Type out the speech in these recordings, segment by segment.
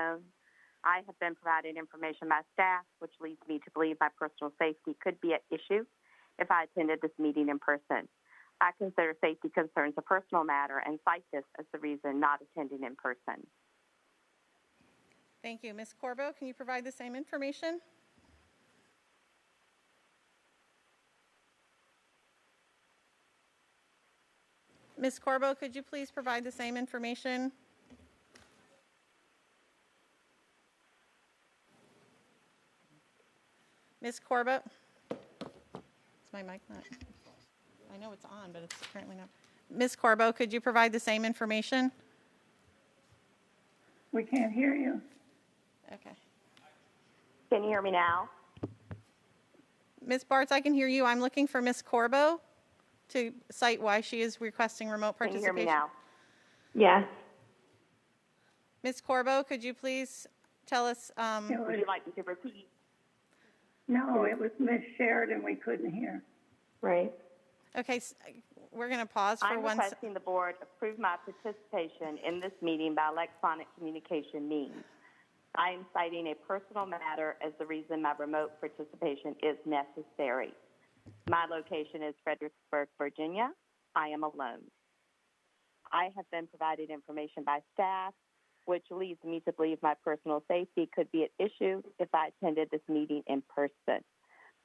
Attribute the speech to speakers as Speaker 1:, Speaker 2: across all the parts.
Speaker 1: phone. I have been provided information by staff, which leads me to believe my personal safety could be at issue if I attended this meeting in person. I consider safety concerns a personal matter and cite this as the reason not attending in person.
Speaker 2: Thank you. Ms. Corbo, can you provide the same information? Ms. Corbo, could you please provide the same information? Ms. Corbo? Is my mic not? I know it's on, but it's apparently not. Ms. Corbo, could you provide the same information?
Speaker 3: We can't hear you.
Speaker 2: Okay.
Speaker 1: Can you hear me now?
Speaker 2: Ms. Bartz, I can hear you. I'm looking for Ms. Corbo to cite why she is requesting remote participation.
Speaker 1: Can you hear me now?
Speaker 4: Yes.
Speaker 2: Ms. Corbo, could you please tell us?
Speaker 1: Would you like me to repeat?
Speaker 3: No, it was Miss Sheridan we couldn't hear.
Speaker 4: Right.
Speaker 2: Okay, we're going to pause for
Speaker 1: I'm
Speaker 2: one second.
Speaker 1: requesting the board approve my participation in this meeting by electronic communication means. I am citing a personal matter as the reason my remote participation is necessary. My location is Fredericksburg, Virginia. I am alone. I have been provided information by staff, which leads me to believe my personal safety could be at issue if I attended this meeting in person.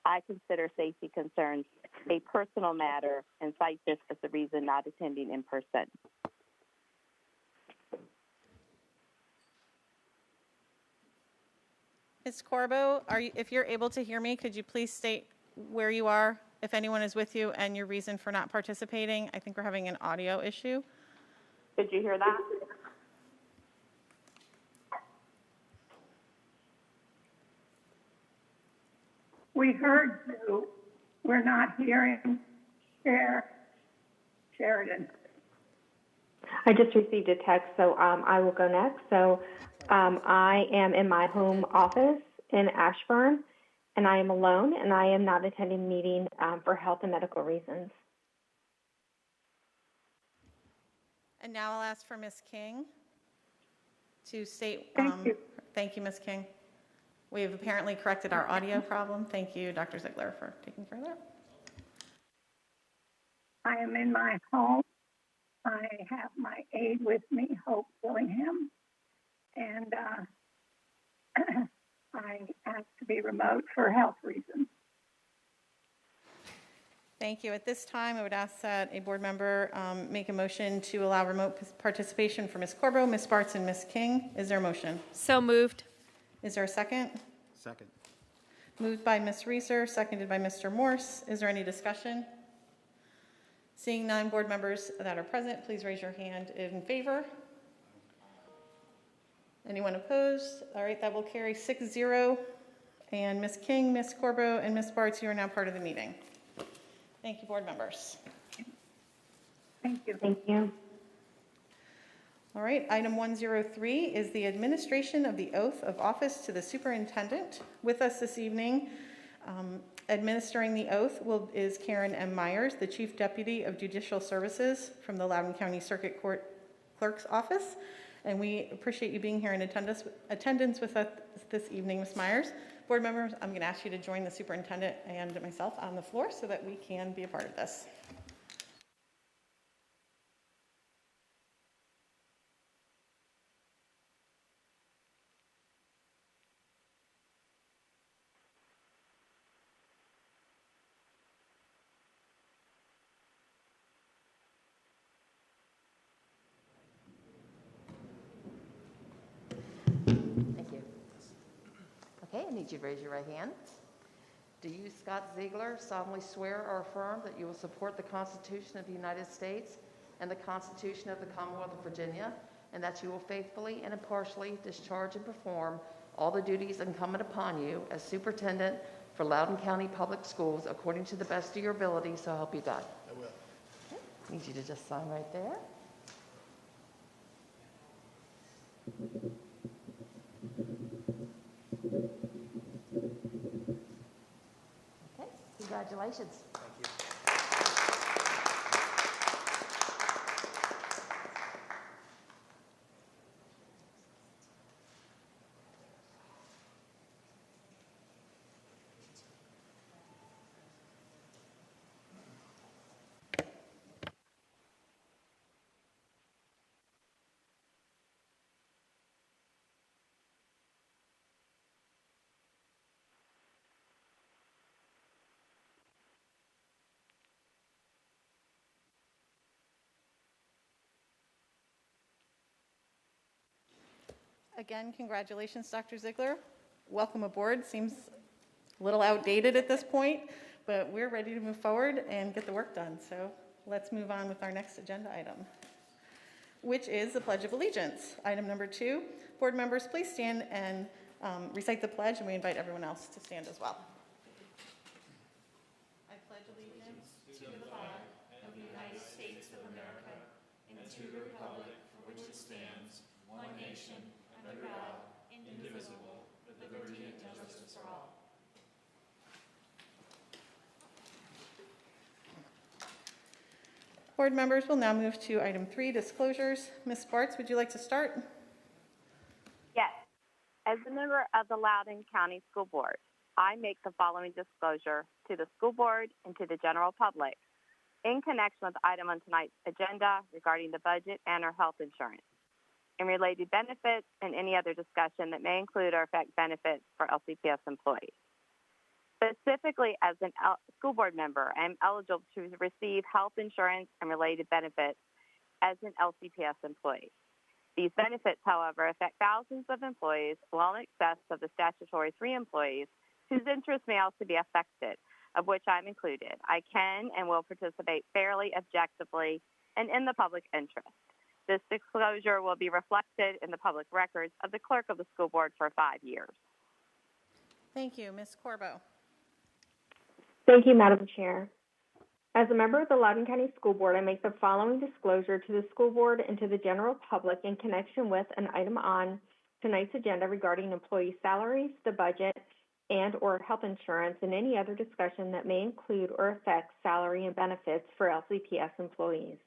Speaker 1: I consider safety concerns a personal matter and cite this as the reason not attending in person.
Speaker 2: Ms. Corbo, if you're able to hear me, could you please state where you are, if anyone is with you, and your reason for not participating? I think we're having an audio issue.
Speaker 1: Did you hear that?
Speaker 3: We heard you. We're not hearing Sheridan.
Speaker 4: I just received a text, so I will go next. So I am in my home office in Ashburn, and I am alone, and I am not attending the meeting for health and medical reasons.
Speaker 2: And now I'll ask for Ms. King to state.
Speaker 3: Thank you.
Speaker 2: Thank you, Ms. King. We have apparently corrected our audio problem. Thank you, Dr. Ziegler, for taking care of that.
Speaker 3: I am in my home. I have my aide with me, Hope Willingham, and I asked to be remote for health reasons.
Speaker 2: Thank you. At this time, I would ask that a board member make a motion to allow remote participation for Ms. Corbo, Ms. Bartz, and Ms. King. Is there a motion?
Speaker 5: So moved.
Speaker 2: Is there a second?
Speaker 6: Second.
Speaker 2: Moved by Ms. Reeser, seconded by Mr. Morse. Is there any discussion? Seeing none, board members that are present, please raise your hand in favor. Anyone opposed? All right, that will carry 6-0. And Ms. King, Ms. Corbo, and Ms. Bartz, you are now part of the meeting. Thank you, board members.
Speaker 3: Thank you.
Speaker 4: Thank you.
Speaker 2: All right, item 103 is the administration of the oath of office to the superintendent. With us this evening, administering the oath is Karen M. Myers, the Chief Deputy of Judicial Services from the Loudoun County Circuit Court Clerk's Office. And we appreciate you being here in attendance with us this evening, Ms. Myers. Board members, I'm going to ask you to join the superintendent and myself on the floor so that we can be a part of this.
Speaker 7: Thank you. Okay, I need you to raise your right hand. Do you, Scott Ziegler, solemnly swear or affirm that you will support the Constitution of the United States and the Constitution of the Commonwealth of Virginia, and that you will faithfully and impartially discharge and perform all the duties incumbent upon you as superintendent for Loudoun County Public Schools according to the best of your ability, so help you God?
Speaker 6: I will.
Speaker 7: Okay. Need you to just sign right there. Okay, congratulations.
Speaker 6: Thank you.
Speaker 2: Again, congratulations, Dr. Ziegler. Welcome aboard. Seems a little outdated at this point, but we're ready to move forward and get the work done. So let's move on with our next agenda item, which is the Pledge of Allegiance. Item number 2. Board members, please stand and recite the pledge, and we invite everyone else to stand as well. I pledge allegiance to the flag of the United States of America and to the republic for which it stands, one nation, under God, indivisible, with liberty and justice for all. Board members will now move to item 3, disclosures. Ms. Sparks, would you like to start?
Speaker 1: Yes. As a member of the Loudoun County School Board, I make the following disclosure to the school board and to the general public in connection with the item on tonight's agenda regarding the budget and our health insurance, and related benefits and any other discussion that may include or affect benefits for LCPS employees. Specifically, as a school board member, I am eligible to receive health insurance and related benefits as an LCPS employee. These benefits, however, affect thousands of employees, well in excess of the statutory 3 employees whose interests may also be affected, of which I'm included. I can and will participate fairly, objectively, and in the public interest. This disclosure will be reflected in the public records of the clerk of the school board for 5 years.
Speaker 2: Thank you. Ms. Corbo.
Speaker 4: Thank you, Madam Chair. As a member of the Loudoun County School Board, I make the following disclosure to the school board and to the general public in connection with an item on tonight's agenda regarding employee salaries, the budget, and or health insurance, and any other discussion that may include or affect salary and benefits for LCPS employees.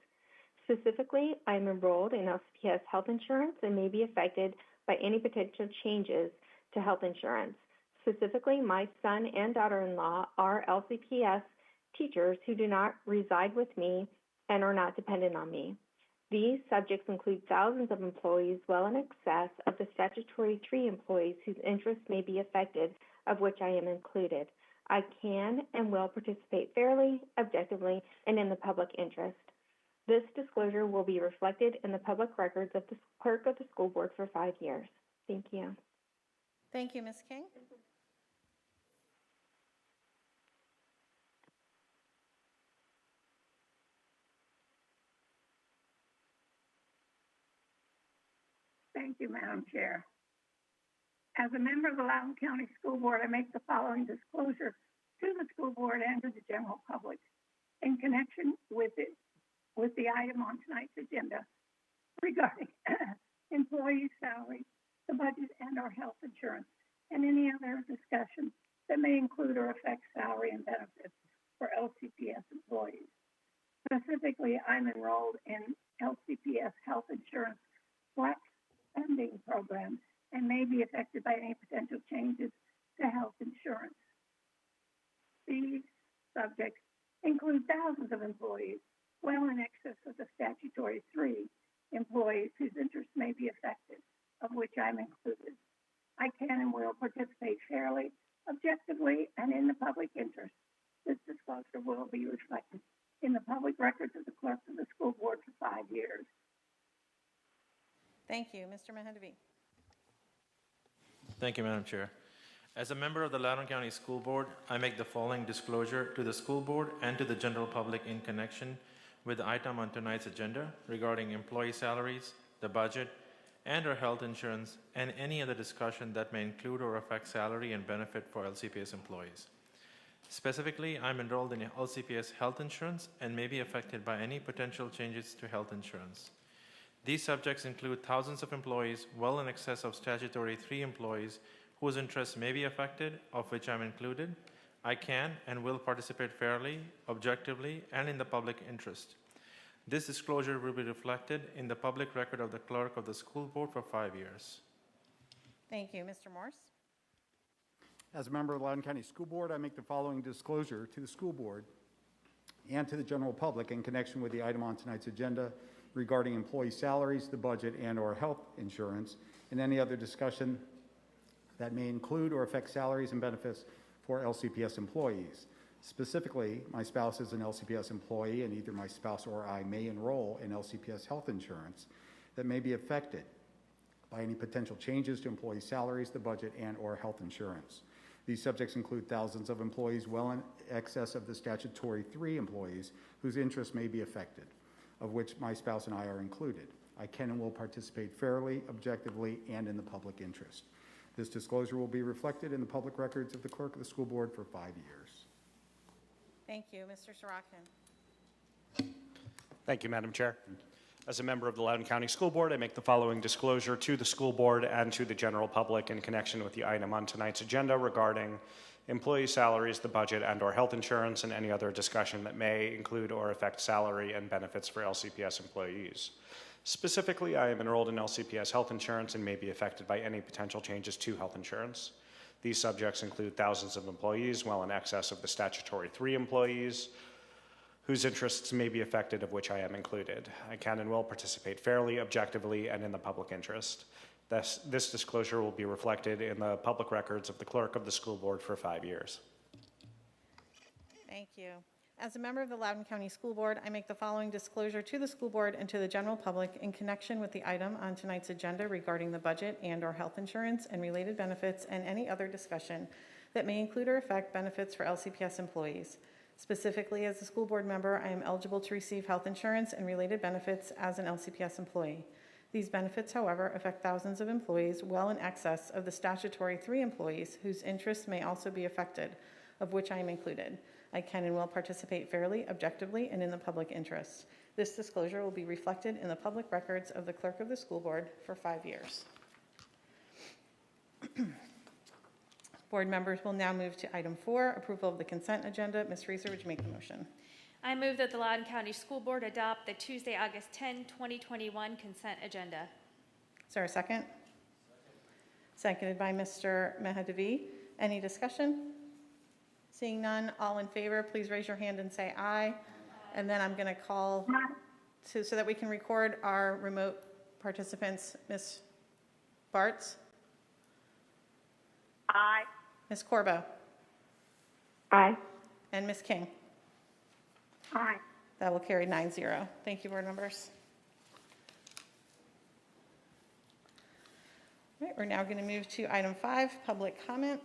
Speaker 4: Specifically, I am enrolled in LCPS health insurance and may be affected by any potential changes to health insurance. Specifically, my son and daughter-in-law are LCPS teachers who do not reside with me and are not dependent on me. These subjects include thousands of employees well in excess of the statutory 3 employees whose interests may be affected, of which I am included. I can and will participate fairly, objectively, and in the public interest. This disclosure will be reflected in the public records of the clerk of the school board for 5 years. Thank you.
Speaker 2: Thank you, Ms. King.
Speaker 3: Thank you, Madam Chair. As a member of the Loudoun County School Board, I make the following disclosure to the school board and to the general public in connection with the item on tonight's agenda regarding employee salaries, the budget and our health insurance, and any other discussion that may include or affect salary and benefits for LCPS employees. Specifically, I'm enrolled in LCPS health insurance flex spending program and may be affected by any potential changes to health insurance. These subjects include thousands of employees, well in excess of the statutory 3 employees whose interests may be affected, of which I'm included. I can and will participate fairly, objectively, and in the public interest. This disclosure will be reflected in the public records of the clerk of the school board for 5 years.
Speaker 2: Thank you. Mr. Mahandavi.
Speaker 5: Thank you, Madam Chair. As a member of the Loudoun County School Board, I make the following disclosure to the school board and to the general public in connection with the item on tonight's agenda regarding employee salaries, the budget, and or health insurance, and any other discussion that may include or affect salary and benefit for LCPS employees. Specifically, I'm enrolled in LCPS health insurance and may be affected by any potential changes to health insurance. These subjects include thousands of employees, well in excess of statutory 3 employees, whose interests may be affected, of which I'm included. I can and will participate fairly, objectively, and in the public interest. This disclosure will be reflected in the public record of the clerk of the school board for 5 years.
Speaker 2: Thank you. Mr. Morse.
Speaker 6: As a member of the Loudoun County School Board, I make the following disclosure to the school board and to the general public in connection with the item on tonight's agenda regarding employee salaries, the budget, and or health insurance, and any other discussion that may include or affect salaries and benefits for LCPS employees. Specifically, my spouse is an LCPS employee, and either my spouse or I may enroll in LCPS health insurance that may be affected by any potential changes to employee salaries, the budget, and/or health insurance. These subjects include thousands of employees well in excess of the statutory 3 employees whose interests may be affected, of which my spouse and I are included. I can and will participate fairly, objectively, and in the public interest. This disclosure will be reflected in the public records of the clerk of the school board for 5 years.
Speaker 2: Thank you. Mr. Sorokin.
Speaker 8: Thank you, Madam Chair. As a member of the Loudoun County School Board, I make the following disclosure to the school board and to the general public in connection with the item on tonight's agenda regarding employee salaries, the budget, and/or health insurance, and any other discussion that may include or affect salary and benefits for LCPS employees. Specifically, I am enrolled in LCPS health insurance and may be affected by any potential changes to health insurance. These subjects include thousands of employees well in excess of the statutory 3 employees whose interests may be affected, of which I am included. I can and will participate fairly, objectively, and in the public interest. This disclosure will be reflected in the public records of the clerk of the school board for 5 years.
Speaker 2: Thank you. As a member of the Loudoun County School Board, I make the following disclosure to the school board and to the general public in connection with the item on tonight's agenda regarding the budget and/or health insurance and related benefits and any other discussion that may include or affect benefits for LCPS employees. Specifically, as a school board member, I am eligible to receive health insurance and related benefits as an LCPS employee. These benefits, however, affect thousands of employees well in excess of the statutory 3 employees whose interests may also be affected, of which I am included. I can and will participate fairly, objectively, and in the public interest. This disclosure will be reflected in the public records of the clerk of the school board for 5 years. Board members will now move to item 4, approval of the consent agenda. Ms. Reeser, would you make the motion?
Speaker 9: I move that the Loudoun County School Board adopt the Tuesday, August 10, 2021 consent agenda.
Speaker 2: Is there a second? Seconded by Mr. Mahadavi. Any discussion? Seeing none, all in favor, please raise your hand and say aye. And then I'm going to call so that we can record our remote participants. Ms. Bartz?
Speaker 1: Aye.
Speaker 2: Ms. Corbo?
Speaker 4: Aye.
Speaker 2: And Ms. King?
Speaker 3: Aye.
Speaker 2: That will carry 9-0. Thank you, board members. All right, we're now going to move to item 5, public comment.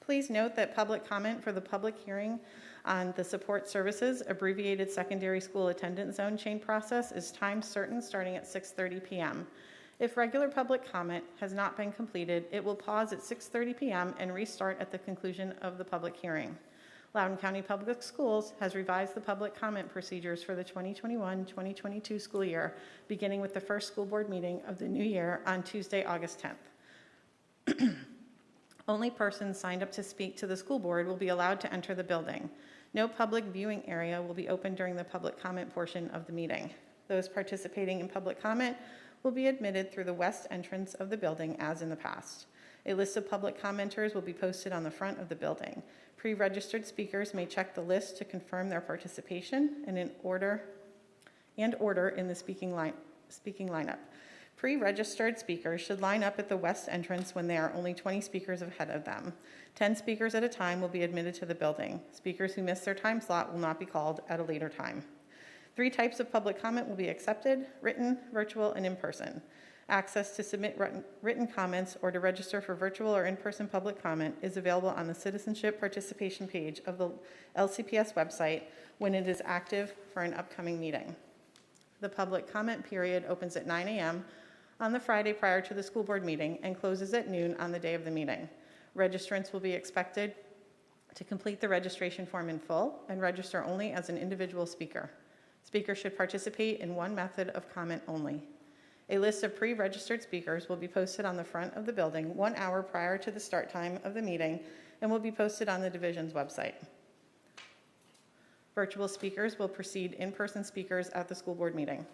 Speaker 2: Please note that public comment for the public hearing on the support services abbreviated secondary school attendance zone change process is time certain starting at 6:30 p.m. If regular public comment has not been completed, it will pause at 6:30 p.m. and restart at the conclusion of the public hearing. Loudoun County Public Schools has revised the public comment procedures for the 2021-2022 school year, beginning with the first school board meeting of the new year on Tuesday, August 10th. Only persons signed up to speak to the school board will be allowed to enter the building. No public viewing area will be open during the public comment portion of the meeting. Those participating in public comment will be admitted through the west entrance of the building as in the past. A list of public commenters will be posted on the front of the building. Pre-registered speakers may check the list to confirm their participation and in order in the speaking lineup. Pre-registered speakers should line up at the west entrance when there are only 20 speakers ahead of them. 10 speakers at a time will be admitted to the building. Speakers who miss their time slot will not be called at a later time. 3 types of public comment will be accepted: written, virtual, and in-person. Access to submit written comments or to register for virtual or in-person public comment is available on the citizenship participation page of the LCPS website when it is active for an upcoming meeting. The public comment period opens at 9 a.m. on the Friday prior to the school board meeting and closes at noon on the day of the meeting. Registrants will be expected to complete the registration form in full and register only as an individual speaker. Speakers should participate in one method of comment only. A list of pre-registered speakers will be posted on the front of the building 1 hour prior to the start time of the meeting and will be posted on the division's website. Virtual speakers will precede in-person speakers at the school board meeting.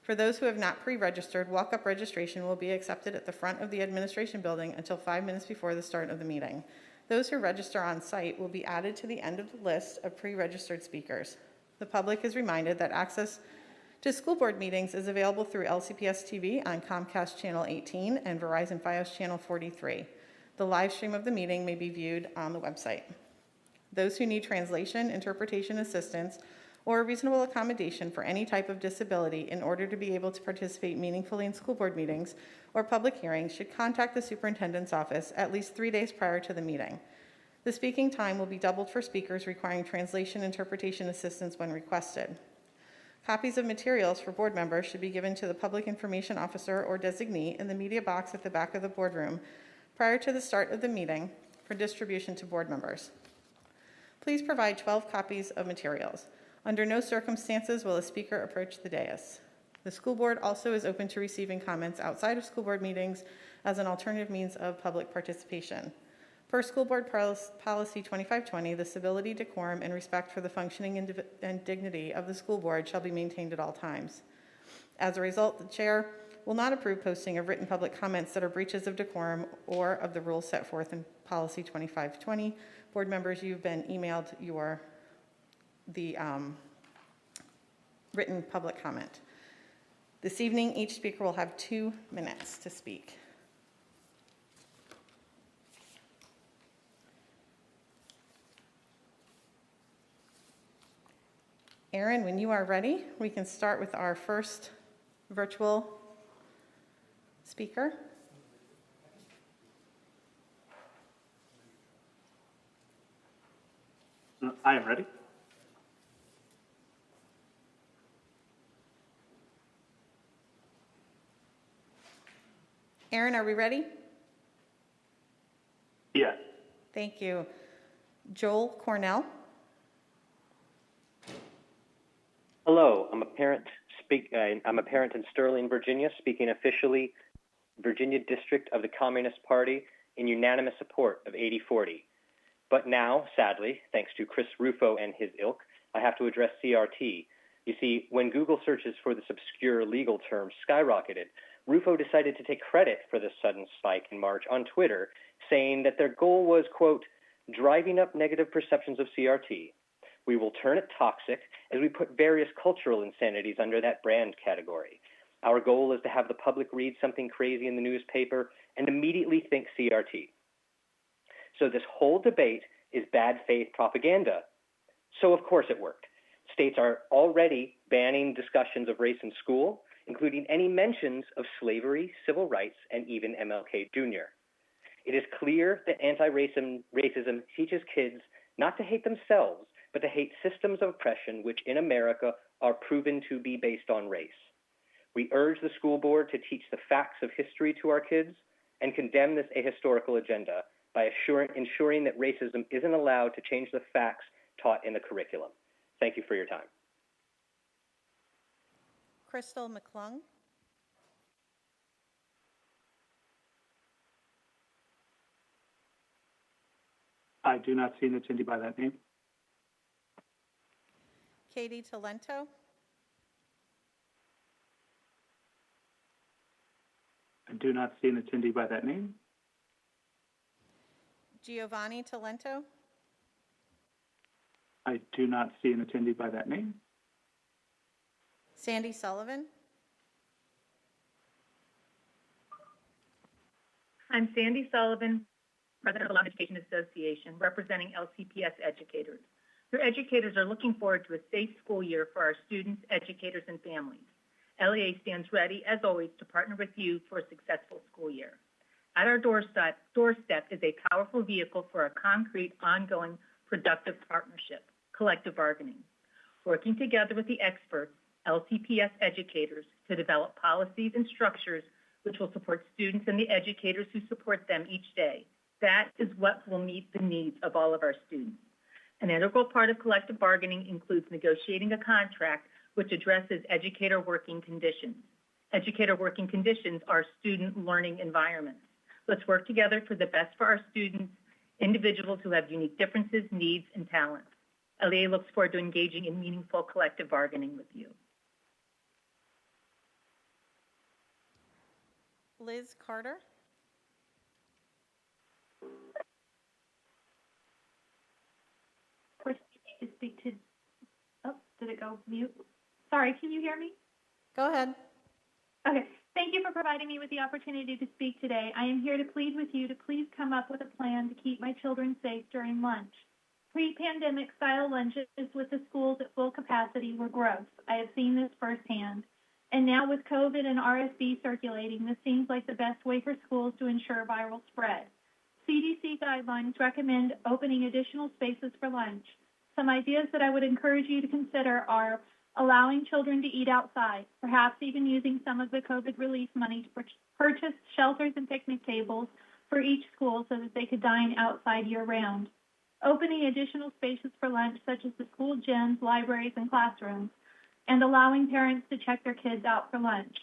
Speaker 2: For those who have not pre-registered, walk-up registration will be accepted at the front of the administration building until 5 minutes before the start of the meeting. Those who register on site will be added to the end of the list of pre-registered speakers. The public is reminded that access to school board meetings is available through LCPS TV on Comcast Channel 18 and Verizon Fios Channel 43. The live stream of the meeting may be viewed on the website. Those who need translation, interpretation assistance, or a reasonable accommodation for any type of disability in order to be able to participate meaningfully in school board meetings or public hearings should contact the superintendent's office at least 3 days prior to the meeting. The speaking time will be doubled for speakers requiring translation interpretation assistance when requested. Copies of materials for board members should be given to the public information officer or designee in the media box at the back of the boardroom prior to the start of the meeting for distribution to board members. Please provide 12 copies of materials. Under no circumstances will a speaker approach the dais. The school board also is open to receiving comments outside of school board meetings as an alternative means of public participation. Per School Board Policy 2520, the civility, decorum, and respect for the functioning and dignity of the school board shall be maintained at all times. As a result, the chair will not approve posting of written public comments that are breaches of decorum or of the rules set forth in Policy 2520. Board members, you've been emailed the written public comment. This evening, each speaker will have 2 minutes to speak. Aaron, when you are ready, we can start with our first virtual speaker.
Speaker 10: I am ready.
Speaker 2: Aaron, are we ready?
Speaker 10: Yes.
Speaker 2: Thank you. Joel Cornell.
Speaker 11: Hello, I'm a parent in Sterling, Virginia, speaking officially Virginia District of the Communist Party in unanimous support of 8040. But now, sadly, thanks to Chris Rufo and his ilk, I have to address CRT. You see, when Google searches for this obscure legal term skyrocketed, Rufo decided to take credit for this sudden spike in March on Twitter, saying that their goal was, quote, driving up negative perceptions of CRT. We will turn it toxic as we put various cultural insanities under that brand category. Our goal is to have the public read something crazy in the newspaper and immediately think CRT. So this whole debate is bad faith propaganda. So of course it worked. States are already banning discussions of race in school, including any mentions of slavery, civil rights, and even MLK Jr. It is clear that anti-racism teaches kids not to hate themselves, but to hate systems of oppression which in America are proven to be based on race. We urge the school board to teach the facts of history to our kids and condemn this ahistorical agenda by ensuring that racism isn't allowed to change the facts taught in the curriculum. Thank you for your time.
Speaker 2: Crystal McClung.
Speaker 10: I do not see an attendee by that name.
Speaker 2: Katie Talento.
Speaker 10: I do not see an attendee by that name.
Speaker 2: Giovanni Talento.
Speaker 10: I do not see an attendee by that name.
Speaker 2: Sandy Sullivan.
Speaker 12: I'm Sandy Sullivan, President of the Loudoun Education Association, representing LCPS educators. Your educators are looking forward to a safe school year for our students, educators, and families. LEA stands ready, as always, to partner with you for a successful school year. At our doorstep is a powerful vehicle for a concrete, ongoing, productive partnership, collective bargaining. Working together with the experts, LCPS educators, to develop policies and structures which will support students and the educators who support them each day. That is what will meet the needs of all of our students. An integral part of collective bargaining includes negotiating a contract which addresses educator working conditions. Educator working conditions are student learning environments. Let's work together for the best for our students, individuals who have unique differences, needs, and talents. LEA looks forward to engaging in meaningful collective bargaining with you.
Speaker 2: Liz Carter.
Speaker 13: To speak to, oh, did it go mute? Sorry, can you hear me?
Speaker 2: Go ahead.
Speaker 13: Okay, thank you for providing me with the opportunity to speak today. I am here to plead with you to please come up with a plan to keep my children safe during lunch. Pre-pandemic style lunches with the schools at full capacity were gross. I have seen this firsthand. And now with COVID and RSV circulating, this seems like the best way for schools to ensure viral spread. CDC guidelines recommend opening additional spaces for lunch. Some ideas that I would encourage you to consider are allowing children to eat outside, perhaps even using some of the COVID relief money to purchase shelters and picnic tables for each school so that they could dine outside year-round. Opening additional spaces for lunch, such as the school gyms, libraries, and classrooms, and allowing parents to check their kids out for lunch.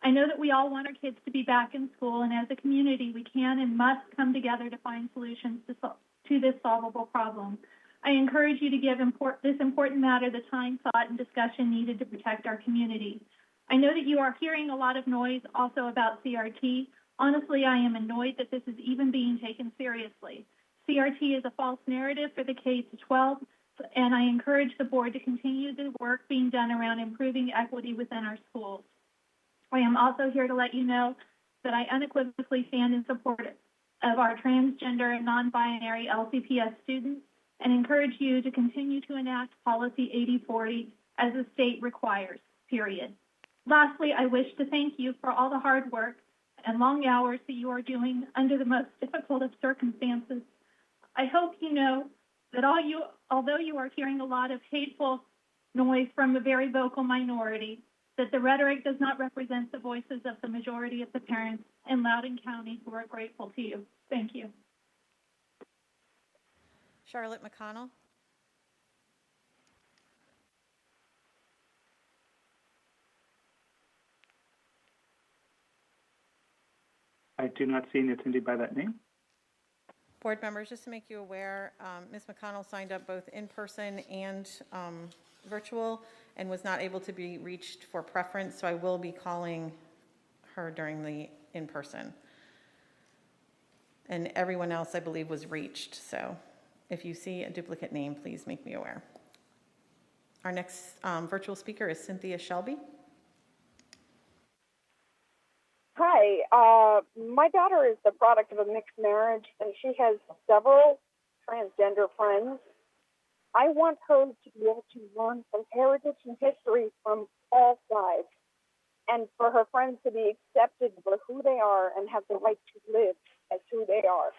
Speaker 13: I know that we all want our kids to be back in school, and as a community, we can and must come together to find solutions to this solvable problem. I encourage you to give this important matter the time, thought, and discussion needed to protect our community. I know that you are hearing a lot of noise also about CRT. Honestly, I am annoyed that this is even being taken seriously. CRT is a false narrative for the K-12, and I encourage the board to continue the work being done around improving equity within our schools. I am also here to let you know that I unequivocally stand in support of our transgender and non-binary LCPS students and encourage you to continue to enact Policy 8040 as the state requires, period. Lastly, I wish to thank you for all the hard work and long hours that you are doing under the most difficult of circumstances. I hope you know that although you are hearing a lot of hateful noise from a very vocal minority, that the rhetoric does not represent the voices of the majority of the parents in Loudoun County who are grateful to you. Thank you.
Speaker 2: Charlotte McConnell.
Speaker 10: I do not see any attendee by that name.
Speaker 2: Board members, just to make you aware, Ms. McConnell signed up both in person and virtual and was not able to be reached for preference, so I will be calling her during the in-person. And everyone else, I believe, was reached, so if you see a duplicate name, please make me aware. Our next virtual speaker is Cynthia Shelby.
Speaker 14: Hi, my daughter is the product of a mixed marriage, and she has several transgender friends. I want her to be able to learn from heritage and history from all sides, and for her friends to be accepted for who they are and have the right to live as who they are.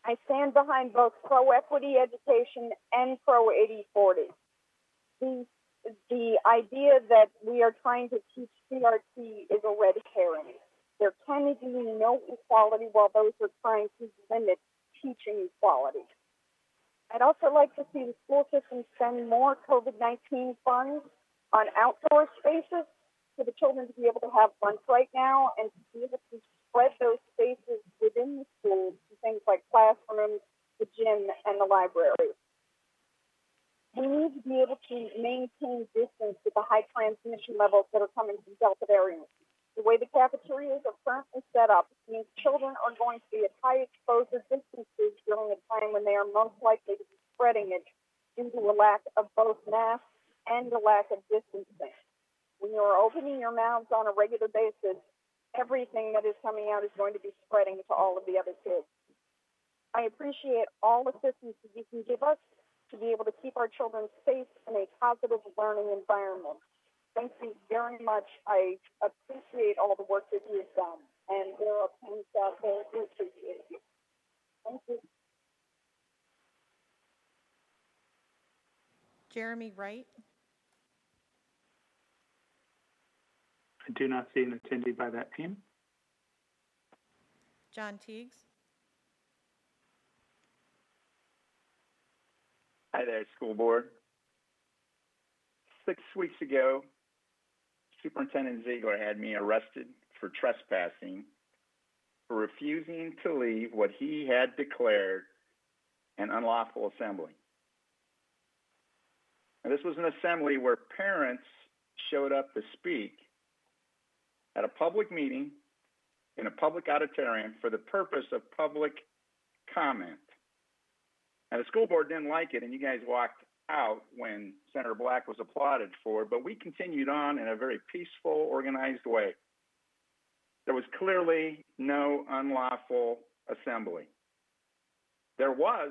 Speaker 14: I stand behind both pro-equity education and pro-8040. The idea that we are trying to teach CRT is a red herring. There can be no equality while those are trying to limit teaching equality. I'd also like to see the school system spend more COVID-19 funds on outdoor spaces for the children to be able to have lunch right now and to be able to spread those spaces within the schools to things like classrooms, the gym, and the library. We need to be able to maintain distance with the high transmission levels that are coming from Delta variants. The way the cafeterias are currently set up means children are going to be at high exposure distances during a time when they are most likely to be spreading it due to a lack of both masks and a lack of distancing. When you are opening your mouths on a regular basis, everything that is coming out is going to be spreading to all of the other kids. I appreciate all assistance that you can give us to be able to keep our children safe in a positive learning environment. Thank you very much. I appreciate all the work that you've done, and there are parents out there who appreciate you. Thank you.
Speaker 2: Jeremy Wright.
Speaker 10: I do not see an attendee by that name.
Speaker 2: John Teagues.
Speaker 15: Hi there, school board. 6 weeks ago, Superintendent Ziegler had me arrested for trespassing for refusing to leave what he had declared an unlawful assembly. Now, this was an assembly where parents showed up to speak at a public meeting in a public auditorium for the purpose of public comment. Now, the school board didn't like it, and you guys walked out when Senator Black was applauded for it, but we continued on in a very peaceful, organized way. There was clearly no unlawful assembly. There was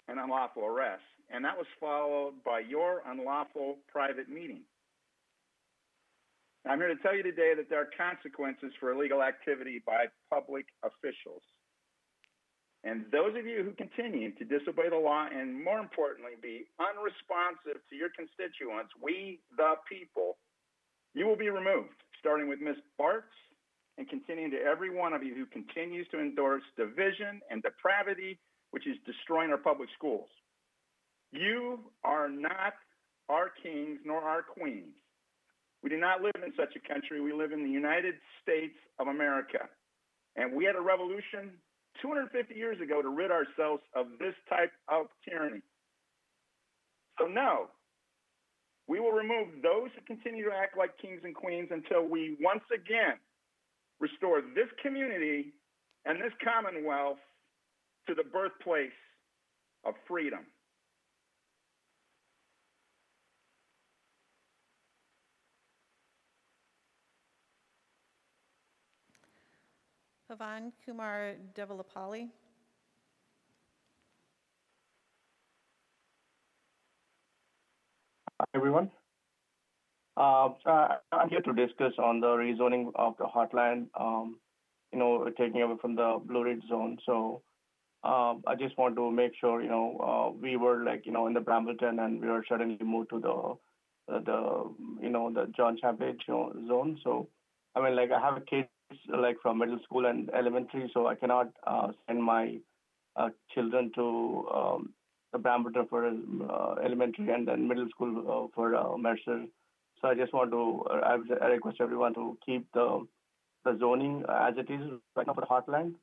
Speaker 15: an unlawful arrest, and that was followed by your unlawful private meeting. I'm here to tell you today that there are consequences for illegal activity by public officials. And those of you who continue to disobey the law and, more importantly, be unresponsive to your constituents, we the people, you will be removed, starting with Ms. Bartz and continuing to every one of you who continues to endorse division and depravity, which is destroying our public schools. You are not our kings nor our queens. We do not live in such a country. We live in the United States of America. And we had a revolution 250 years ago to rid ourselves of this type of tyranny. So no, we will remove those who continue to act like kings and queens until we once again restore this community and this commonwealth to the birthplace of freedom.
Speaker 2: Pavan Kumar Devalapalli.
Speaker 16: Hi, everyone. I'm here to discuss on the rezoning of the Heartland, taking away from the Blue Ridge zone. So I just want to make sure, we were in the Brambleton and we were suddenly moved to the John Chapage zone. So, I have kids from middle school and elementary, so I cannot send my children to the Brambleton for elementary and then middle school for Mercer. So I just want to, I request everyone to keep the zoning as it is right now for the Heartland.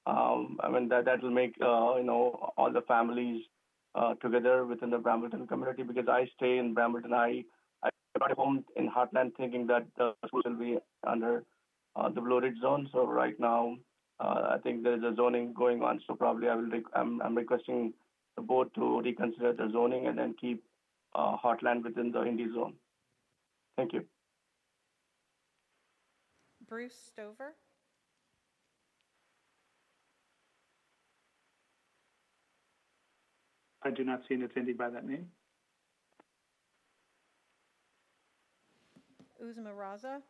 Speaker 16: That will make, all the families together within the Brambleton community, because I stay in Brambleton. I got home in Heartland thinking that the schools will be under the Blue Ridge zone. So right now, I think there is a zoning going on. So probably I'm requesting the board to reconsider the zoning and then keep Heartland within the Indy zone. Thank you.
Speaker 2: Bruce Stover.
Speaker 10: I do not see an attendee by that name.
Speaker 2: Uzma Raza.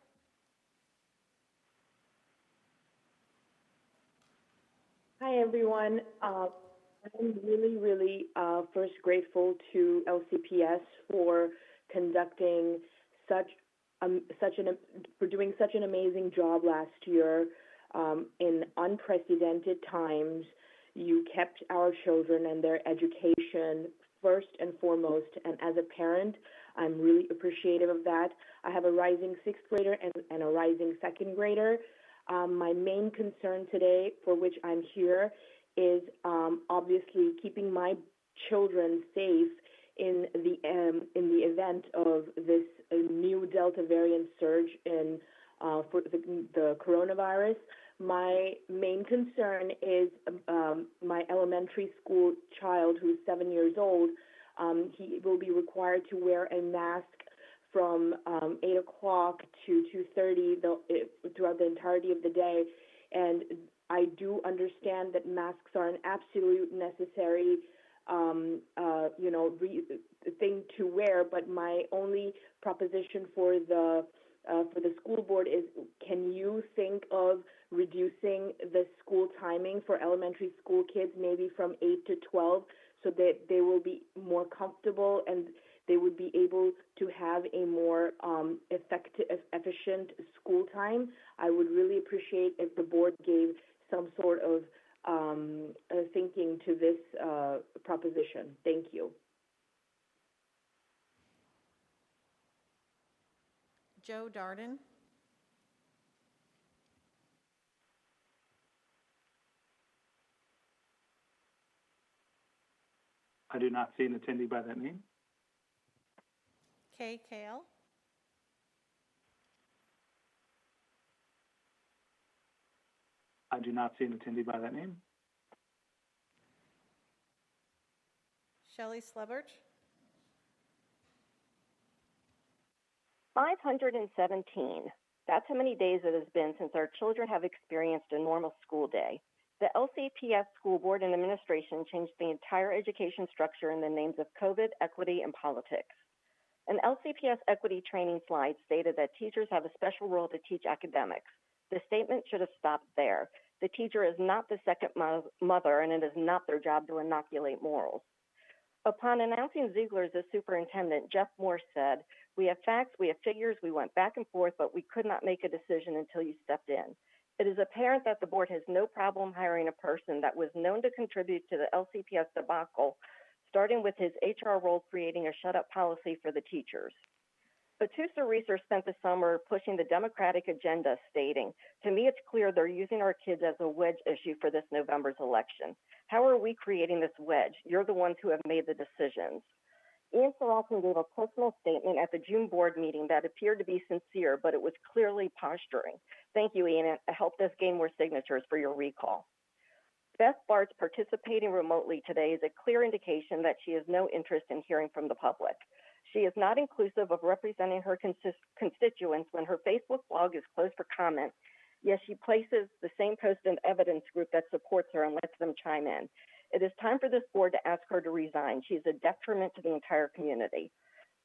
Speaker 17: Hi, everyone. I'm really first grateful to LCPS for conducting for doing such an amazing job last year. In unprecedented times, you kept our children and their education first and foremost. And as a parent, I'm really appreciative of that. I have a rising sixth grader and a rising second grader. My main concern today, for which I'm here, is obviously keeping my children safe in the event of this new Delta variant surge for the coronavirus. My main concern is my elementary school child, who's 7 years old. He will be required to wear a mask from 8 o'clock to 2:30 throughout the entirety of the day. And I do understand that masks are an absolute necessary thing to wear, but my only proposition for the school board is, can you think of reducing the school timing for elementary school kids, maybe from 8 to 12, so that they will be more comfortable and they would be able to have a more efficient school time? I would really appreciate if the board gave some sort of thinking to this proposition. Thank you.
Speaker 2: Joe Darden.
Speaker 10: I do not see an attendee by that name.
Speaker 2: Kay Kale.
Speaker 10: I do not see an attendee by that name.
Speaker 2: Shelley Slebert.
Speaker 18: 517. That's how many days it has been since our children have experienced a normal school day. The LCPS School Board and Administration changed the entire education structure in the names of COVID, equity, and politics. An LCPS equity training slide stated that teachers have a special role to teach academics. The statement should have stopped there. The teacher is not the second mother, and it is not their job to inoculate morals. Upon announcing Ziegler as the superintendent, Jeff Moore said, "We have facts, we have figures, we went back and forth, but we could not make a decision until you stepped in. It is apparent that the board has no problem hiring a person that was known to contribute to the LCPS debacle, starting with his HR role creating a shut-up policy for the teachers." Batusa Research spent the summer pushing the Democratic agenda, stating, "To me, it's clear they're using our kids as a wedge issue for this November's election. How are we creating this wedge? You're the ones who have made the decisions." Ian Sorokin gave a personal statement at the June board meeting that appeared to be sincere, but it was clearly posturing. Thank you, Ian. It helped us gain more signatures for your recall. Beth Bart's participating remotely today is a clear indication that she has no interest in hearing from the public. She is not inclusive of representing her constituents when her Facebook blog is closed for comment, yet she places the same post in the evidence group that supports her and lets them chime in. It is time for this board to ask her to resign. She is a detriment to the entire community.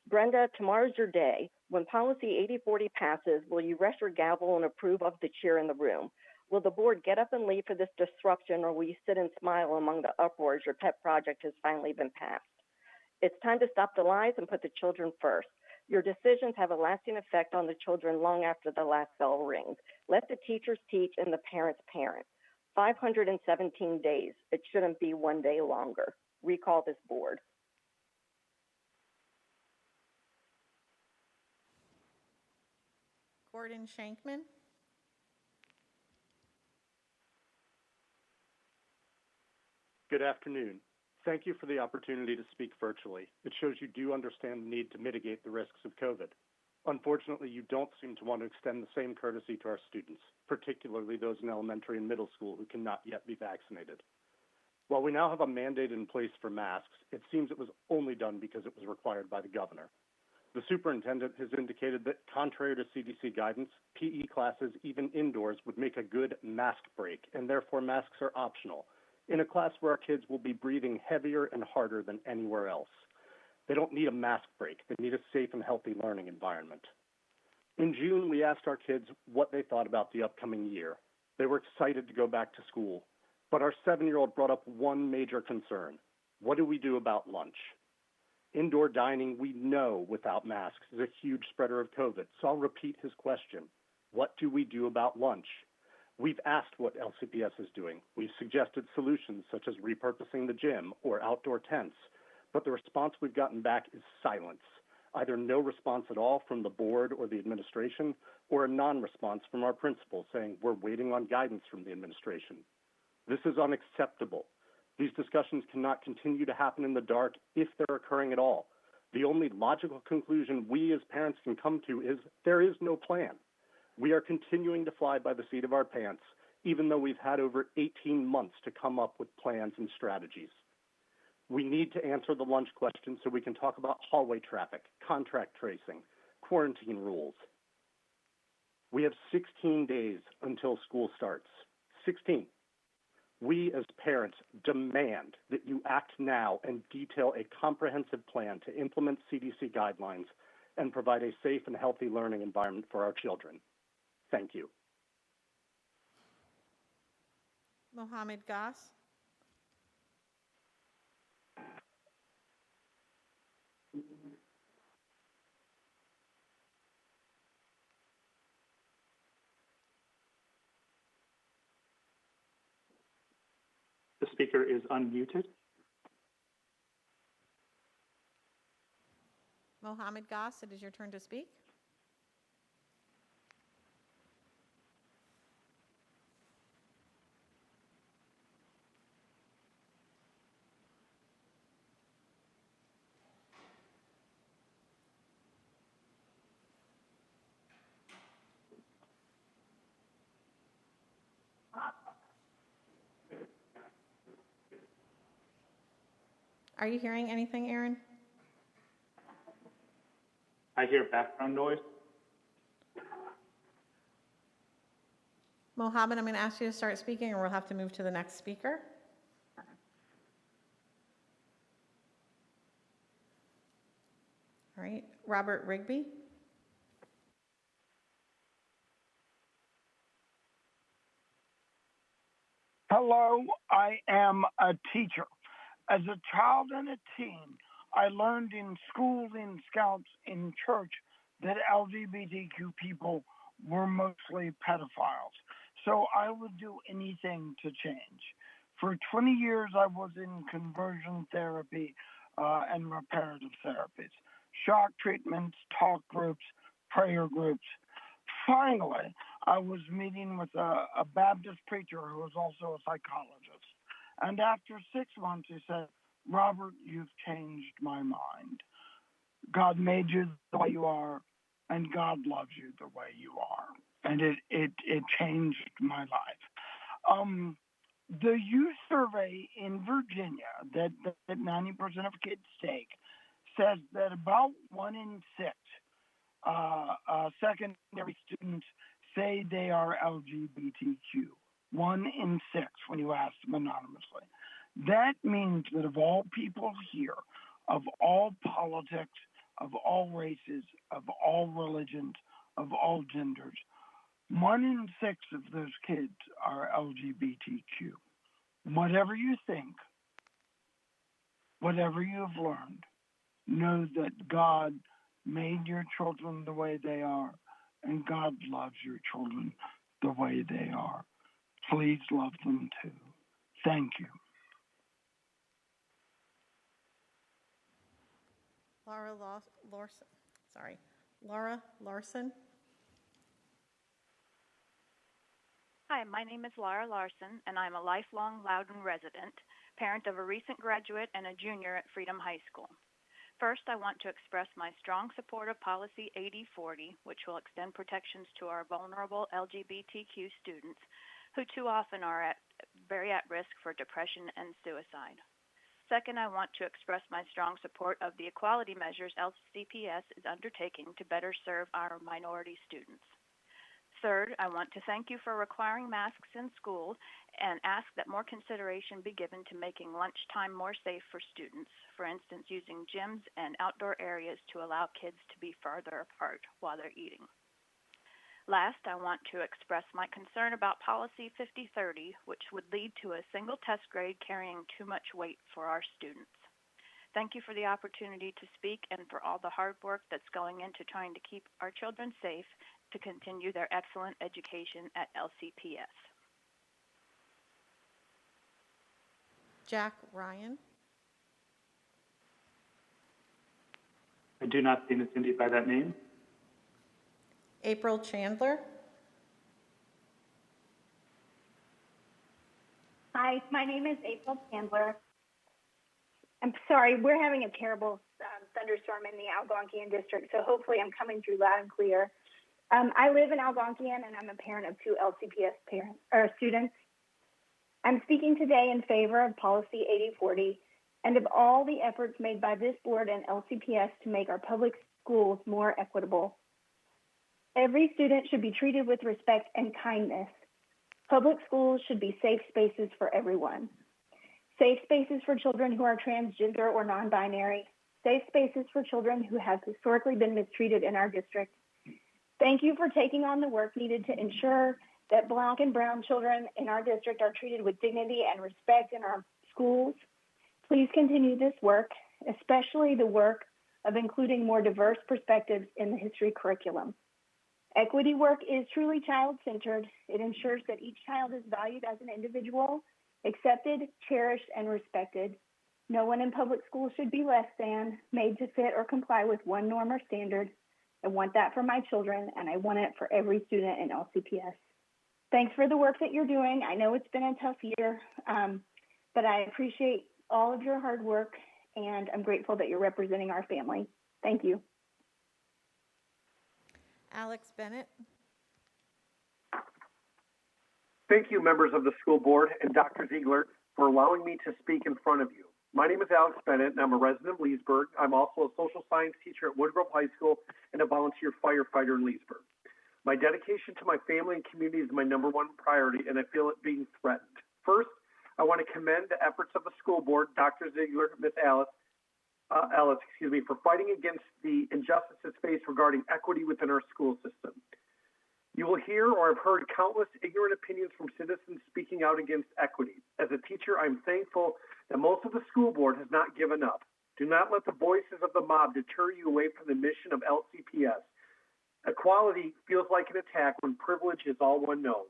Speaker 18: Brenda, tomorrow's your day. When policy 8040 passes, will you rest your gavel and approve of the cheer in the room? Will the board get up and leave for this disruption, or will you sit and smile among the uproar as your pet project has finally been passed? It's time to stop the lies and put the children first. Your decisions have a lasting effect on the children long after the last bell rings. Let the teachers teach and the parents parent. 517 days. It shouldn't be one day longer. Recall this board.
Speaker 2: Gordon Shankman.
Speaker 19: Good afternoon. Thank you for the opportunity to speak virtually. It shows you do understand the need to mitigate the risks of COVID. Unfortunately, you don't seem to want to extend the same courtesy to our students, particularly those in elementary and middle school who cannot yet be vaccinated. While we now have a mandate in place for masks, it seems it was only done because it was required by the governor. The superintendent has indicated that, contrary to CDC guidance, PE classes, even indoors, would make a good mask break, and therefore masks are optional, in a class where our kids will be breathing heavier and harder than anywhere else. They don't need a mask break. They need a safe and healthy learning environment. In June, we asked our kids what they thought about the upcoming year. They were excited to go back to school, but our 7-year-old brought up one major concern. What do we do about lunch? Indoor dining, we know without masks, is a huge spreader of COVID, so I'll repeat his question. What do we do about lunch? We've asked what LCPS is doing. We've suggested solutions such as repurposing the gym or outdoor tents, but the response we've gotten back is silence, either no response at all from the board or the administration, or a non-response from our principal saying we're waiting on guidance from the administration. This is unacceptable. These discussions cannot continue to happen in the dark if they're occurring at all. The only logical conclusion we as parents can come to is there is no plan. We are continuing to fly by the seat of our pants, even though we've had over 18 months to come up with plans and strategies. We need to answer the lunch question so we can talk about hallway traffic, contract tracing, quarantine rules. We have 16 days until school starts. 16. We as parents demand that you act now and detail a comprehensive plan to implement CDC guidelines and provide a safe and healthy learning environment for our children. Thank you.
Speaker 2: Mohammed Goss.
Speaker 10: The speaker is unmuted.
Speaker 2: Mohammed Goss, it is your turn to speak. Are you hearing anything, Aaron?
Speaker 10: I hear background noise.
Speaker 2: Mohammed, I'm going to ask you to start speaking, or we'll have to move to the next speaker. All right, Robert Rigby.
Speaker 20: Hello, I am a teacher. As a child and a teen, I learned in schools, in scouts, in church that LGBTQ people were mostly pedophiles. So I would do anything to change. For 20 years, I was in conversion therapy and reparative therapies, shock treatments, talk groups, prayer groups. Finally, I was meeting with a Baptist preacher who was also a psychologist. And after 6 months, he said, Robert, you've changed my mind. God made you the way you are, and God loves you the way you are. And it changed my life. The youth survey in Virginia that 90% of kids take says that about 1 in 6 secondary students say they are LGBTQ. 1 in 6 when you ask them anonymously. That means that of all people here, of all politics, of all races, of all religions, of all genders, 1 in 6 of those kids are LGBTQ. Whatever you think, whatever you've learned, know that God made your children the way they are, and God loves your children the way they are. Please love them too. Thank you.
Speaker 2: Laura Larson.
Speaker 21: Hi, my name is Laura Larson, and I'm a lifelong Loudoun resident, parent of a recent graduate and a junior at Freedom High School. First, I want to express my strong support of Policy 8040, which will extend protections to our vulnerable LGBTQ students who too often are very at risk for depression and suicide. Second, I want to express my strong support of the equality measures LCPS is undertaking to better serve our minority students. Third, I want to thank you for requiring masks in schools and ask that more consideration be given to making lunchtime more safe for students, for instance, using gyms and outdoor areas to allow kids to be farther apart while they're eating. Last, I want to express my concern about Policy 5030, which would lead to a single test grade carrying too much weight for our students. Thank you for the opportunity to speak and for all the hard work that's going into trying to keep our children safe to continue their excellent education at LCPS.
Speaker 2: Jack Ryan.
Speaker 10: I do not see an attendee by that name.
Speaker 2: April Chandler.
Speaker 22: Hi, my name is April Chandler. I'm sorry, we're having a terrible thunderstorm in the Algonquian district, so hopefully I'm coming through loud and clear. I live in Algonquian, and I'm a parent of 2 LCPS students. I'm speaking today in favor of Policy 8040 and of all the efforts made by this board and LCPS to make our public schools more equitable. Every student should be treated with respect and kindness. Public schools should be safe spaces for everyone. Safe spaces for children who are transgender or non-binary. Safe spaces for children who have historically been mistreated in our district. Thank you for taking on the work needed to ensure that Black and brown children in our district are treated with dignity and respect in our schools. Please continue this work, especially the work of including more diverse perspectives in the history curriculum. Equity work is truly child-centered. It ensures that each child is valued as an individual, accepted, cherished, and respected. No one in public schools should be less than, made to fit or comply with one norm or standard. I want that for my children, and I want it for every student in LCPS. Thanks for the work that you're doing. I know it's been a tough year, but I appreciate all of your hard work, and I'm grateful that you're representing our family. Thank you.
Speaker 2: Alex Bennett.
Speaker 23: Thank you, members of the school board and Dr. Ziegler, for allowing me to speak in front of you. My name is Alex Bennett, and I'm a resident of Leesburg. I'm also a social science teacher at Woodgrove High School and a volunteer firefighter in Leesburg. My dedication to my family and community is my number one priority, and I feel it being threatened. First, I want to commend the efforts of the school board, Dr. Ziegler, Ms. Ellis, for fighting against the injustices faced regarding equity within our school system. You will hear or have heard countless ignorant opinions from citizens speaking out against equity. As a teacher, I'm thankful that most of the school board has not given up. Do not let the voices of the mob deter you away from the mission of LCPS. Equality feels like an attack when privilege is all one knows.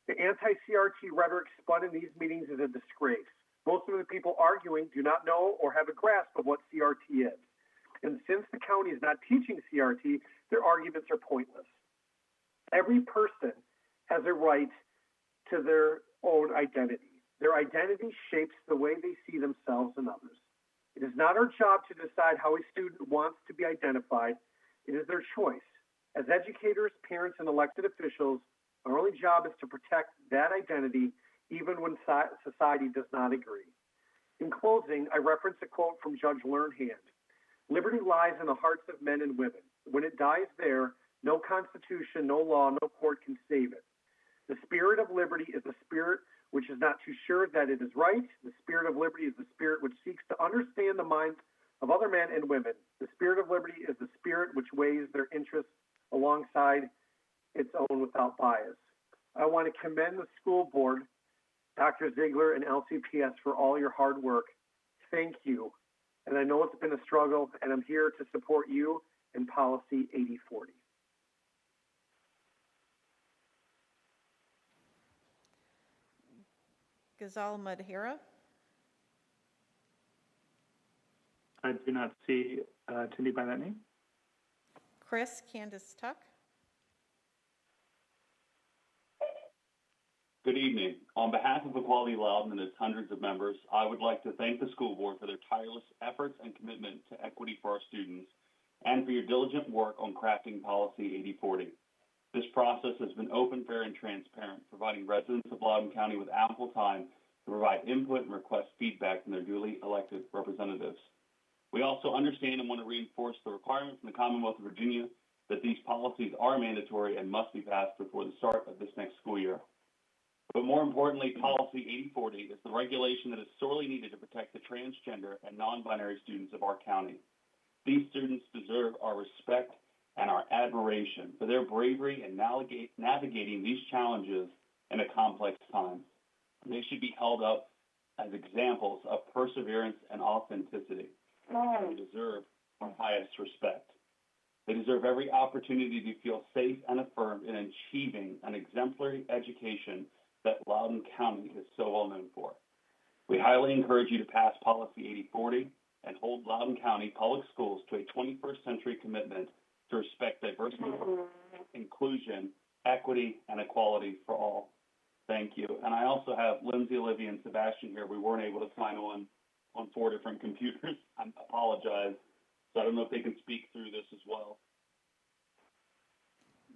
Speaker 23: The anti-CRT rhetoric spun in these meetings is a disgrace. Most of the people arguing do not know or have a grasp of what CRT is. And since the county is not teaching CRT, their arguments are pointless. Every person has a right to their own identity. Their identity shapes the way they see themselves and others. It is not our job to decide how a student wants to be identified. It is their choice. As educators, parents, and elected officials, our only job is to protect that identity even when society does not agree. In closing, I reference a quote from Judge Lernhand. Liberty lies in the hearts of men and women. When it dies there, no constitution, no law, no court can save it. The spirit of liberty is a spirit which is not too sure that it is right. The spirit of liberty is the spirit which seeks to understand the minds of other men and women. The spirit of liberty is the spirit which weighs their interests alongside its own without bias. I want to commend the school board, Dr. Ziegler and LCPS, for all your hard work. Thank you. And I know it's been a struggle, and I'm here to support you in Policy 8040.
Speaker 2: Ghazal Madhira.
Speaker 10: I do not see Cindy by that name.
Speaker 2: Chris Candace Tuck.
Speaker 5: Good evening. On behalf of Equality Loudoun and its hundreds of members, I would like to thank the school board for their tireless efforts and commitment to equity for our students and for your diligent work on crafting Policy 8040. This process has been open, fair, and transparent, providing residents of Loudoun County with ample time to provide input and request feedback from their duly elected representatives. We also understand and want to reinforce the requirement from the Commonwealth of Virginia that these policies are mandatory and must be passed before the start of this next school year. But more importantly, Policy 8040 is the regulation that is sorely needed to protect the transgender and non-binary students of our county. These students deserve our respect and our admiration for their bravery in navigating these challenges in a complex time. They should be held up as examples of perseverance and authenticity. They deserve our highest respect. They deserve every opportunity to feel safe and affirmed in achieving an exemplary education that Loudoun County is so well known for. We highly encourage you to pass Policy 8040 and hold Loudoun County Public Schools to a 21st century commitment to respect diversity, inclusion, equity, and equality for all. Thank you. And I also have Lindsay, Olivia, and Sebastian here. We weren't able to sign on 4 different computers. I apologize. So I don't know if they can speak through this as well.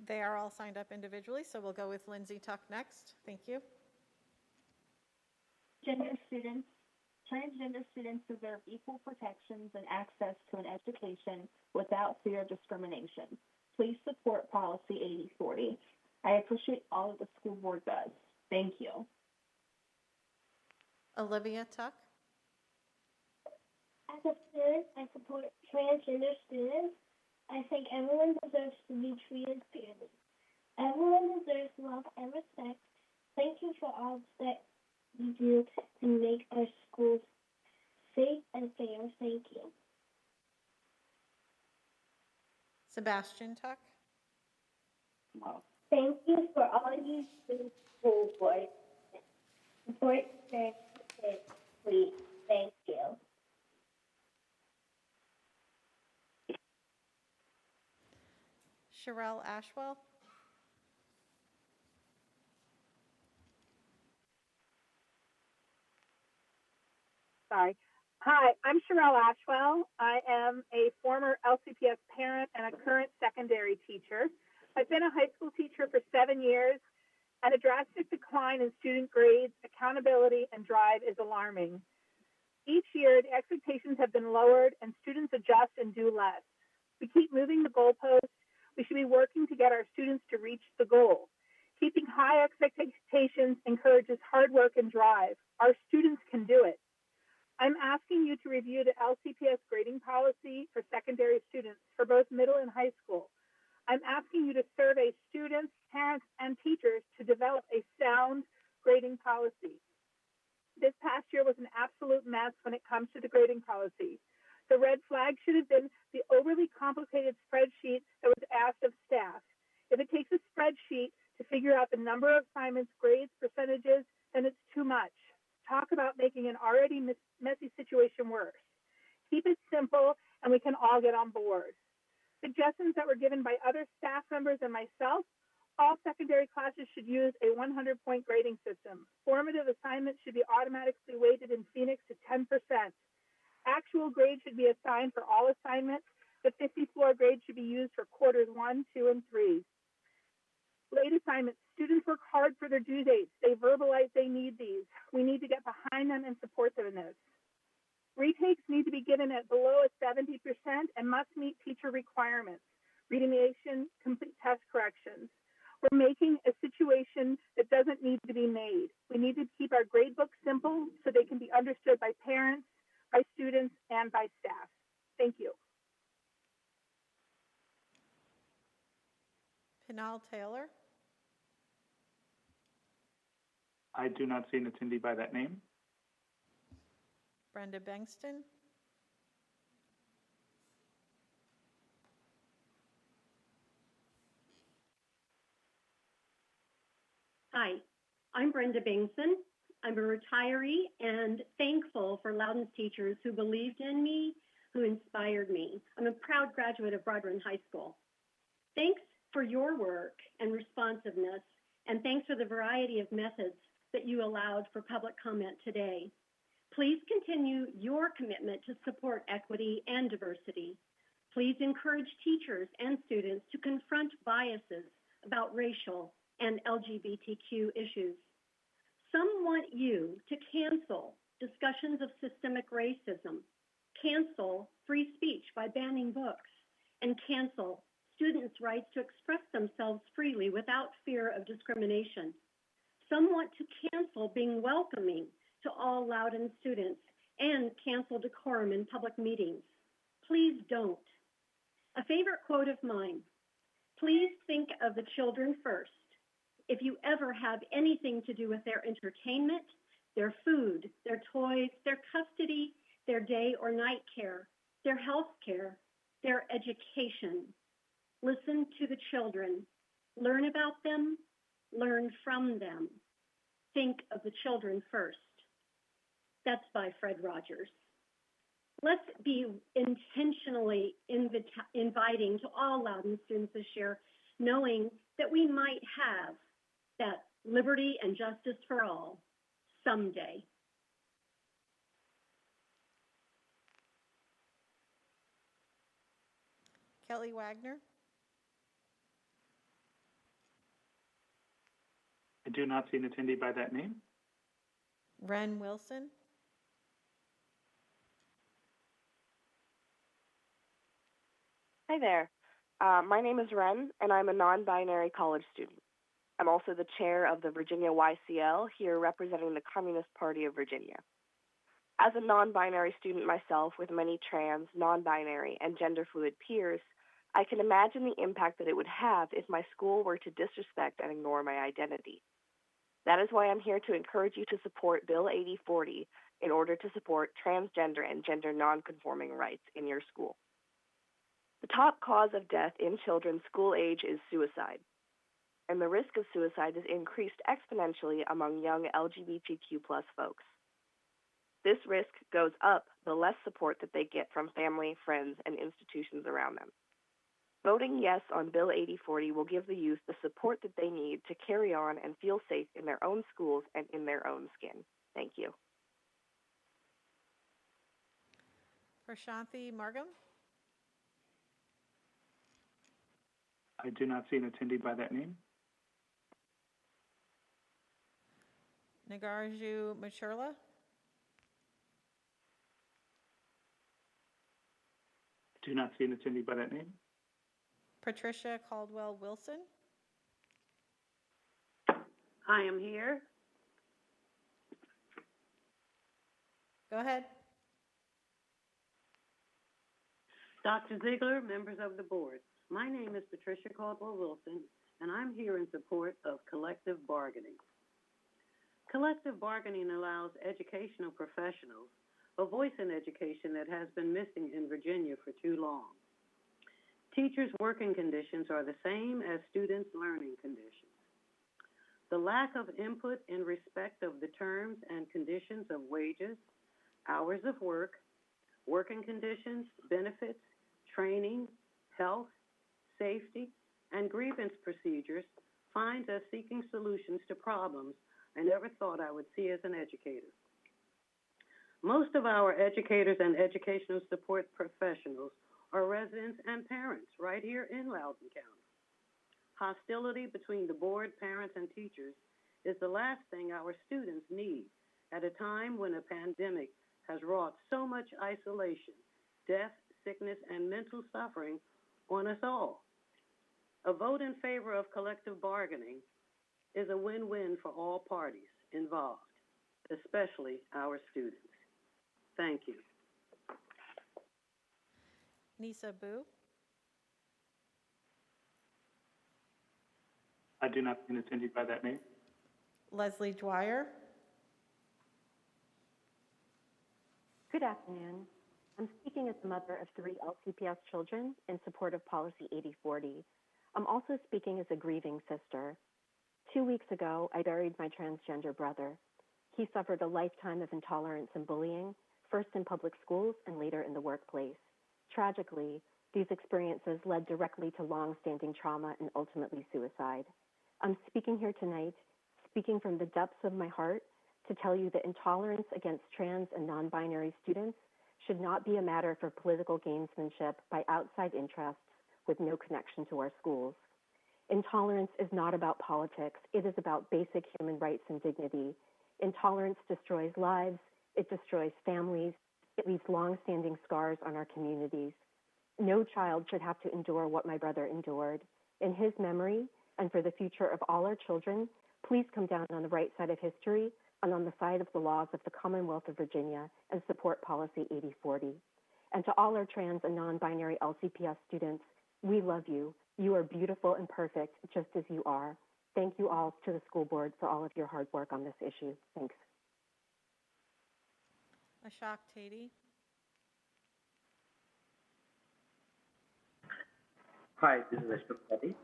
Speaker 2: They are all signed up individually, so we'll go with Lindsay Tuck next. Thank you.
Speaker 6: Transgender students deserve equal protections and access to an education without fear of discrimination. Please support Policy 8040. I appreciate all that the school board does. Thank you.
Speaker 2: Olivia Tuck.
Speaker 7: As a parent, I support transgender students. I think everyone deserves to be treated fairly. Everyone deserves love and respect. Thank you for all that you do to make our schools safe and fair. Thank you.
Speaker 2: Sebastian Tuck.
Speaker 7: Thank you for all you do, school board. Support parents, please. Thank you.
Speaker 2: Sherelle Ashwell.
Speaker 24: Sorry. Hi, I'm Sherelle Ashwell. I am a former LCPS parent and a current secondary teacher. I've been a high school teacher for 7 years, and a drastic decline in student grades, accountability, and drive is alarming. Each year, the expectations have been lowered, and students adjust and do less. We keep moving the goalposts. We should be working to get our students to reach the goal. Keeping high expectations encourages hard work and drive. Our students can do it. I'm asking you to review the LCPS grading policy for secondary students for both middle and high school. I'm asking you to survey students, parents, and teachers to develop a sound grading policy. This past year was an absolute mess when it comes to the grading policy. The red flag should have been the overly complicated spreadsheet that was asked of staff. If it takes a spreadsheet to figure out the number of assignments, grades, percentages, then it's too much. Talk about making an already messy situation worse. Keep it simple, and we can all get on board. Suggestions that were given by other staff members and myself: all secondary classes should use a 100-point grading system. Formative assignments should be automatically weighted in Phoenix to 10%. Actual grades should be assigned for all assignments. The 50-floor grade should be used for quarters 1, 2, and 3. Late assignments. Students work hard for their due dates. They verbalize they need these. We need to get behind them and support them in this. Retakes need to be given at below a 70% and must meet teacher requirements. Remediation, complete test corrections. We're making a situation that doesn't need to be made. We need to keep our grade books simple so they can be understood by parents, by students, and by staff. Thank you.
Speaker 2: Pinal Taylor.
Speaker 10: I do not see an attendee by that name.
Speaker 2: Brenda Bengston.
Speaker 1: Hi, I'm Brenda Bingson. I'm a retiree and thankful for Loudoun's teachers who believed in me, who inspired me. I'm a proud graduate of Broadrun High School. Thanks for your work and responsiveness, and thanks for the variety of methods that you allowed for public comment today. Please continue your commitment to support equity and diversity. Please encourage teachers and students to confront biases about racial and LGBTQ issues. Some want you to cancel discussions of systemic racism, cancel free speech by banning books, and cancel students' rights to express themselves freely without fear of discrimination. Some want to cancel being welcoming to all Loudoun students and cancel decorum in public meetings. Please don't. A favorite quote of mine: please think of the children first. If you ever have anything to do with their entertainment, their food, their toys, their custody, their day or night care, their health care, their education, listen to the children, learn about them, learn from them. Think of the children first. That's by Fred Rogers. Let's be intentionally inviting to all Loudoun students this year, knowing that we might have that liberty and justice for all someday.
Speaker 2: Kelly Wagner.
Speaker 10: I do not see an attendee by that name.
Speaker 2: Ren Wilson.
Speaker 4: Hi there. My name is Ren, and I'm a non-binary college student. I'm also the chair of the Virginia YCL, here representing the Communist Party of Virginia. As a non-binary student myself with many trans, non-binary, and gender-fluid peers, I can imagine the impact that it would have if my school were to disrespect and ignore my identity. That is why I'm here to encourage you to support Bill 8040 in order to support transgender and gender nonconforming rights in your school. The top cause of death in children school age is suicide, and the risk of suicide is increased exponentially among young LGBTQ+ folks. This risk goes up the less support that they get from family, friends, and institutions around them. Voting yes on Bill 8040 will give the youth the support that they need to carry on and feel safe in their own schools and in their own skin. Thank you.
Speaker 2: Prashanthi Margam.
Speaker 10: I do not see an attendee by that name.
Speaker 2: Nagarju Machurla.
Speaker 10: Do not see an attendee by that name.
Speaker 2: Patricia Caldwell-Wilson.
Speaker 3: I am here.
Speaker 2: Go ahead.
Speaker 3: Dr. Ziegler, members of the board. My name is Patricia Caldwell-Wilson, and I'm here in support of collective bargaining. Collective bargaining allows educational professionals a voice in education that has been missing in Virginia for too long. Teachers' working conditions are the same as students' learning conditions. The lack of input in respect of the terms and conditions of wages, hours of work, working conditions, benefits, training, health, safety, and grievance procedures finds us seeking solutions to problems I never thought I would see as an educator. Most of our educators and educational support professionals are residents and parents right here in Loudoun County. Hostility between the board, parents, and teachers is the last thing our students need at a time when a pandemic has wrought so much isolation, death, sickness, and mental suffering on us all. A vote in favor of collective bargaining is a win-win for all parties involved, especially our students. Thank you.
Speaker 2: Nisa Boo.
Speaker 10: I do not see an attendee by that name.
Speaker 2: Leslie Dwyer.
Speaker 18: Good afternoon. I'm speaking as the mother of 3 LCPS children in support of Policy 8040. I'm also speaking as a grieving sister. 2 weeks ago, I buried my transgender brother. He suffered a lifetime of intolerance and bullying, first in public schools and later in the workplace. Tragically, these experiences led directly to long-standing trauma and ultimately suicide. I'm speaking here tonight, speaking from the depths of my heart, to tell you that intolerance against trans and non-binary students should not be a matter for political gamesmanship by outside interests with no connection to our schools. Intolerance is not about politics. It is about basic human rights and dignity. Intolerance destroys lives. It destroys families. It leaves long-standing scars on our communities. No child should have to endure what my brother endured. In his memory, and for the future of all our children, please come down on the right side of history and on the side of the laws of the Commonwealth of Virginia and support Policy 8040. And to all our trans and non-binary LCPS students, we love you. You are beautiful and perfect just as you are. Thank you all to the school board for all of your hard work on this issue. Thanks.
Speaker 2: Ashok Tati.
Speaker 8: Hi, this is Ashok Tati,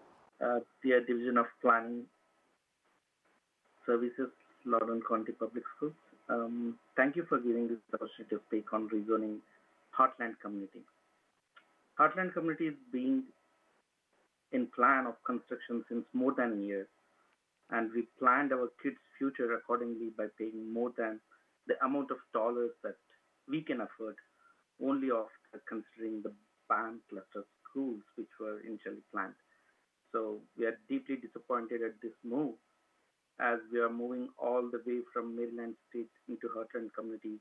Speaker 8: the Division of Planning Services, Loudoun County Public Schools. Thank you for giving this opportunity to speak on rezoning Heartland Community. Heartland Community is being in plan of construction since more than a year, and we planned our kids' future accordingly by paying more than the amount of dollars that we can afford, only after considering the BAM cluster schools which were initially planned. So we are deeply disappointed at this move, as we are moving all the way from Maryland State into Heartland Community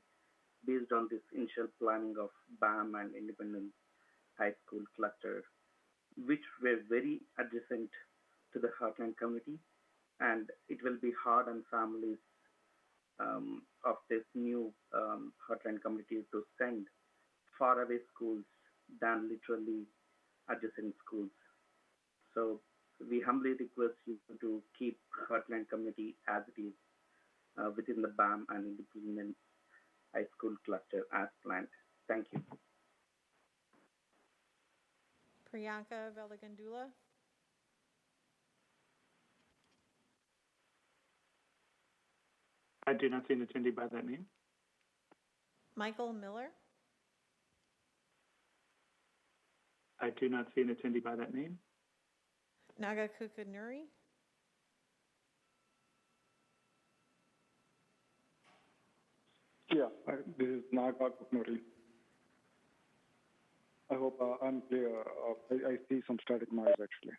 Speaker 8: based on this initial planning of BAM and Independence High School cluster, which were very adjacent to the Heartland Community, and it will be hard on families of this new Heartland Community to send faraway schools than literally adjacent schools. So we humbly request you to keep Heartland Community as it is within the BAM and Independence High School cluster as planned. Thank you.
Speaker 2: Priyanka Velagandula.
Speaker 10: I do not see an attendee by that name.
Speaker 2: Michael Miller.
Speaker 10: I do not see an attendee by that name.
Speaker 2: Naga Kukunuri.
Speaker 9: Yeah, this is Naga Kukunuri. I hope I'm clear. I see some static noise actually.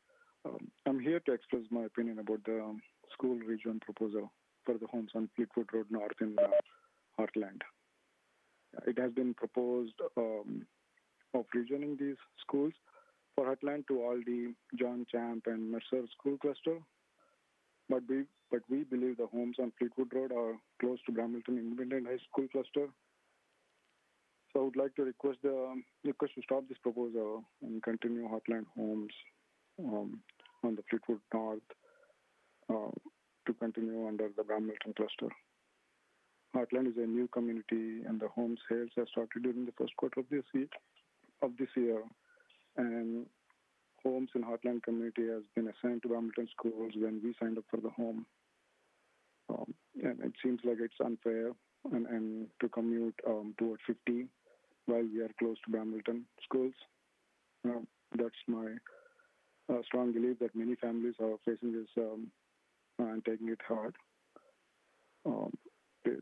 Speaker 9: I'm here to express my opinion about the school region proposal for the homes on Fleetwood Road North in Heartland. It has been proposed of regioning these schools for Heartland to all the John Champ and Mercer school cluster, but we believe the homes on Fleetwood Road are close to Brambleton Independent High School cluster. So I would like to request to stop this proposal and continue Heartland homes on the Fleetwood North to continue under the Brambleton cluster. Heartland is a new community, and the home sales have started during the first quarter of this year. And homes in Heartland community has been assigned to Brambleton schools when we signed up for the home. And it seems like it's unfair and to commute toward 50 while we are close to Brambleton schools. That's my strong belief that many families are facing this and taking it hard.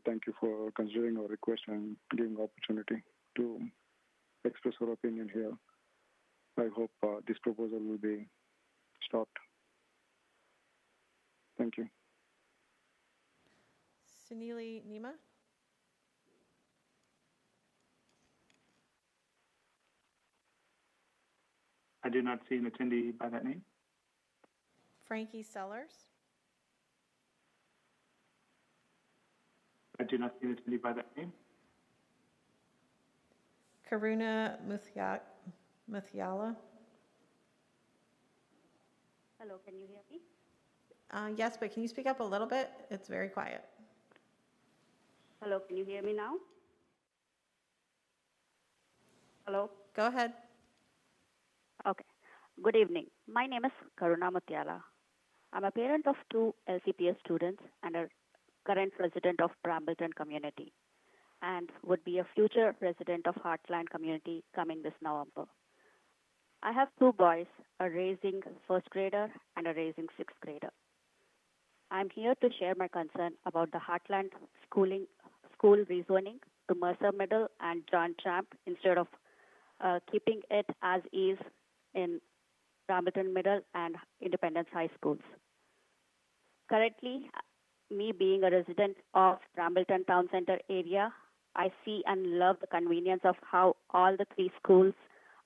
Speaker 9: Thank you for considering our request and giving opportunity to express our opinion here. I hope this proposal will be stopped. Thank you.
Speaker 2: Sunili Nima.
Speaker 10: I do not see an attendee by that name.
Speaker 2: Frankie Sellers.
Speaker 10: I do not see an attendee by that name.
Speaker 2: Karuna Muthiala.
Speaker 11: Hello, can you hear me?
Speaker 2: Yes, but can you speak up a little bit? It's very quiet.
Speaker 11: Hello, can you hear me now? Hello?
Speaker 2: Go ahead.
Speaker 11: Okay. Good evening. My name is Karuna Muthiala. I'm a parent of 2 LCPS students and a current resident of Brambleton community, and would be a future resident of Heartland community coming this November. I have 2 boys, a raising first grader and a raising 6th grader. I'm here to share my concern about the Heartland school rezoning to Mercer Middle and John Champ instead of keeping it as is in Brambleton Middle and Independence High Schools. Currently, me being a resident of Brambleton Town Center area, I see and love the convenience of how all the 3 schools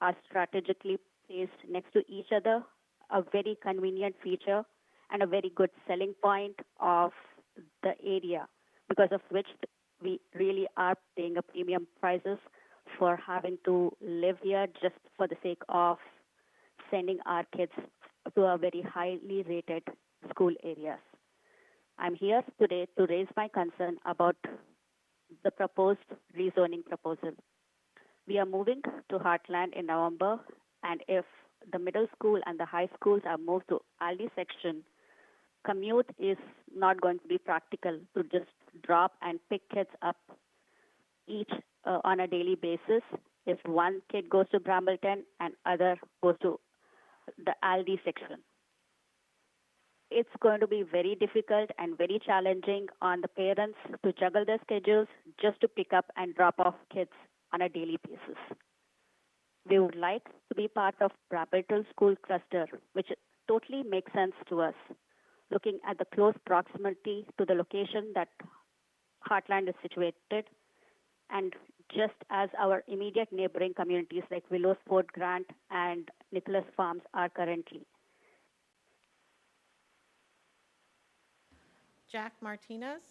Speaker 11: are strategically placed next to each other, a very convenient feature and a very good selling point of the area, because of which we really are paying a premium prices for having to live here just for the sake of sending our kids to a very highly rated school areas. I'm here today to raise my concern about the proposed rezoning proposal. We are moving to Heartland in November, and if the middle school and the high schools are moved to Aldi section, commute is not going to be practical to just drop and pick kids up each on a daily basis if one kid goes to Brambleton and other goes to the Aldi section. It's going to be very difficult and very challenging on the parents to juggle their schedules just to pick up and drop off kids on a daily basis. We would like to be part of Brambleton School Cluster, which totally makes sense to us, looking at the close proximity to the location that Heartland is situated, and just as our immediate neighboring communities like Willows Fort Grant and Nicholas Farms are currently.
Speaker 2: Jack Martinez.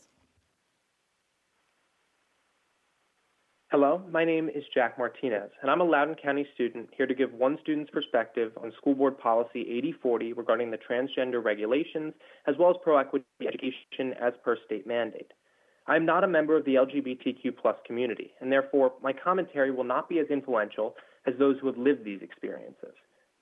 Speaker 12: Hello, my name is Jack Martinez, and I'm a Loudoun County student here to give one student's perspective on School Board Policy 8040 regarding the transgender regulations, as well as pro-equity education as per state mandate. I am not a member of the LGBTQ+ community, and therefore my commentary will not be as influential as those who have lived these experiences.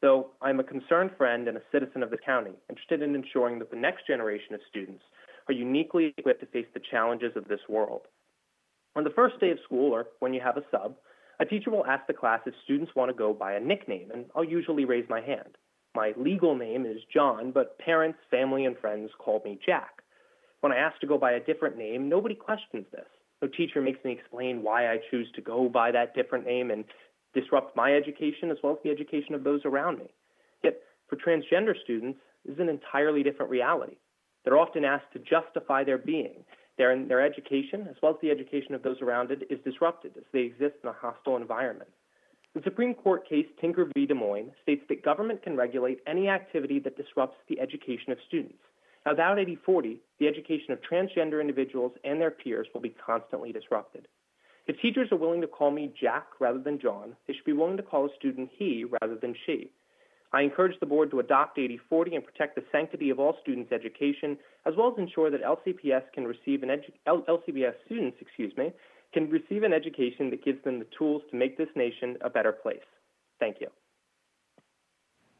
Speaker 12: Though I'm a concerned friend and a citizen of the county, interested in ensuring that the next generation of students are uniquely equipped to face the challenges of this world. On the first day of school, or when you have a sub, a teacher will ask the class if students want to go by a nickname, and I'll usually raise my hand. My legal name is John, but parents, family, and friends call me Jack. When I ask to go by a different name, nobody questions this. No teacher makes me explain why I choose to go by that different name and disrupt my education as well as the education of those around me. Yet, for transgender students, this is an entirely different reality. They're often asked to justify their being. Their education, as well as the education of those around it, is disrupted as they exist in a hostile environment. The Supreme Court case Tinker v. Des Moines states that government can regulate any activity that disrupts the education of students. Now, without 80/40, the education of transgender individuals and their peers will be constantly disrupted. If teachers are willing to call me Jack rather than John, they should be willing to call a student he rather than she. I encourage the board to adopt 80/40 and protect the sanctity of all students' education, as well as ensure that LCPS students, can receive an education that gives them the tools to make this nation a better place. Thank you.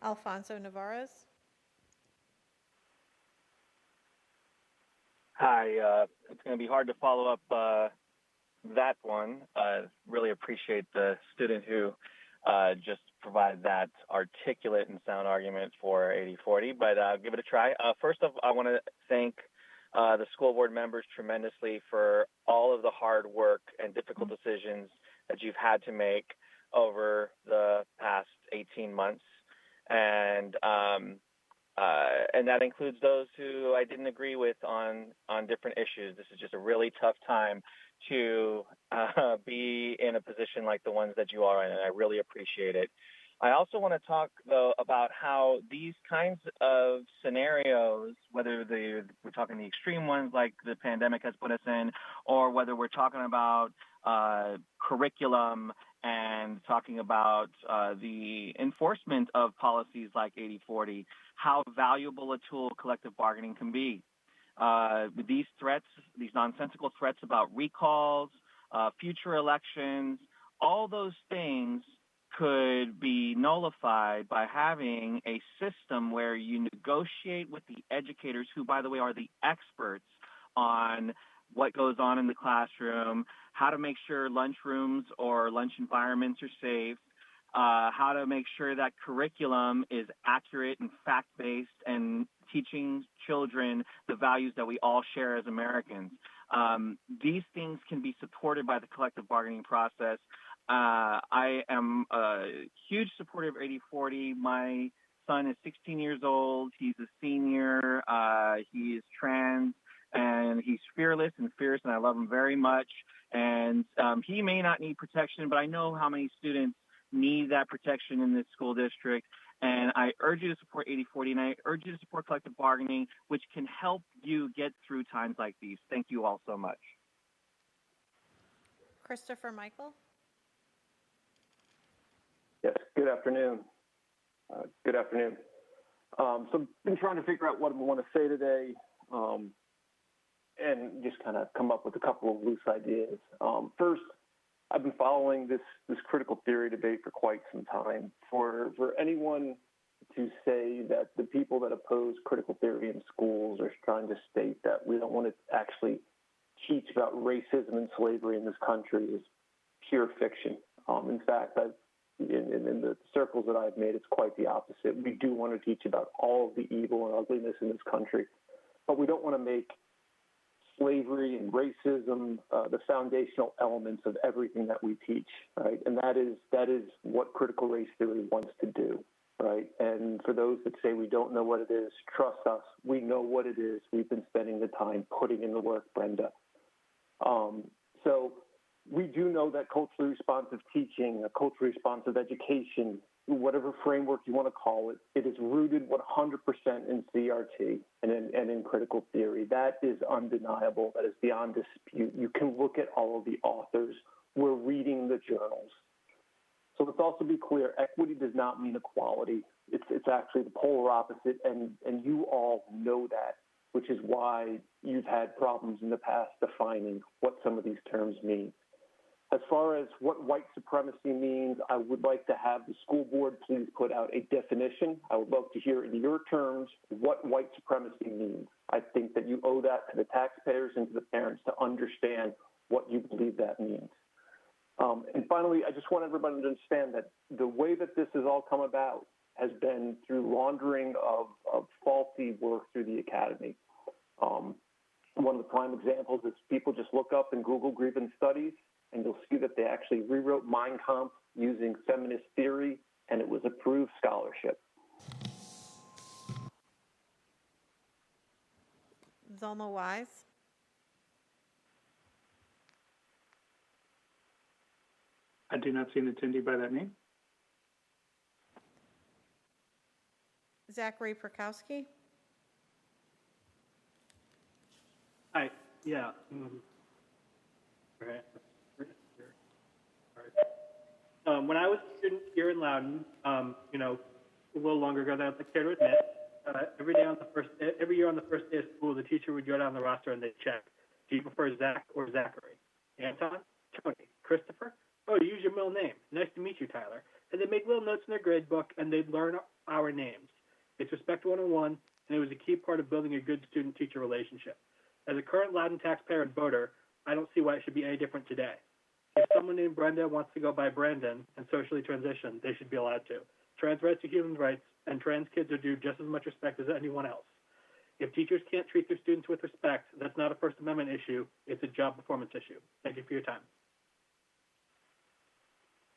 Speaker 2: Alfonso Navarez.
Speaker 13: Hi, it's going to be hard to follow up that one. Really appreciate the student who just provided that articulate and sound argument for 80/40, but I'll give it a try. First off, I want to thank the school board members tremendously for all of the hard work and difficult decisions that you've had to make over the past 18 months. And that includes those who I didn't agree with on different issues. This is just a really tough time to be in a position like the ones that you are in, and I really appreciate it. I also want to talk, though, about how these kinds of scenarios, whether we're talking the extreme ones like the pandemic has put us in, or whether we're talking about curriculum and talking about the enforcement of policies like 80/40, how valuable a tool collective bargaining can be. These threats, these nonsensical threats about recalls, future elections, all those things could be nullified by having a system where you negotiate with the educators, who, by the way, are the experts on what goes on in the classroom, how to make sure lunchrooms or lunch environments are safe, how to make sure that curriculum is accurate and fact-based and teaching children the values that we all share as Americans. These things can be supported by the collective bargaining process. I am a huge supporter of 80/40. My son is 16 years old. He's a senior. He is trans, and he's fearless and fierce, and I love him very much. And he may not need protection, but I know how many students need that protection in this school district. And I urge you to support 80/40, and I urge you to support collective bargaining, which can help you get through times like these. Thank you all so much.
Speaker 2: Christopher Michael.
Speaker 14: Yes, good afternoon. Good afternoon. So I've been trying to figure out what I want to say today and just kind of come up with a couple of loose ideas. First, I've been following this critical theory debate for quite some time. For anyone to say that the people that oppose critical theory in schools are trying to state that we don't want to actually teach about racism and slavery in this country is pure fiction. In fact, in the circles that I've made, it's quite the opposite. We do want to teach about all of the evil and ugliness in this country, but we don't want to make slavery and racism the foundational elements of everything that we teach, right? And that is what critical race theory wants to do, right? And for those that say we don't know what it is, trust us, we know what it is. We've been spending the time putting in the work, Brenda. So we do know that culturally responsive teaching, a culturally responsive education, whatever framework you want to call it, it is rooted 100% in CRT and in critical theory. That is undeniable. That is beyond dispute. You can look at all of the authors. We're reading the journals. So let's also be clear, equity does not mean equality. It's actually the polar opposite, and you all know that, which is why you've had problems in the past defining what some of these terms mean. As far as what white supremacy means, I would like to have the school board please put out a definition. I would love to hear in your terms what white supremacy means. I think that you owe that to the taxpayers and to the parents to understand what you believe that means. And finally, I just want everybody to understand that the way that this has all come about has been through laundering of faulty work through the academy. One of the prime examples is people just look up and Google grievance studies, and you'll see that they actually rewrote Mein Kampf using feminist theory, and it was approved scholarship.
Speaker 2: Zelma Wise.
Speaker 10: I do not see an attendee by that name.
Speaker 2: Zachary Perkowski.
Speaker 15: Hi. Yeah. When I was a student here in Loudoun, a little longer ago than I'd care to admit, every year on the first day of school, the teacher would go down the roster and they'd check. Do you prefer Zach or Zachary? Anton? Tony? Christopher? Oh, you use your middle name. Nice to meet you, Tyler. And they'd make little notes in their grade book and they'd learn our names. It's Respect 101, and it was a key part of building a good student-teacher relationship. As a current Loudoun taxpayer and voter, I don't see why it should be any different today. If someone named Brenda wants to go by Brandon and socially transition, they should be allowed to. Trans rights are human rights, and trans kids are due just as much respect as anyone else. If teachers can't treat their students with respect, that's not a First Amendment issue, it's a job performance issue. Thank you for your time.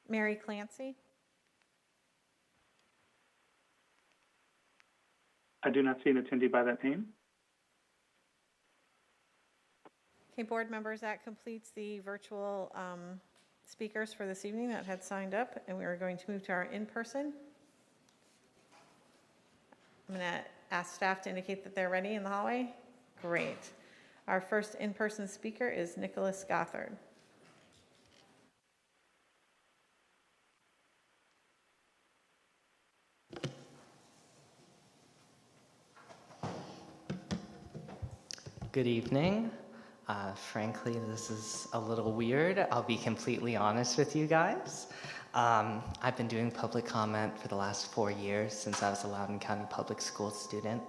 Speaker 2: Mary Clancy.
Speaker 10: I do not see an attendee by that name.
Speaker 2: Okay, board members, that completes the virtual speakers for this evening that had signed up, and we are going to move to our in-person. I'm going to ask staff to indicate that they're ready in the hallway. Great. Our first in-person speaker is Nicholas Gothard.
Speaker 16: Good evening. Frankly, this is a little weird. I'll be completely honest with you guys. I've been doing public comment for the last 4 years since I was a Loudoun County public school student,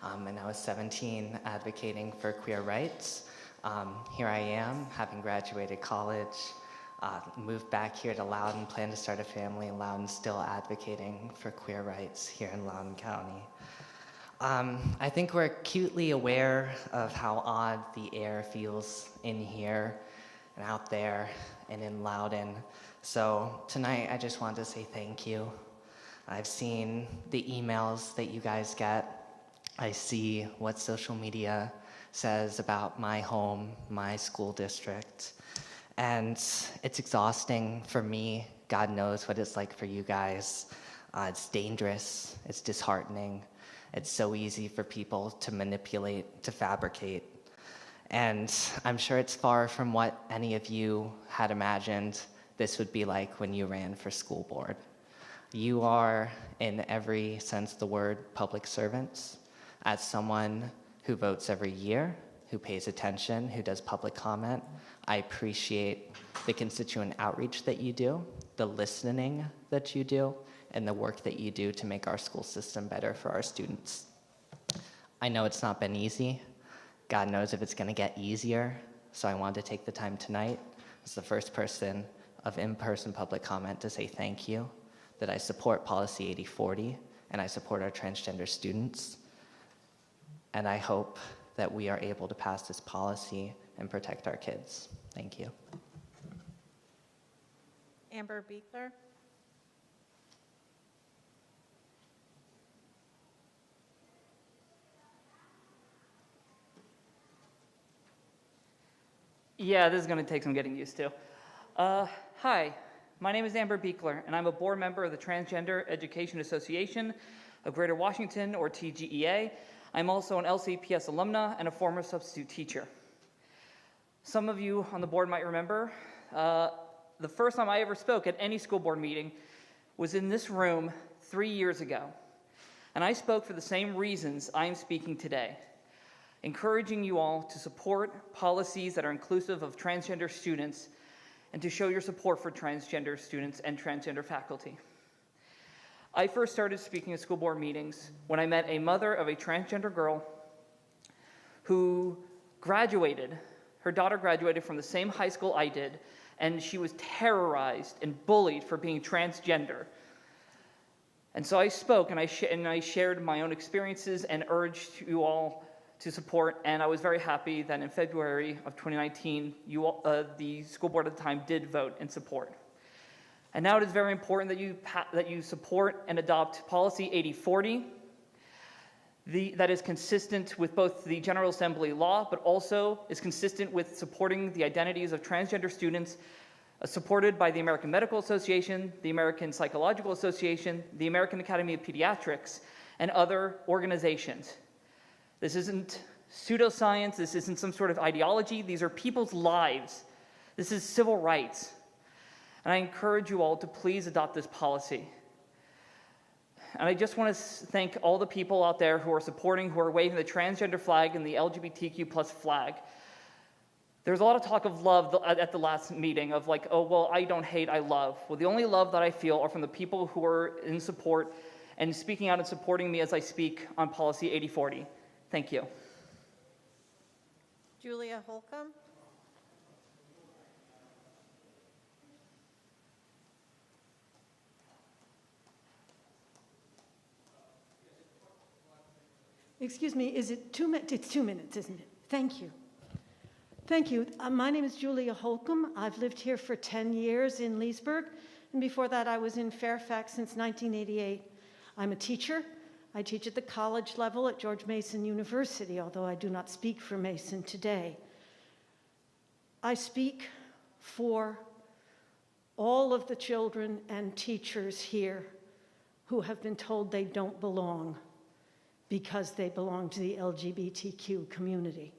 Speaker 16: and I was 17 advocating for queer rights. Here I am, having graduated college, moved back here to Loudoun, plan to start a family in Loudoun, still advocating for queer rights here in Loudoun County. I think we're acutely aware of how odd the air feels in here and out there and in Loudoun. So tonight I just wanted to say thank you. I've seen the emails that you guys get. I see what social media says about my home, my school district. And it's exhausting for me. God knows what it's like for you guys. It's dangerous. It's disheartening. It's so easy for people to manipulate, to fabricate. And I'm sure it's far from what any of you had imagined this would be like when you ran for school board. You are, in every sense of the word, public servants. As someone who votes every year, who pays attention, who does public comment, I appreciate the constituent outreach that you do, the listening that you do, and the work that you do to make our school system better for our students. I know it's not been easy. God knows if it's going to get easier. So I wanted to take the time tonight as the first person of in-person public comment to say thank you, that I support policy 8040, and I support our transgender students. And I hope that we are able to pass this policy and protect our kids. Thank you.
Speaker 2: Amber Beekler.
Speaker 17: Yeah, this is going to take some getting used to. Hi, my name is Amber Beekler, and I'm a board member of the Transgender Education Association of Greater Washington, or TGEA. I'm also an LCPS alumna and a former substitute teacher. Some of you on the board might remember the first time I ever spoke at any school board meeting was in this room 3 years ago. And I spoke for the same reasons I'm speaking today, encouraging you all to support policies that are inclusive of transgender students and to show your support for transgender students and transgender faculty. I first started speaking at school board meetings when I met a mother of a transgender girl who graduated. Her daughter graduated from the same high school I did, and she was terrorized and bullied for being transgender. And so I spoke and I shared my own experiences and urged you all to support, and I was very happy that in February of 2019, the school board at the time did vote in support. And now it is very important that you support and adopt policy 8040, that is consistent with both the General Assembly law, but also is consistent with supporting the identities of transgender students supported by the American Medical Association, the American Psychological Association, the American Academy of Pediatrics, and other organizations. This isn't pseudoscience, this isn't some sort of ideology, these are people's lives. This is civil rights. And I encourage you all to please adopt this policy. And I just want to thank all the people out there who are supporting, who are waving the transgender flag and the LGBTQ plus flag. There's a lot of talk of love at the last meeting of like, oh, well, I don't hate, I love. Well, the only love that I feel are from the people who are in support and speaking out and supporting me as I speak on policy 8040. Thank you.
Speaker 2: Julia Holcomb.
Speaker 19: Excuse me, is it 2 minutes? It's 2 minutes, isn't it? Thank you. Thank you. My name is Julia Holcomb. I've lived here for 10 years in Leesburg, and before that I was in Fairfax since 1988. I'm a teacher. I teach at the college level at George Mason University, although I do not speak for Mason today. I speak for all of the children and teachers here who have been told they don't belong because they belong to the LGBTQ community.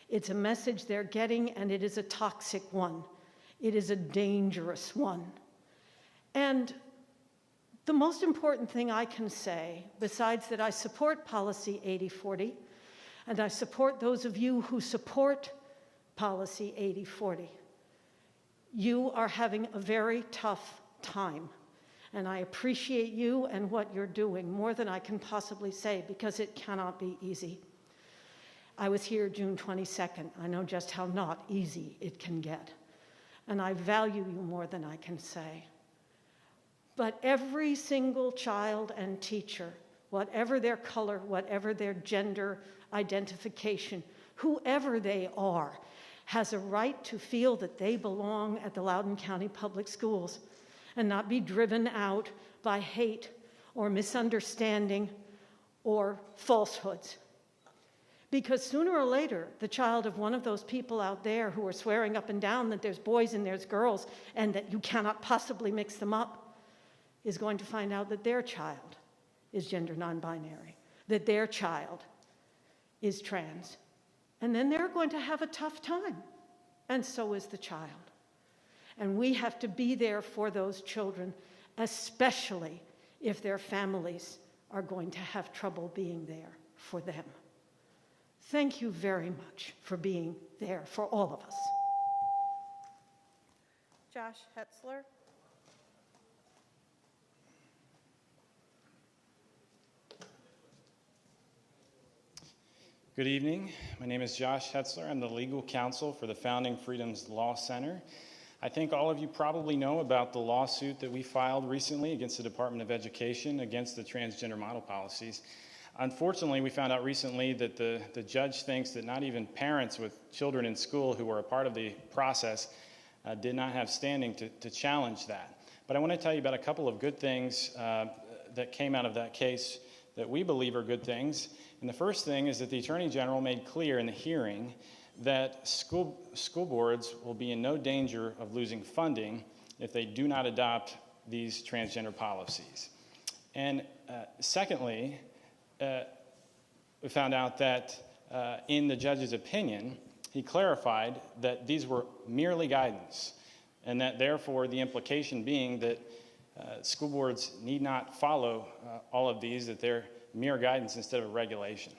Speaker 19: It's a message they're getting, and it is a toxic one. It is a dangerous one. And the most important thing I can say, besides that I support policy 8040, and I support those of you who support policy 8040, you are having a very tough time. And I appreciate you and what you're doing more than I can possibly say, because it cannot be easy. I was here June 22nd. I know just how not easy it can get. And I value you more than I can say. But every single child and teacher, whatever their color, whatever their gender identification, whoever they are, has a right to feel that they belong at the Loudoun County Public Schools and not be driven out by hate or misunderstanding or falsehoods. Because sooner or later, the child of one of those people out there who are swearing up and down that there's boys and there's girls and that you cannot possibly mix them up is going to find out that their child is gender non-binary, that their child is trans. And then they're going to have a tough time, and so is the child. And we have to be there for those children, especially if their families are going to have trouble being there for them. Thank you very much for being there for all of us.
Speaker 2: Josh Hetzler.
Speaker 20: Good evening. My name is Josh Hetzler. I'm the legal counsel for the Founding Freedoms Law Center. I think all of you probably know about the lawsuit that we filed recently against the Department of Education against the transgender model policies. Unfortunately, we found out recently that the judge thinks that not even parents with children in school who were a part of the process did not have standing to challenge that. But I want to tell you about a couple of good things that came out of that case that we believe are good things. And the first thing is that the Attorney General made clear in the hearing that school boards will be in no danger of losing funding if they do not adopt these transgender policies. And secondly, we found out that in the judge's opinion, he clarified that these were merely guidance, and that therefore the implication being that school boards need not follow all of these, that they're mere guidance instead of regulation.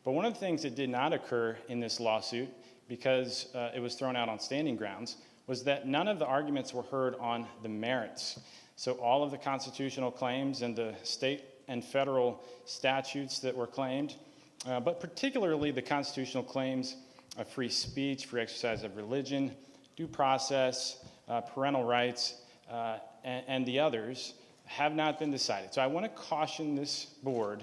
Speaker 20: But one of the things that did not occur in this lawsuit, because it was thrown out on standing grounds, was that none of the arguments were heard on the merits. So all of the constitutional claims and the state and federal statutes that were claimed, but particularly the constitutional claims of free speech, free exercise of religion, due process, parental rights, and the others, have not been decided. So I want to caution this board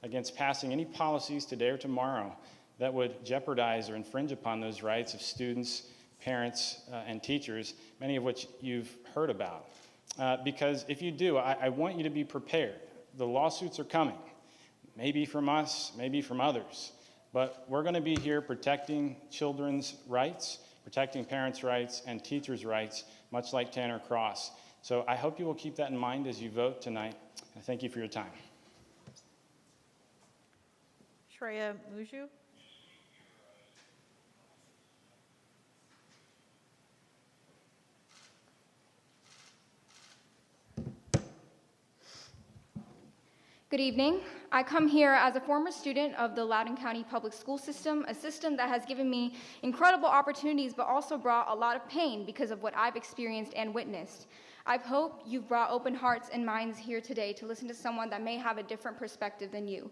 Speaker 20: against passing any policies today or tomorrow that would jeopardize or infringe upon those rights of students, parents, and teachers, many of which you've heard about. Because if you do, I want you to be prepared. The lawsuits are coming, maybe from us, maybe from others, but we're going to be here protecting children's rights, protecting parents' rights and teachers' rights, much like Tanner Cross. So I hope you will keep that in mind as you vote tonight. And thank you for your time.
Speaker 2: Shreya Muju.
Speaker 5: Good evening. I come here as a former student of the Loudoun County Public School System, a system that has given me incredible opportunities but also brought a lot of pain because of what I've experienced and witnessed. I hope you've brought open hearts and minds here today to listen to someone that may have a different perspective than you.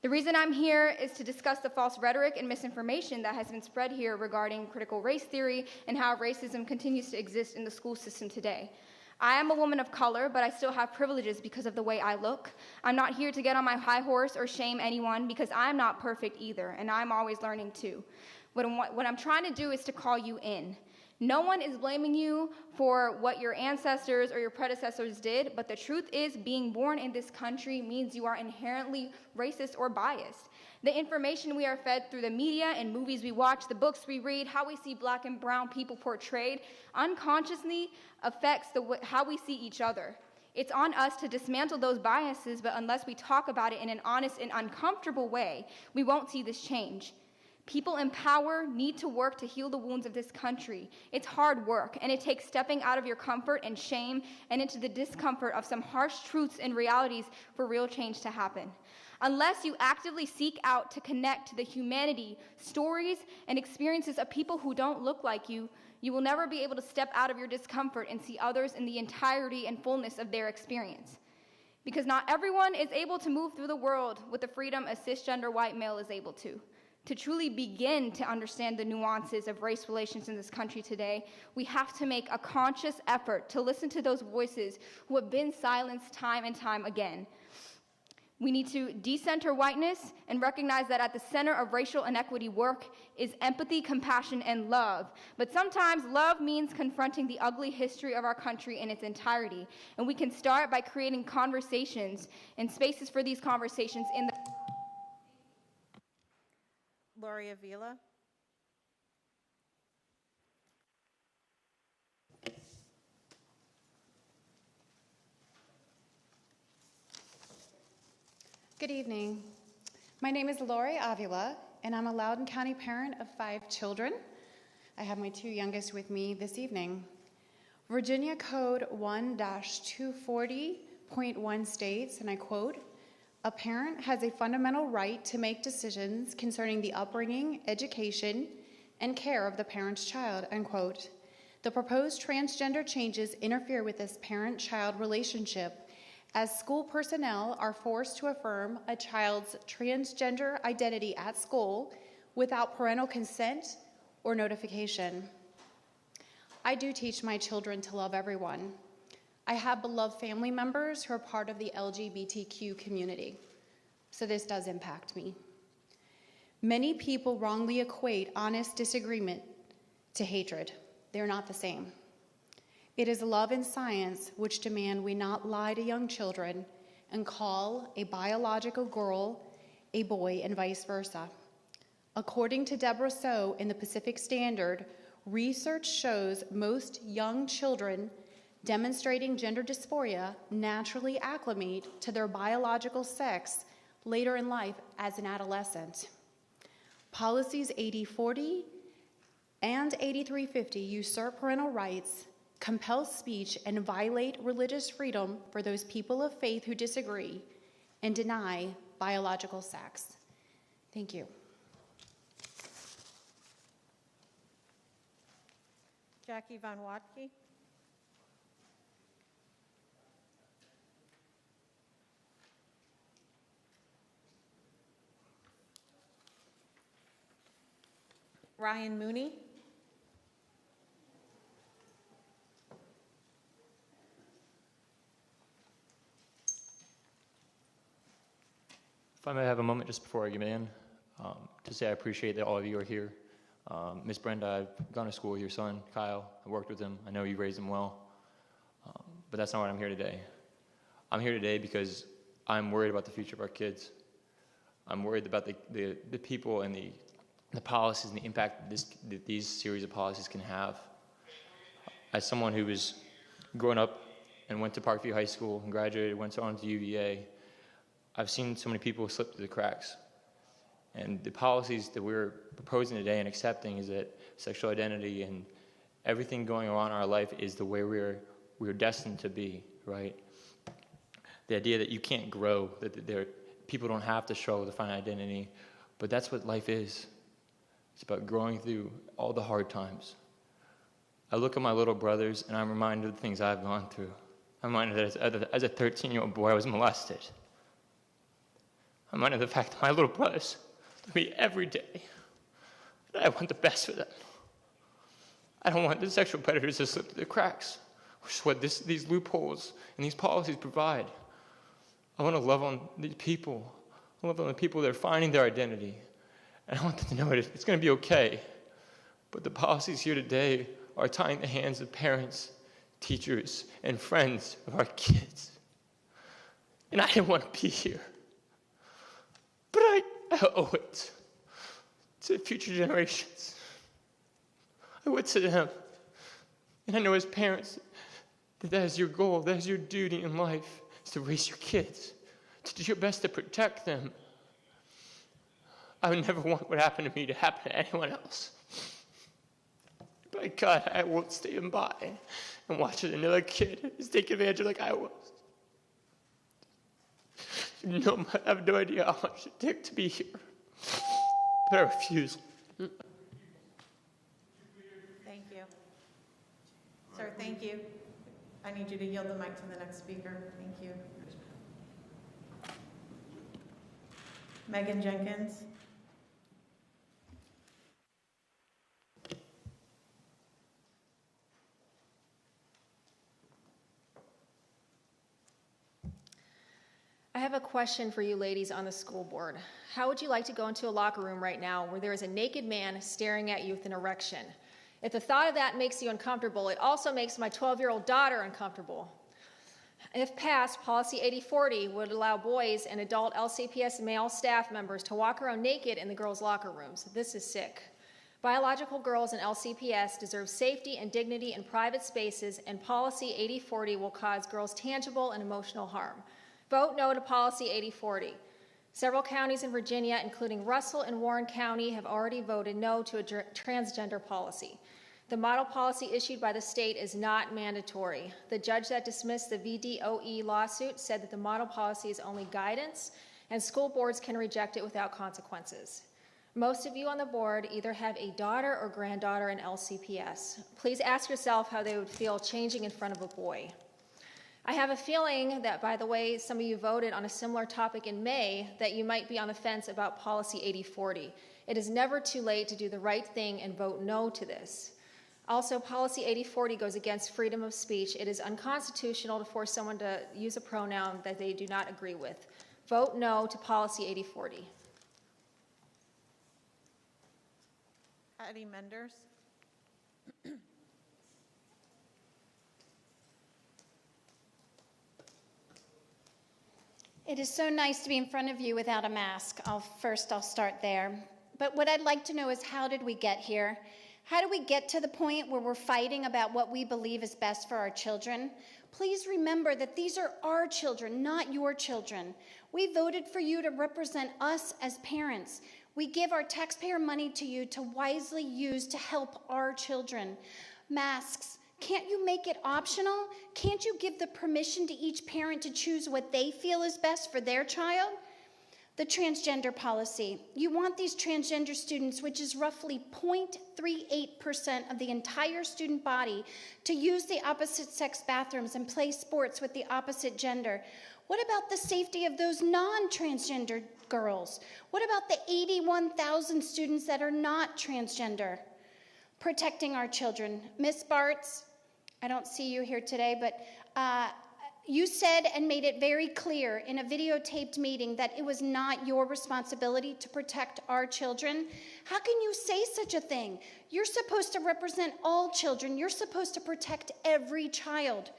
Speaker 5: The reason I'm here is to discuss the false rhetoric and misinformation that has been spread here regarding critical race theory and how racism continues to exist in the school system today. I am a woman of color, but I still have privileges because of the way I look. I'm not here to get on my high horse or shame anyone because I'm not perfect either, and I'm always learning too. What I'm trying to do is to call you in. No one is blaming you for what your ancestors or your predecessors did, but the truth is being born in this country means you are inherently racist or biased. The information we are fed through the media and movies we watch, the books we read, how we see black and brown people portrayed, unconsciously affects how we see each other. It's on us to dismantle those biases, but unless we talk about it in an honest and uncomfortable way, we won't see this change. People in power need to work to heal the wounds of this country. It's hard work, and it takes stepping out of your comfort and shame and into the discomfort of some harsh truths and realities for real change to happen. Unless you actively seek out to connect to the humanity, stories, and experiences of people who don't look like you, you will never be able to step out of your discomfort and see others in the entirety and fullness of their experience. Because not everyone is able to move through the world with the freedom a cisgender white male is able to. To truly begin to understand the nuances of race relations in this country today, we have to make a conscious effort to listen to those voices who have been silenced time and time again. We need to decenter whiteness and recognize that at the center of racial inequity work is empathy, compassion, and love. But sometimes love means confronting the ugly history of our country in its entirety. And we can start by creating conversations and spaces for these conversations in the...
Speaker 2: Lori Avila.
Speaker 21: Good evening. My name is Lori Avila, and I'm a Loudoun County parent of 5 children. I have my 2 youngest with me this evening. Virginia Code 1-240.1 states, and I quote, "A parent has a fundamental right to make decisions concerning the upbringing, education, and care of the parent's child," unquote. The proposed transgender changes interfere with this parent-child relationship, as school personnel are forced to affirm a child's transgender identity at school without parental consent or notification. I do teach my children to love everyone. I have beloved family members who are part of the LGBTQ community, so this does impact me. Many people wrongly equate honest disagreement to hatred. They're not the same. It is love and science which demand we not lie to young children and call a biological girl a boy and vice versa. According to Deborah So in the Pacific Standard, research shows most young children demonstrating gender dysphoria naturally acclimate to their biological sex later in life as an adolescent. Policies 8040 and 8350 usurp parental rights, compel speech, and violate religious freedom for those people of faith who disagree, and deny biological sex. Thank you.
Speaker 2: Jackie Von Watke. Ryan Mooney.
Speaker 22: If I may have a moment just before I begin, to say I appreciate that all of you are here. Miss Brenda, I've gone to school with your son, Kyle. I worked with him. I know you raised him well. But that's not why I'm here today. I'm here today because I'm worried about the future of our kids. I'm worried about the people and the the policies and the impact that these series of policies can have. As someone who was growing up and went to Parkview High School and graduated, went on to UVA, I've seen so many people slip through the cracks. And the policies that we're proposing today and accepting is that sexual identity and everything going on in our life is the way we're destined to be, right? The idea that you can't grow, that people don't have to struggle to find identity, but that's what life is. It's about growing through all the hard times. I look at my little brothers and I'm reminded of the things I've gone through. I'm reminded that as a 13-year-old boy I was molested. I'm reminded of the fact that my little brothers to me every day, that I want the best for them. I don't want the sexual predators to slip through the cracks, which is what these loopholes and these policies provide. I want to love on these people. I love on the people that are finding their identity. And I want them to know it's going to be okay. But the policies here today are tying the hands of parents, teachers, and friends of our kids. And I didn't want to be here. But I owe it to future generations. I owe it to them. And I know as parents that is your goal, that is your duty in life, is to raise your kids, to do your best to protect them. I would never want what happened to me to happen to anyone else. But God, I won't stand by and watch another kid is taken advantage of like I was. I have no idea how much it took to be here, but I refuse.
Speaker 2: Thank you. Sir, thank you. I need you to yield the mic to the next speaker. Thank you. Megan Jenkins.
Speaker 6: I have a question for you ladies on the school board. How would you like to go into a locker room right now where there is a naked man staring at you with an erection? If the thought of that makes you uncomfortable, it also makes my 12-year-old daughter uncomfortable. If passed, Policy 8040 would allow boys and adult LCPS male staff members to walk around naked in the girls' locker rooms. This is sick. Biological girls in LCPS deserve safety and dignity in private spaces, and Policy 8040 will cause girls tangible and emotional harm. Vote no to Policy 8040. Several counties in Virginia, including Russell and Warren County, have already voted no to a transgender policy. The model policy issued by the state is not mandatory. The judge that dismissed the VDOE lawsuit said that the model policy is only guidance, and school boards can reject it without consequences. Most of you on the board either have a daughter or granddaughter in LCPS. Please ask yourself how they would feel changing in front of a boy. I have a feeling that, by the way, some of you voted on a similar topic in May, that you might be on the fence about Policy 8040. It is never too late to do the right thing and vote no to this. Also, Policy 8040 goes against freedom of speech. It is unconstitutional to force someone to use a pronoun that they do not agree with. Vote no to Policy 8040.
Speaker 2: Patty Menders.
Speaker 7: It is so nice to be in front of you without a mask. I'll start there. But what I'd like to know is, how did we get here? How do we get to the point where we're fighting about what we believe is best for our children? Please remember that these are our children, not your children. We voted for you to represent us as parents. We give our taxpayer money to you to wisely use to help our children. Masks. Can't you make it optional? Can't you give the permission to each parent to choose what they feel is best for their child? The transgender policy. You want these transgender students, which is roughly 0.38% of the entire student body, to use the opposite sex bathrooms and play sports with the opposite gender. What about the safety of those non-transgender girls? What about the 81,000 students that are not transgender? Protecting our children. Ms. Bartz, I don't see you here today, but you said and made it very clear in a videotaped meeting that it was not your responsibility to protect our children. How can you say such a thing? You're supposed to represent all children. You're supposed to protect every child.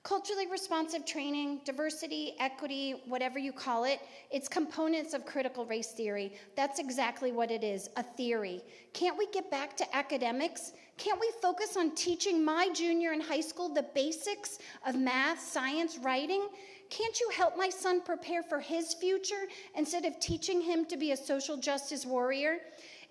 Speaker 7: Culturally responsive training, diversity, equity, whatever you call it, it's components of critical race theory. That's exactly what it is, a theory. Can't we get back to academics? Can't we focus on teaching my junior in high school the basics of math, science, writing? Can't you help my son prepare for his future instead of teaching him to be a social justice warrior?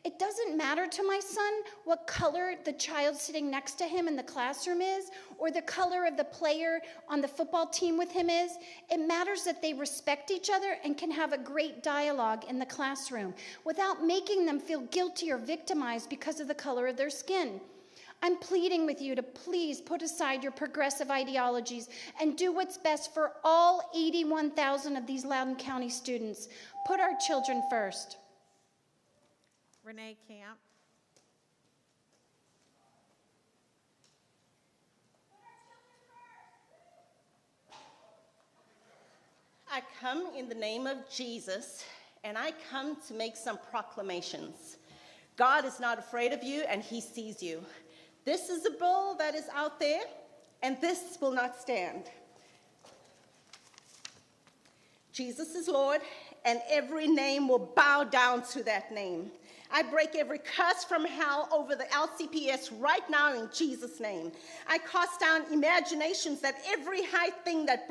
Speaker 7: It doesn't matter to my son what color the child sitting next to him in the classroom is, or the color of the player on the football team with him is. It matters that they respect each other and can have a great dialogue in the classroom without making them feel guilty or victimized because of the color of their skin. I'm pleading with you to please put aside your progressive ideologies and do what's best for all 81,000 of these Loudoun County students. Put our children first.
Speaker 2: Renee Camp.
Speaker 1: I come in the name of Jesus, and I come to make some proclamations. God is not afraid of you, and he sees you. This is a bill that is out there, and this will not stand. Jesus is Lord, and every name will bow down to that name. I break every curse from hell over the LCPS right now in Jesus' name. I cast down imaginations that every high thing that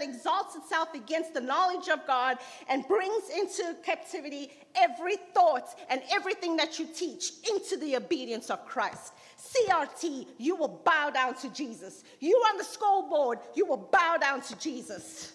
Speaker 1: exalts itself against the knowledge of God and brings into captivity every thought and everything that you teach into the obedience of Christ. CRT, you will bow down to Jesus. You on the school board, you will bow down to Jesus.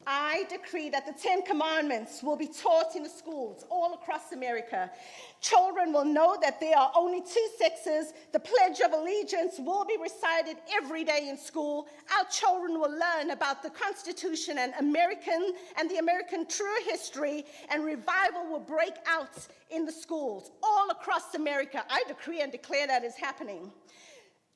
Speaker 1: I decree that the 10 Commandments will be taught in the schools all across America. Children will know that there are only 2 sexes. The Pledge of Allegiance will be recited every day in school. Our children will learn about the Constitution and the American true history, and revival will break out in the schools all across America. I decree and declare that is happening.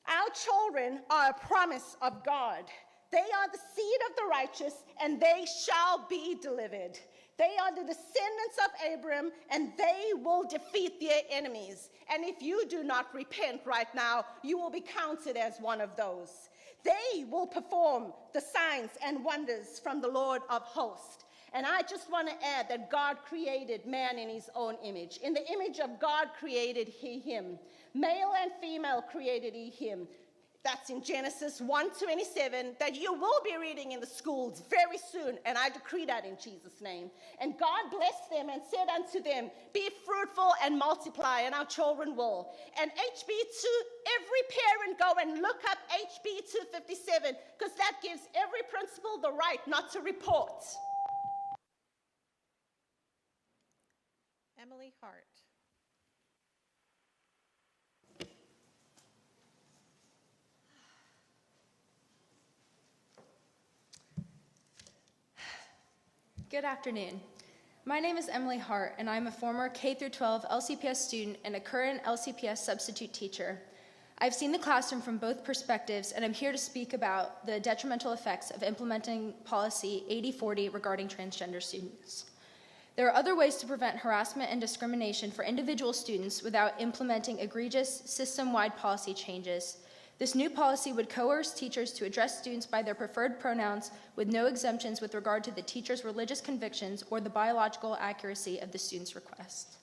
Speaker 1: Our children are a promise of God. They are the seed of the righteous, and they shall be delivered. They are the descendants of Abraham, and they will defeat their enemies. And if you do not repent right now, you will be counted as one of those. They will perform the signs and wonders from the Lord of hosts. And I just want to add that God created man in his own image. In the image of God created he him. Male and female created he him. That's in Genesis 1:27, that you will be reading in the schools very soon, and I decree that in Jesus' name. And God blessed them and said unto them, be fruitful and multiply, and our children will. And HB2, every parent go and look up HB 257, because that gives every principal the right not to report.
Speaker 2: Emily Hart.
Speaker 5: Good afternoon. My name is Emily Hart, and I'm a former K-12 LCPS student and a current LCPS substitute teacher. I've seen the classroom from both perspectives, and I'm here to speak about the detrimental effects of implementing policy 8040 regarding transgender students. There are other ways to prevent harassment and discrimination for individual students without implementing egregious system-wide policy changes. This new policy would coerce teachers to address students by their preferred pronouns with no exemptions with regard to the teacher's religious convictions or the biological accuracy of the student's request.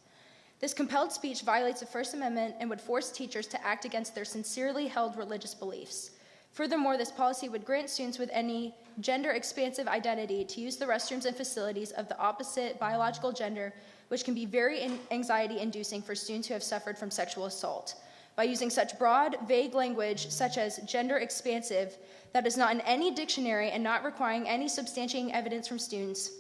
Speaker 5: This compelled speech violates the First Amendment and would force teachers to act against their sincerely held religious beliefs. Furthermore, this policy would grant students with any gender-expansive identity to use the restrooms and facilities of the opposite biological gender, which can be very anxiety-inducing for students who have suffered from sexual assault. By using such broad, vague language, such as gender expansive, that is not in any dictionary and not requiring any substantiating evidence from students,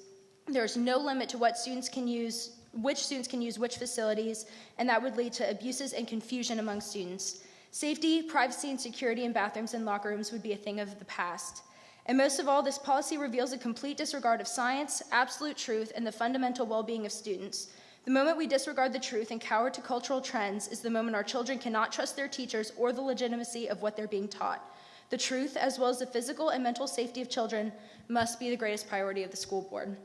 Speaker 5: there is no limit to which students can use which facilities, and that would lead to abuses and confusion among students. Safety, privacy, and security in bathrooms and locker rooms would be a thing of the past. And most of all, this policy reveals a complete disregard of science, absolute truth, and the fundamental well-being of students. The moment we disregard the truth and cower to cultural trends is the moment our children cannot trust their teachers or the legitimacy of what they're being taught. The truth, as well as the physical and mental safety of children, must be the greatest priority of the school board.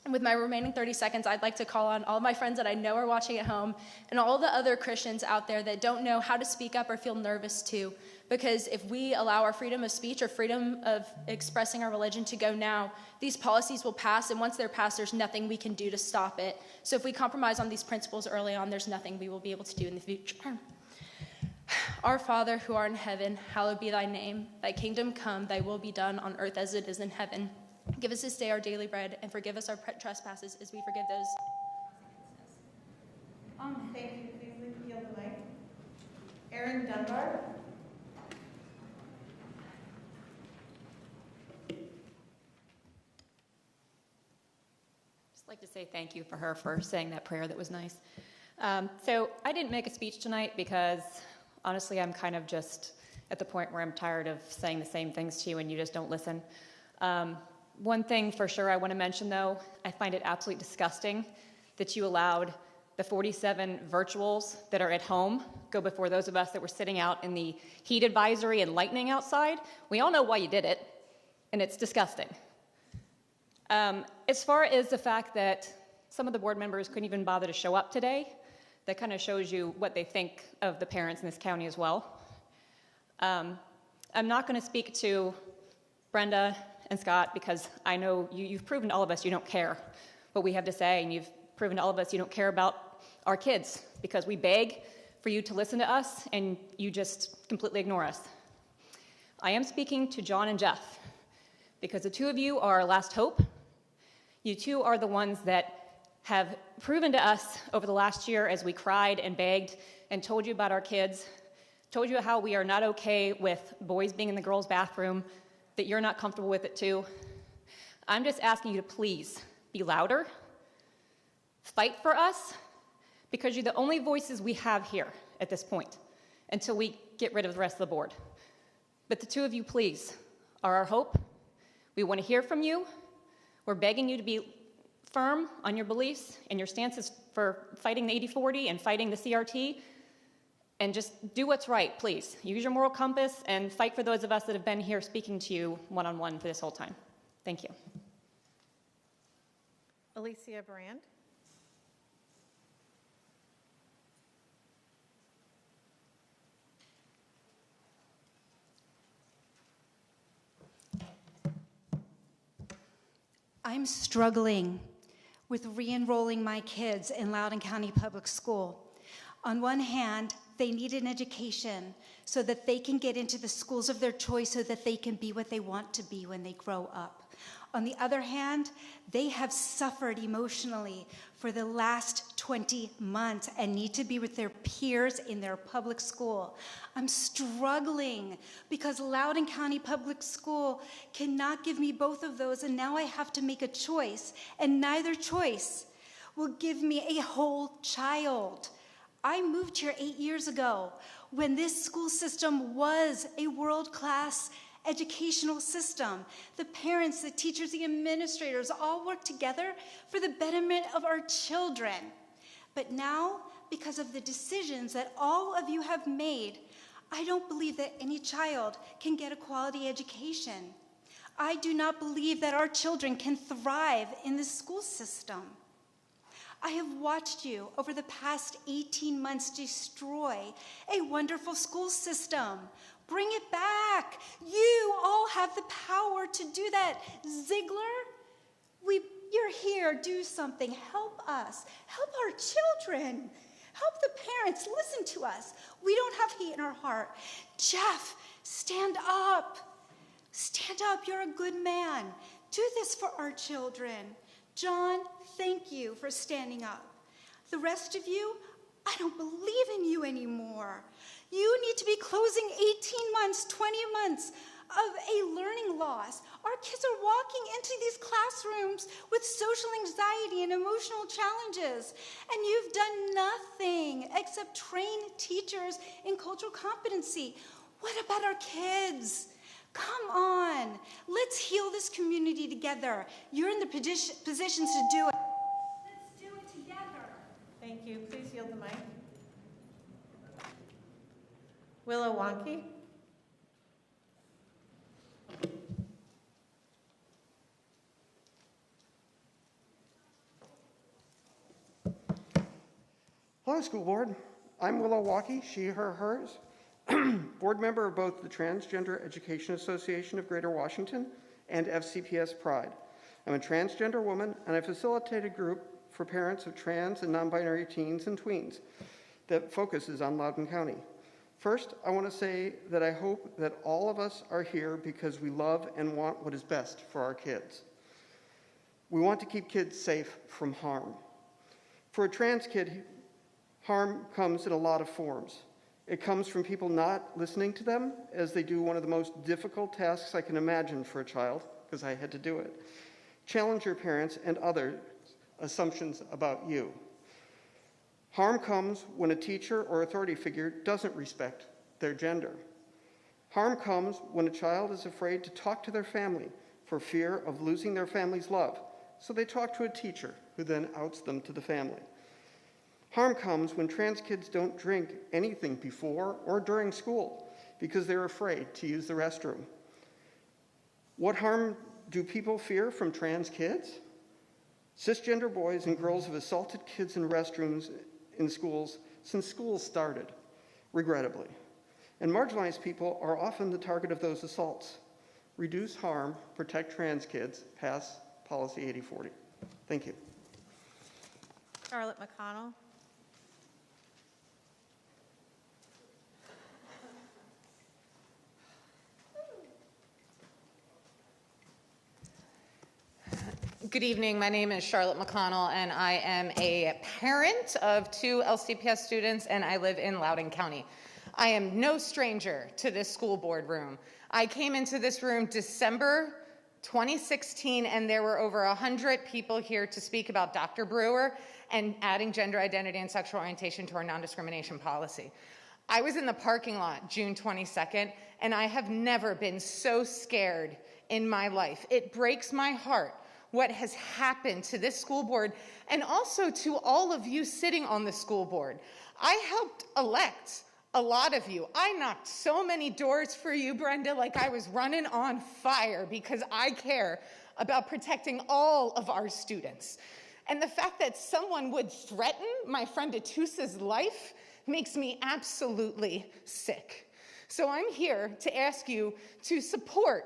Speaker 3: With my remaining 30 seconds, I'd like to call on all of my friends that I know are watching at home and all the other Christians out there that don't know how to speak up or feel nervous to. Because if we allow our freedom of speech or freedom of expressing our religion to go now, these policies will pass, and once they're passed, there's nothing we can do to stop it. So if we compromise on these principles early on, there's nothing we will be able to do in the future. Our Father, who art in heaven, hallowed be thy name. Thy kingdom come, thy will be done on earth as it is in heaven. Give us this day our daily bread, and forgive us our trespasses as we forgive those.
Speaker 2: Thank you. Please yield the mic. Aaron Dunbar.
Speaker 4: Just like to say thank you for her for saying that prayer. That was nice. So I didn't make a speech tonight because honestly, I'm kind of just at the point where I'm tired of saying the same things to you and you just don't listen. One thing for sure I want to mention, though, I find it absolutely disgusting that you allowed the 47 virtuals that are at home go before those of us that were sitting out in the heat advisory and lightning outside. We all know why you did it, and it's disgusting. As far as the fact that some of the board members couldn't even bother to show up today, that kind of shows you what they think of the parents in this county as well. I'm not going to speak to Brenda and Scott, because I know you've proven to all of us you don't care what we have to say, and you've proven to all of us you don't care about our kids, because we beg for you to listen to us, and you just completely ignore us. I am speaking to John and Jeff, because the two of you are our last hope. You two are the ones that have proven to us over the last year, as we cried and begged and told you about our kids, told you how we are not okay with boys being in the girls' bathroom, that you're not comfortable with it too. I'm just asking you to please be louder, fight for us, because you're the only voices we have here at this point until we get rid of the rest of the board. But the two of you, please, are our hope. We want to hear from you. We're begging you to be firm on your beliefs and your stances for fighting the 80-40 and fighting the CRT. And just do what's right, please. Use your moral compass and fight for those of us that have been here speaking to you one-on-one for this whole time. Thank you.
Speaker 2: Alicia Brand.
Speaker 23: I'm struggling with re-enrolling my kids in Loudoun County Public School. On one hand, they need an education so that they can get into the schools of their choice, so that they can be what they want to be when they grow up. On the other hand, they have suffered emotionally for the last 20 months and need to be with their peers in their public school. I'm struggling because Loudoun County Public School cannot give me both of those, and now I have to make a choice, and neither choice will give me a whole child. I moved here 8 years ago when this school system was a world-class educational system. The parents, the teachers, the administrators all worked together for the betterment of our children. But now, because of the decisions that all of you have made, I don't believe that any child can get a quality education. I do not believe that our children can thrive in the school system. I have watched you over the past 18 months destroy a wonderful school system. Bring it back. You all have the power to do that. Ziegler, you're here. Do something. Help us. Help our children. Help the parents. Listen to us. We don't have hate in our heart. Jeff, stand up. Stand up. You're a good man. Do this for our children. John, thank you for standing up. The rest of you, I don't believe in you anymore. You need to be closing 18 months, 20 months of a learning loss. Our kids are walking into these classrooms with social anxiety and emotional challenges, and you've done nothing except train teachers in cultural competency. What about our kids? Come on, let's heal this community together. You're in the positions to do it. Let's do it together.
Speaker 2: Thank you. Please yield the mic. Willow Wonky.
Speaker 8: Hello, school board. I'm Willow Walkie, she, her, hers, board member of both the Transgender Education Association of Greater Washington and FCPS Pride. I'm a transgender woman, and I facilitate a group for parents of trans and non-binary teens and tweens that focuses on Loudoun County. First, I want to say that I hope that all of us are here because we love and want what is best for our kids. We want to keep kids safe from harm. For a trans kid, harm comes in a lot of forms. It comes from people not listening to them as they do one of the most difficult tasks I can imagine for a child, because I had to do it. Challenge your parents and other assumptions about you. Harm comes when a teacher or authority figure doesn't respect their gender. Harm comes when a child is afraid to talk to their family for fear of losing their family's love, so they talk to a teacher who then outs them to the family. Harm comes when trans kids don't drink anything before or during school because they're afraid to use the restroom. What harm do people fear from trans kids? Cisgender boys and girls have assaulted kids in restrooms in schools since schools started, regrettably. And marginalized people are often the target of those assaults. Reduce harm, protect trans kids, pass Policy 8040. Thank you.
Speaker 9: Charlotte McConnell. Good evening. My name is Charlotte McConnell, and I am a parent of 2 LCPS students, and I live in Loudoun County. I am no stranger to this school board room. I came into this room December 2016, and there were over 100 people here to speak about Dr. Brewer and adding gender identity and sexual orientation to our non-discrimination policy. I was in the parking lot June 22nd, and I have never been so scared in my life. It breaks my heart what has happened to this school board and also to all of you sitting on the school board. I helped elect a lot of you. I knocked so many doors for you, Brenda, like I was running on fire because I care about protecting all of our students. And the fact that someone would threaten my friend Atusa's life makes me absolutely sick. So I'm here to ask you to support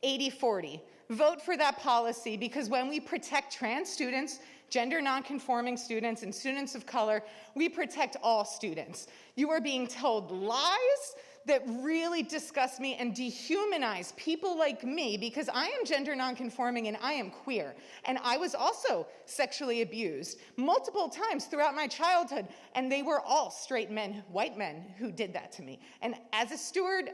Speaker 9: 8040. Vote for that policy, because when we protect trans students, gender nonconforming students, and students of color, we protect all students. You are being told lies that really disgust me and dehumanize people like me, because I am gender nonconforming and I am queer. And I was also sexually abused multiple times throughout my childhood, and they were all straight men, white men, who did that to me. And as a steward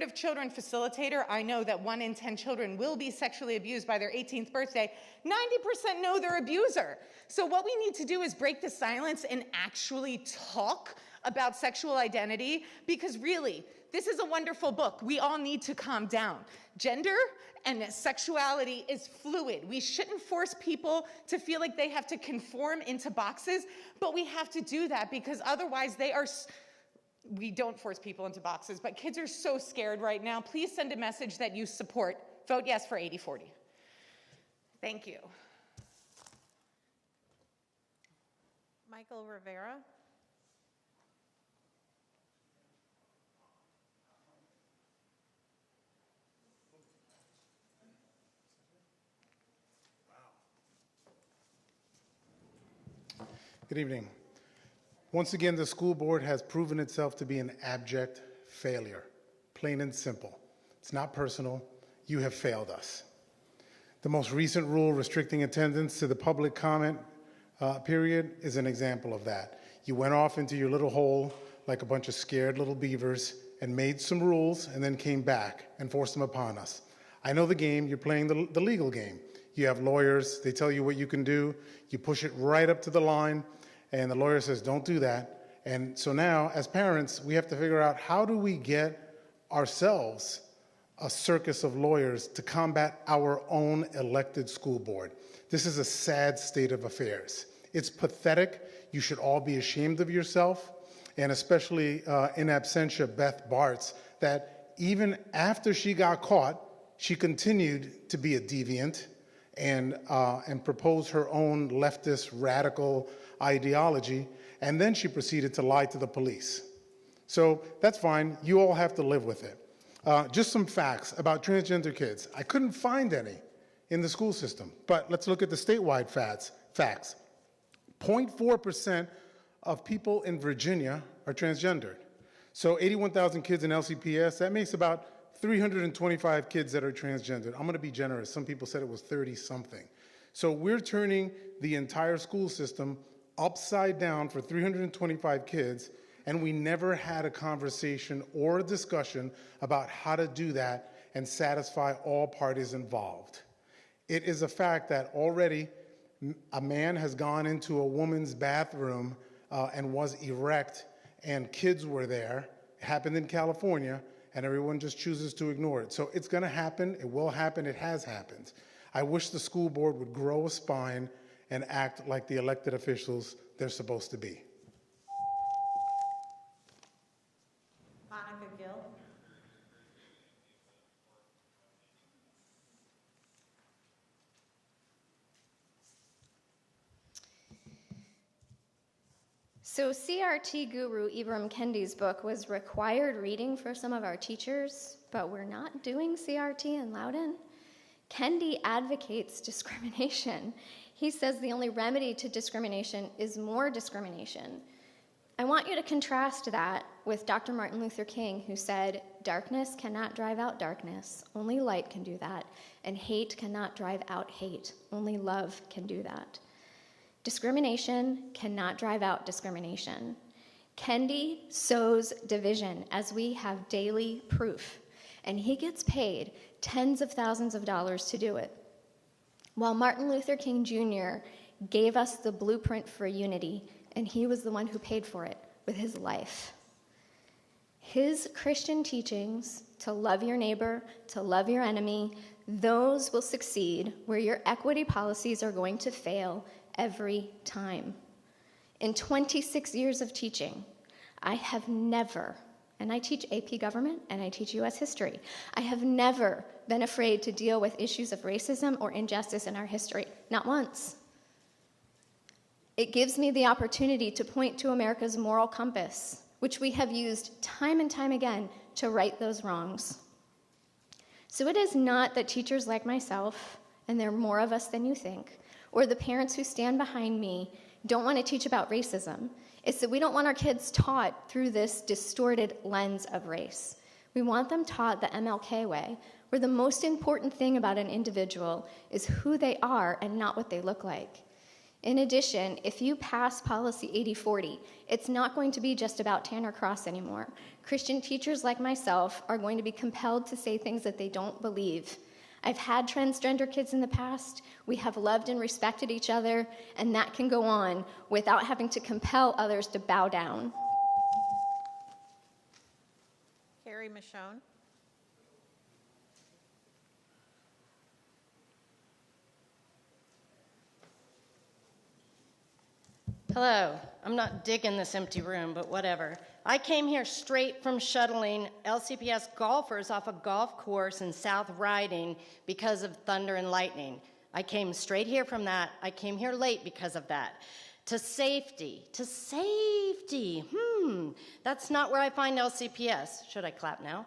Speaker 9: of children facilitator, I know that 1 in 10 children will be sexually abused by their 18th birthday. 90% know their abuser. So what we need to do is break the silence and actually talk about sexual identity, because really, this is a wonderful book. We all need to calm down. Gender and sexuality is fluid. We shouldn't force people to feel like they have to conform into boxes, but we have to do that because otherwise we don't force people into boxes, but kids are so scared right now. Please send a message that you support. Vote yes for 8040. Thank you.
Speaker 2: Michael Rivera.
Speaker 18: Good evening. Once again, the school board has proven itself to be an abject failure, plain and simple. It's not personal. You have failed us. The most recent rule restricting attendance to the public comment period is an example of that. You went off into your little hole like a bunch of scared little beavers and made some rules and then came back and forced them upon us. I know the game. You're playing the legal game. You have lawyers. They tell you what you can do. You push it right up to the line. And the lawyer says, don't do that. And so now, as parents, we have to figure out, how do we get ourselves a circus of lawyers to combat our own elected school board? This is a sad state of affairs. It's pathetic. You should all be ashamed of yourself, and especially in absentia Beth Bartz, that even after she got caught, she continued to be a deviant and propose her own leftist, radical ideology, and then she proceeded to lie to the police. So that's fine. You all have to live with it. Just some facts about transgender kids. I couldn't find any in the school system, but let's look at the statewide facts. 0.4% of people in Virginia are transgendered. So 81,000 kids in LCPS, that makes about 325 kids that are transgendered. I'm gonna be generous. Some people said it was 30-something. So we're turning the entire school system upside down for 325 kids, and we never had a conversation or a discussion about how to do that and satisfy all parties involved. It is a fact that already a man has gone into a woman's bathroom and was erect, and kids were there. It happened in California, and everyone just chooses to ignore it. So it's gonna happen, it will happen, it has happened. I wish the school board would grow a spine and act like the elected officials they're supposed to be.
Speaker 11: Monica Gill.
Speaker 12: So CRT guru Ibram Kendi's book was required reading for some of our teachers, but we're not doing CRT in Loudoun. Kendi advocates discrimination. He says the only remedy to discrimination is more discrimination. I want you to contrast that with Dr. Martin Luther King, who said, "Darkness cannot drive out darkness, only light can do that, and hate cannot drive out hate, only love can do that." Discrimination cannot drive out discrimination. Kendi sows division, as we have daily proof, and he gets paid tens of thousands of dollars to do it. While Martin Luther King Jr. gave us the blueprint for unity, and he was the one who paid for it with his life. His Christian teachings, to love your neighbor, to love your enemy, those will succeed where your equity policies are going to fail every time. In 26 years of teaching, I have never, and I teach AP government and I teach US history, I have never been afraid to deal with issues of racism or injustice in our history, not once. It gives me the opportunity to point to America's moral compass, which we have used time and time again to right those wrongs. So it is not that teachers like myself, and there are more of us than you think, or the parents who stand behind me don't want to teach about racism. It's that we don't want our kids taught through this distorted lens of race. We want them taught the MLK way, where the most important thing about an individual is who they are and not what they look like. In addition, if you pass policy 8040, it's not going to be just about Tanner Cross anymore. Christian teachers like myself are going to be compelled to say things that they don't believe. I've had transgender kids in the past. We have loved and respected each other, and that can go on without having to compel others to bow down.
Speaker 11: Carrie Michonne.
Speaker 13: Hello. I'm not digging this empty room, but whatever. I came here straight from shuttling LCPS golfers off a golf course in South Riding because of thunder and lightning. I came straight here from that. I came here late because of that. To safety. That's not where I find LCPS. Should I clap now?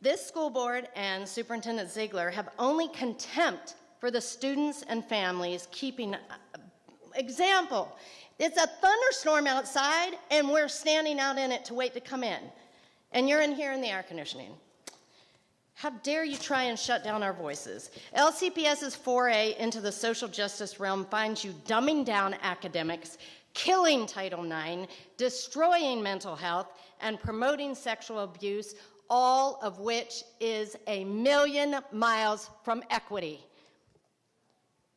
Speaker 13: This school board and Superintendent Ziegler have only contempt for the students and families keeping example. It's a thunderstorm outside, and we're standing out in it to wait to come in. And you're in here in the air conditioning. How dare you try and shut down our voices? LCPS's foray into the social justice realm finds you dumbing down academics, killing Title IX, destroying mental health, and promoting sexual abuse, all of which is a million miles from equity.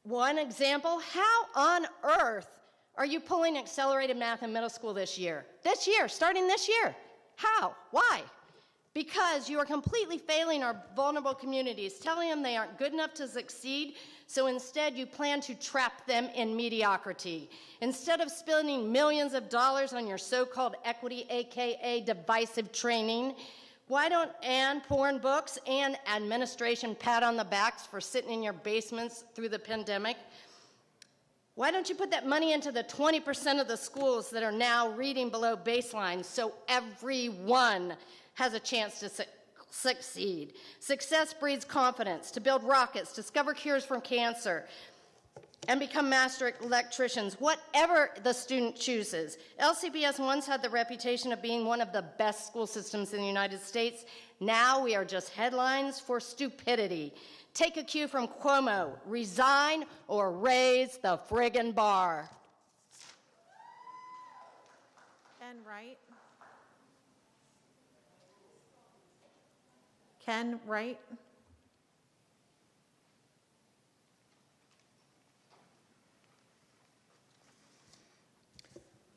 Speaker 13: One example, how on earth are you pulling accelerated math in middle school this year? Starting this year. How? Why? Because you are completely failing our vulnerable communities, telling them they aren't good enough to succeed, so instead you plan to trap them in mediocrity. Instead of spending millions of dollars on your so-called equity, AKA divisive training, why don't porn books and administration pat on the backs for sitting in your basements through the pandemic? Why don't you put that money into the 20% of the schools that are now reading below baseline so everyone has a chance to succeed? Success breeds confidence to build rockets, discover cures from cancer, and become master electricians, whatever the student chooses. LCPS once had the reputation of being one of the best school systems in the United States. Now we are just headlines for stupidity. Take a cue from Cuomo: resign or raise the friggin' bar.
Speaker 11: Ken Wright. Ken Wright.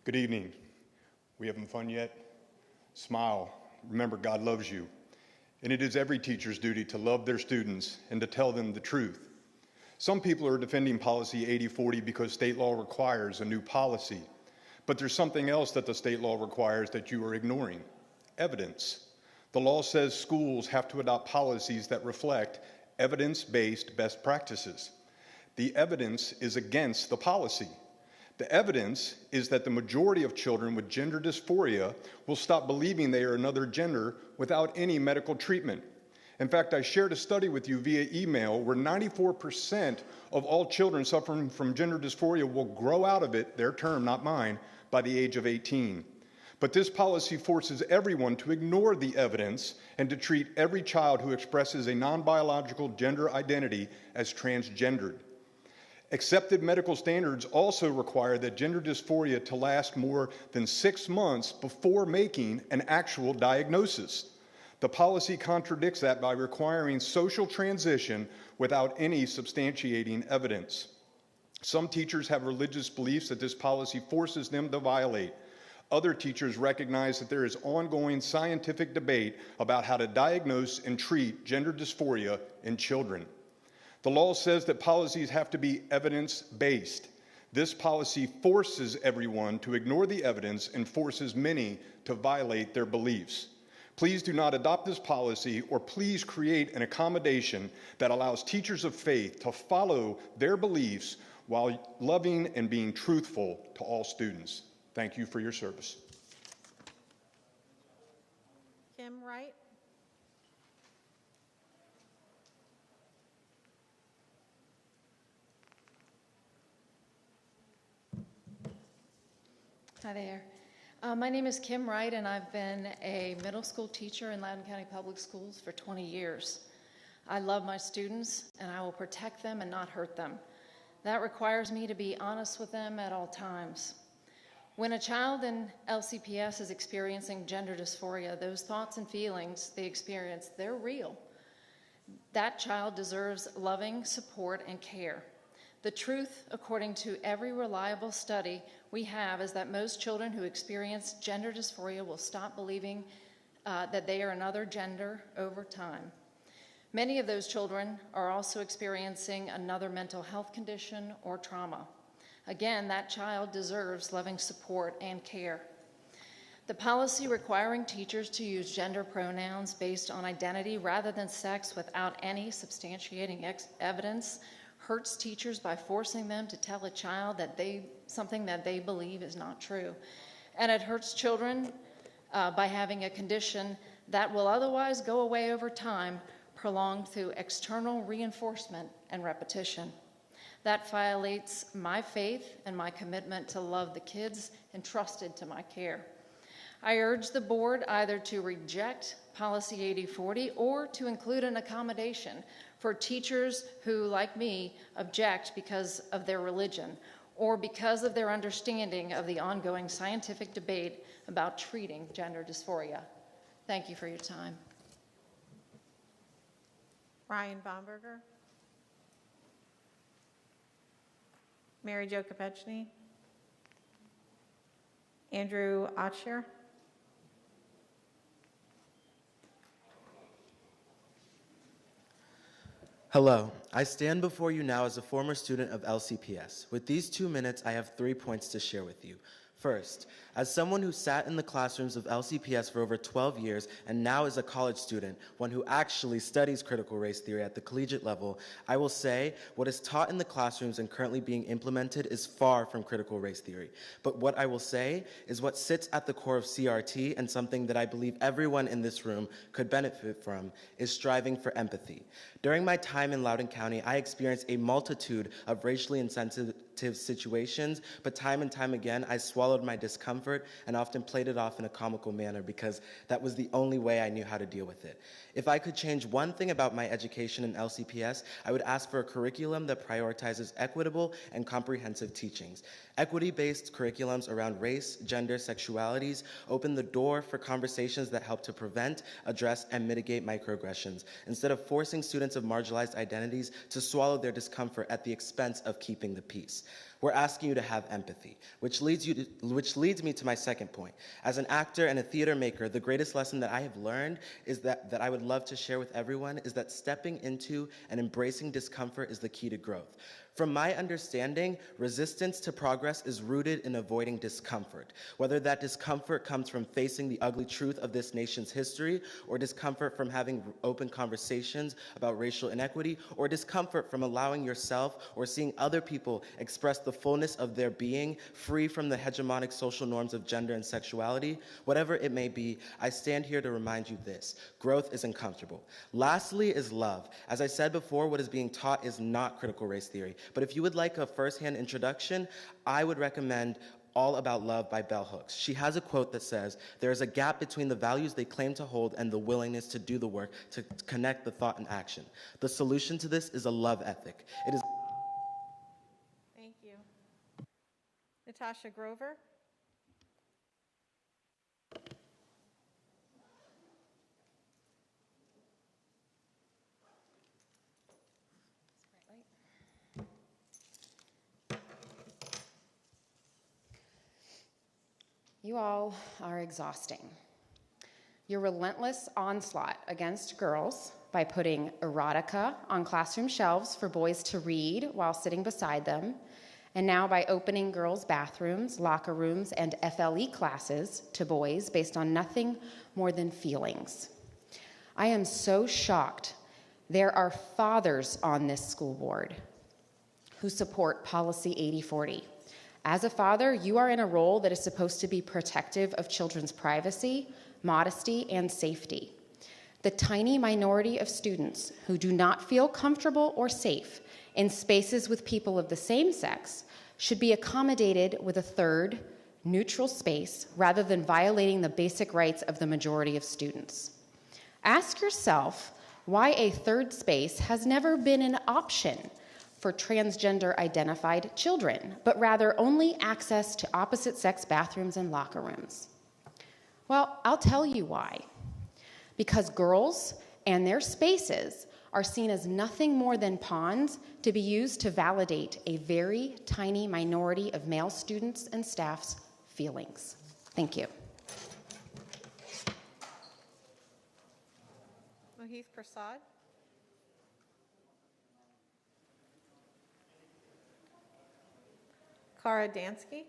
Speaker 10: Good evening. We having fun yet? Smile. Remember, God loves you. And it is every teacher's duty to love their students and to tell them the truth. Some people are defending policy 8040 because state law requires a new policy. But there's something else that the state law requires that you are ignoring: evidence. The law says schools have to adopt policies that reflect evidence-based best practices. The evidence is against the policy. The evidence is that the majority of children with gender dysphoria will stop believing they are another gender without any medical treatment. In fact, I shared a study with you via email where 94% of all children suffering from gender dysphoria will grow out of it, their term, not mine, by the age of 18. But this policy forces everyone to ignore the evidence and to treat every child who expresses a non-biological gender identity as transgendered. Accepted medical standards also require that gender dysphoria to last more than 6 months before making an actual diagnosis. The policy contradicts that by requiring social transition without any substantiating evidence. Some teachers have religious beliefs that this policy forces them to violate. Other teachers recognize that there is ongoing scientific debate about how to diagnose and treat gender dysphoria in children. The law says that policies have to be evidence-based. This policy forces everyone to ignore the evidence and forces many to violate their beliefs. Please do not adopt this policy, or please create an accommodation that allows teachers of faith to follow their beliefs while loving and being truthful to all students. Thank you for your service.
Speaker 11: Kim Wright.
Speaker 14: Hi there. My name is Kim Wright, and I've been a middle school teacher in Loudoun County Public Schools for 20 years. I love my students, and I will protect them and not hurt them. That requires me to be honest with them at all times. When a child in LCPS is experiencing gender dysphoria, those thoughts and feelings they experience, they're real. That child deserves loving support and care. The truth, according to every reliable study we have, is that most children who experience gender dysphoria will stop believing that they are another gender over time. Many of those children are also experiencing another mental health condition or trauma. Again, that child deserves loving support and care. The policy requiring teachers to use gender pronouns based on identity rather than sex without any substantiating evidence hurts teachers by forcing them to tell a child that something that they believe is not true. And it hurts children by having a condition that will otherwise go away over time, prolonged through external reinforcement and repetition. That violates my faith and my commitment to love the kids entrusted to my care. I urge the board either to reject Policy 8040 or to include an accommodation for teachers who, like me, object because of their religion or because of their understanding of the ongoing scientific debate about treating gender dysphoria. Thank you for your time.
Speaker 11: Ryan Baumberger. Mary Jo Kopechny. Andrew Otcher.
Speaker 15: Hello, I stand before you now as a former student of LCPS. With these 2 minutes, I have 3 points to share with you. First, as someone who sat in the classrooms of LCPS for over 12 years and now is a college student, one who actually studies critical race theory at the collegiate level, I will say what is taught in the classrooms and currently being implemented is far from critical race theory. But what I will say is what sits at the core of CRT, and something that I believe everyone in this room could benefit from, is striving for empathy. During my time in Loudoun County, I experienced a multitude of racially insensitive situations, but time and time again, I swallowed my discomfort and often played it off in a comical manner because that was the only way I knew how to deal with it. If I could change one thing about my education in LCPS, I would ask for a curriculum that prioritizes equitable and comprehensive teachings. Equity-based curriculums around race, gender, sexualities open the door for conversations that help to prevent, address, and mitigate microaggressions, instead of forcing students of marginalized identities to swallow their discomfort at the expense of keeping the peace. We're asking you to have empathy, which leads me to my second point. As an actor and a theater maker, the greatest lesson that I have learned is that I would love to share with everyone is that stepping into and embracing discomfort is the key to growth. From my understanding, resistance to progress is rooted in avoiding discomfort, whether that discomfort comes from facing the ugly truth of this nation's history, or discomfort from having open conversations about racial inequity, or discomfort from allowing yourself or seeing other people express the fullness of their being, free from the hegemonic social norms of gender and sexuality. Whatever it may be, I stand here to remind you this: growth is uncomfortable. Lastly is love. As I said before, what is being taught is not critical race theory. But if you would like a first-hand introduction, I would recommend All About Love by Bell Hooks. She has a quote that says, "There is a gap between the values they claim to hold and the willingness to do the work to connect the thought and action. The solution to this is a love ethic. It is..."
Speaker 11: Thank you. Natasha Grover.
Speaker 16: You all are exhausting. Your relentless onslaught against girls by putting erotica on classroom shelves for boys to read while sitting beside them, and now by opening girls' bathrooms, locker rooms, and FLE classes to boys based on nothing more than feelings. I am so shocked there are fathers on this school board who support Policy 8040. As a father, you are in a role that is supposed to be protective of children's privacy, modesty, and safety. The tiny minority of students who do not feel comfortable or safe in spaces with people of the same sex should be accommodated with a third, neutral space rather than violating the basic rights of the majority of students. Ask yourself why a third space has never been an option for transgender identified children, but rather only access to opposite sex bathrooms and locker rooms. Well, I'll tell you why. Because girls and their spaces are seen as nothing more than pawns to be used to validate a very tiny minority of male students and staff's feelings. Thank you.
Speaker 11: Mohith Prasad. Kara Dansky.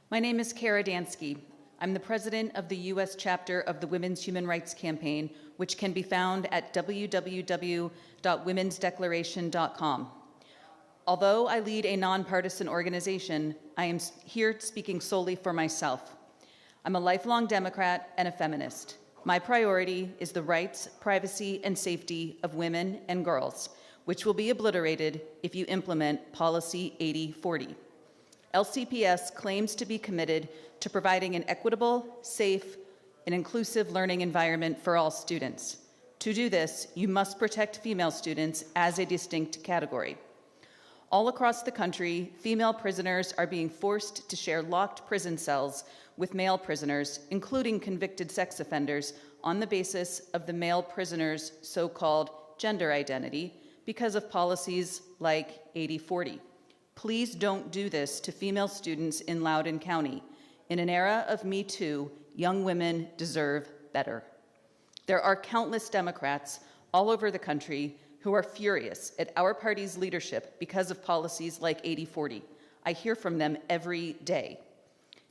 Speaker 17: My name is Kara Dansky. I'm the president of the U.S. chapter of the Women's Human Rights Campaign, which can be found at www.womensdeclaration.com. Although I lead a nonpartisan organization, I am here speaking solely for myself. I'm a lifelong Democrat and a feminist. My priority is the rights, privacy, and safety of women and girls, which will be obliterated if you implement Policy 8040. LCPS claims to be committed to providing an equitable, safe, and inclusive learning environment for all students. To do this, you must protect female students as a distinct category. All across the country, female prisoners are being forced to share locked prison cells with male prisoners, including convicted sex offenders, on the basis of the male prisoner's so-called gender identity because of policies like 8040. Please don't do this to female students in Loudoun County. In an era of Me Too, young women deserve better. There are countless Democrats all over the country who are furious at our party's leadership because of policies like 80-40. I hear from them every day.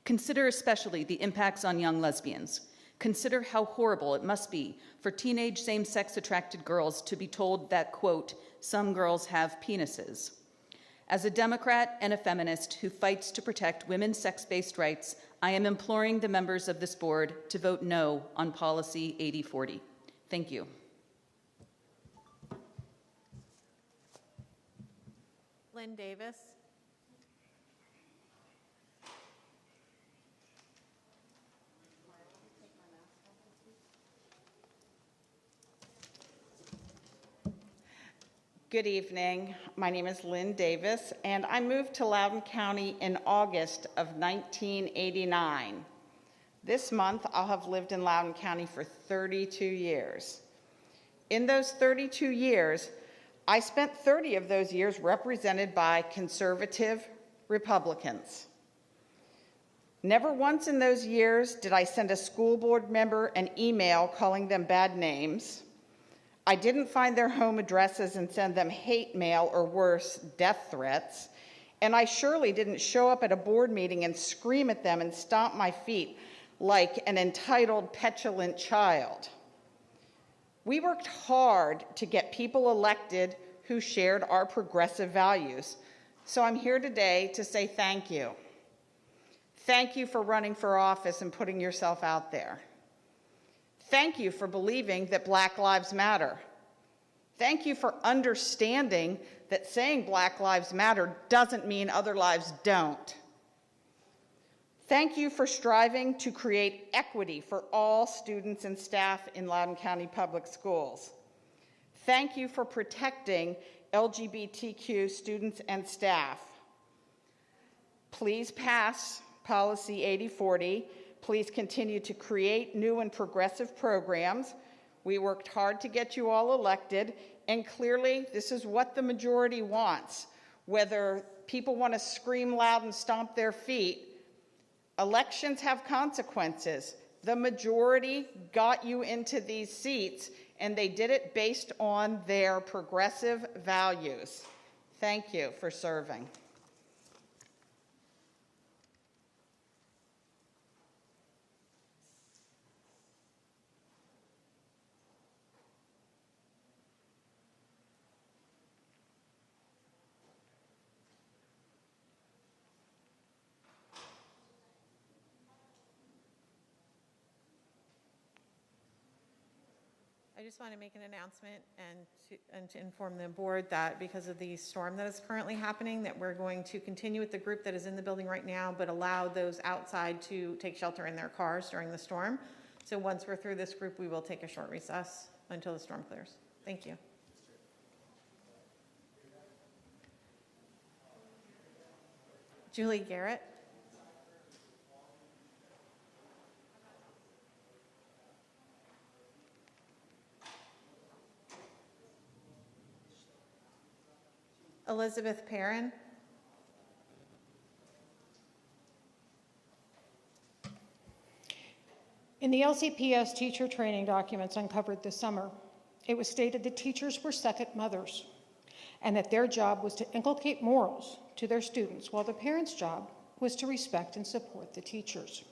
Speaker 17: Consider especially the impacts on young lesbians. Consider how horrible it must be for teenage same-sex attracted girls to be told that, quote, some girls have penises. As a Democrat and a feminist who fights to protect women's sex-based rights, I am imploring the members of this board to vote no on policy 80-40. Thank you.
Speaker 11: Lynn Davis.
Speaker 19: Good evening. My name is Lynn Davis, and I moved to Loudoun County in August of 1989. This month, I'll have lived in Loudoun County for 32 years. In those 32 years, I spent 30 of those years represented by conservative Republicans. Never once in those years did I send a school board member an email calling them bad names. I didn't find their home addresses and send them hate mail or worse, death threats. And I surely didn't show up at a board meeting and scream at them and stomp my feet like an entitled, petulant child. We worked hard to get people elected who shared our progressive values. So I'm here today to say thank you. Thank you for running for office and putting yourself out there. Thank you for believing that Black Lives Matter. Thank you for understanding that saying Black Lives Matter doesn't mean other lives don't. Thank you for striving to create equity for all students and staff in Loudoun County Public Schools. Thank you for protecting LGBTQ students and staff. Please pass policy 80-40. Please continue to create new and progressive programs. We worked hard to get you all elected, and clearly this is what the majority wants. Whether people want to scream loud and stomp their feet, elections have consequences. The majority got you into these seats, and they did it based on their progressive values. Thank you for serving.
Speaker 11: I just want to make an announcement and to inform the board that because of the storm that is currently happening, that we're going to continue with the group that is in the building right now, but allow those outside to take shelter in their cars during the storm. So once we're through this group, we will take a short recess until the storm clears. Thank you. Julie Garrett. Elizabeth Perrin.
Speaker 20: In the LCPS teacher training documents uncovered this summer, it was stated that teachers were second mothers and that their job was to inculcate morals to their students while the parents' job was to respect and support the teachers.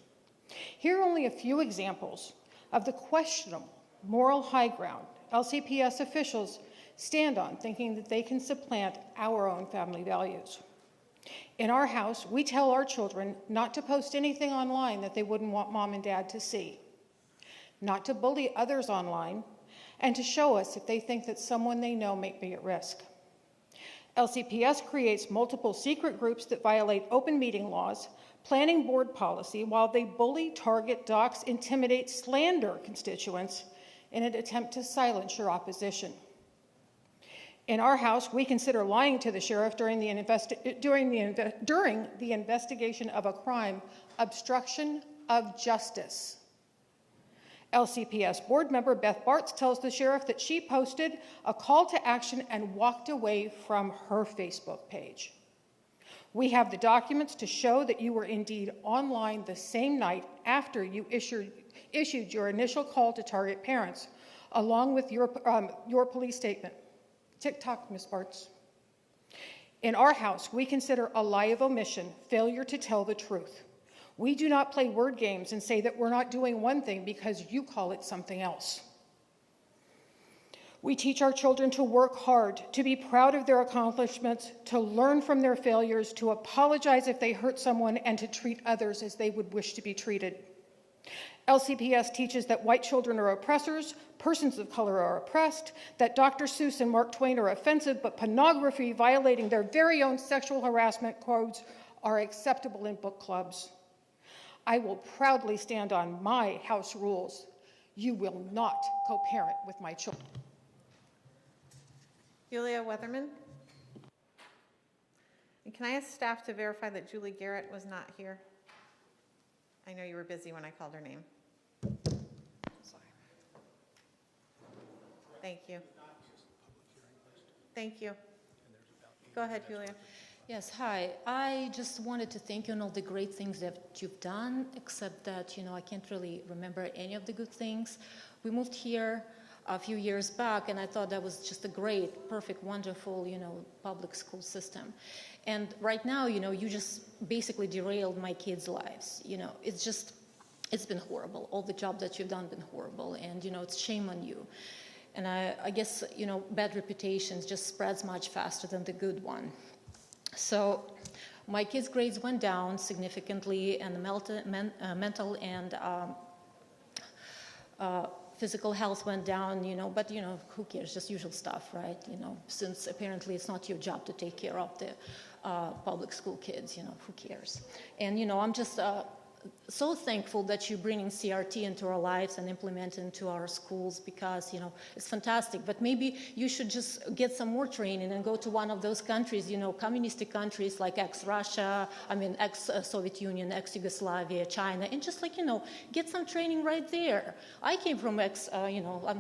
Speaker 20: Here are only a few examples of the questionable moral high ground LCPS officials stand on, thinking that they can supplant our own family values. In our house, we tell our children not to post anything online that they wouldn't want mom and dad to see, not to bully others online, and to show us if they think that someone they know may be at risk. LCPS creates multiple secret groups that violate open meeting laws, planning board policy, while they bully, target, dox, intimidate, slander constituents in an attempt to silence your opposition. In our house, we consider lying to the sheriff during the investigation of a crime obstruction of justice. LCPS board member Beth Bartz tells the sheriff that she posted a call to action and walked away from her Facebook page. We have the documents to show that you were indeed online the same night after you issued your initial call to target parents, along with your police statement. Tick-tock, Ms. Bartz. In our house, we consider a lie of omission failure to tell the truth. We do not play word games and say that we're not doing one thing because you call it something else. We teach our children to work hard, to be proud of their accomplishments, to learn from their failures, to apologize if they hurt someone, and to treat others as they would wish to be treated. LCPS teaches that white children are oppressors, persons of color are oppressed, that Dr. Seuss and Mark Twain are offensive, but pornography violating their very own sexual harassment codes are acceptable in book clubs. I will proudly stand on my house rules. You will not co-parent with my children.
Speaker 11: Julia Weatherman. And can I ask staff to verify that Julie Garrett was not here? I know you were busy when I called her name. Sorry. Thank you. Thank you. Go ahead, Julia.
Speaker 6: Yes, hi. I just wanted to thank you on all the great things that you've done, except that, I can't really remember any of the good things. We moved here a few years back, and I thought that was just a great, perfect, wonderful, public school system. And right now, you just basically derailed my kids' lives. It's been horrible. All the job that you've done been horrible, and, it's shame on you. And I guess, bad reputations just spreads much faster than the good one. So my kids' grades went down significantly, and the mental and physical health went down, but, who cares? Just usual stuff, right? Since apparently it's not your job to take care of the public school kids, who cares? And, I'm just so thankful that you're bringing CRT into our lives and implement it into our schools because, it's fantastic. But maybe you should just get some more training and go to one of those countries, communistic countries like ex-Russia, ex-Soviet Union, ex-Yugoslavia, China, and just get some training right there. I came from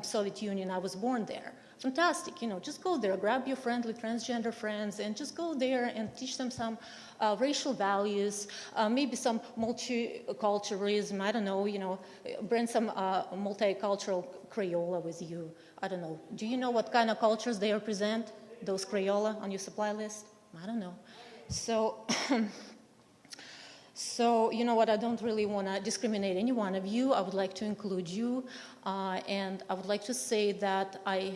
Speaker 6: Soviet Union. I was born there. Fantastic, just go there, grab your friendly transgender friends and just go there and teach them some racial values, maybe some multiculturalism, I don't know, bring some multicultural Crayola with you. I don't know. Do you know what kind of cultures they represent, those Crayola on your supply list? I don't know. So, you know what, I don't really want to discriminate any one of you. I would like to include you, and I would like to say that I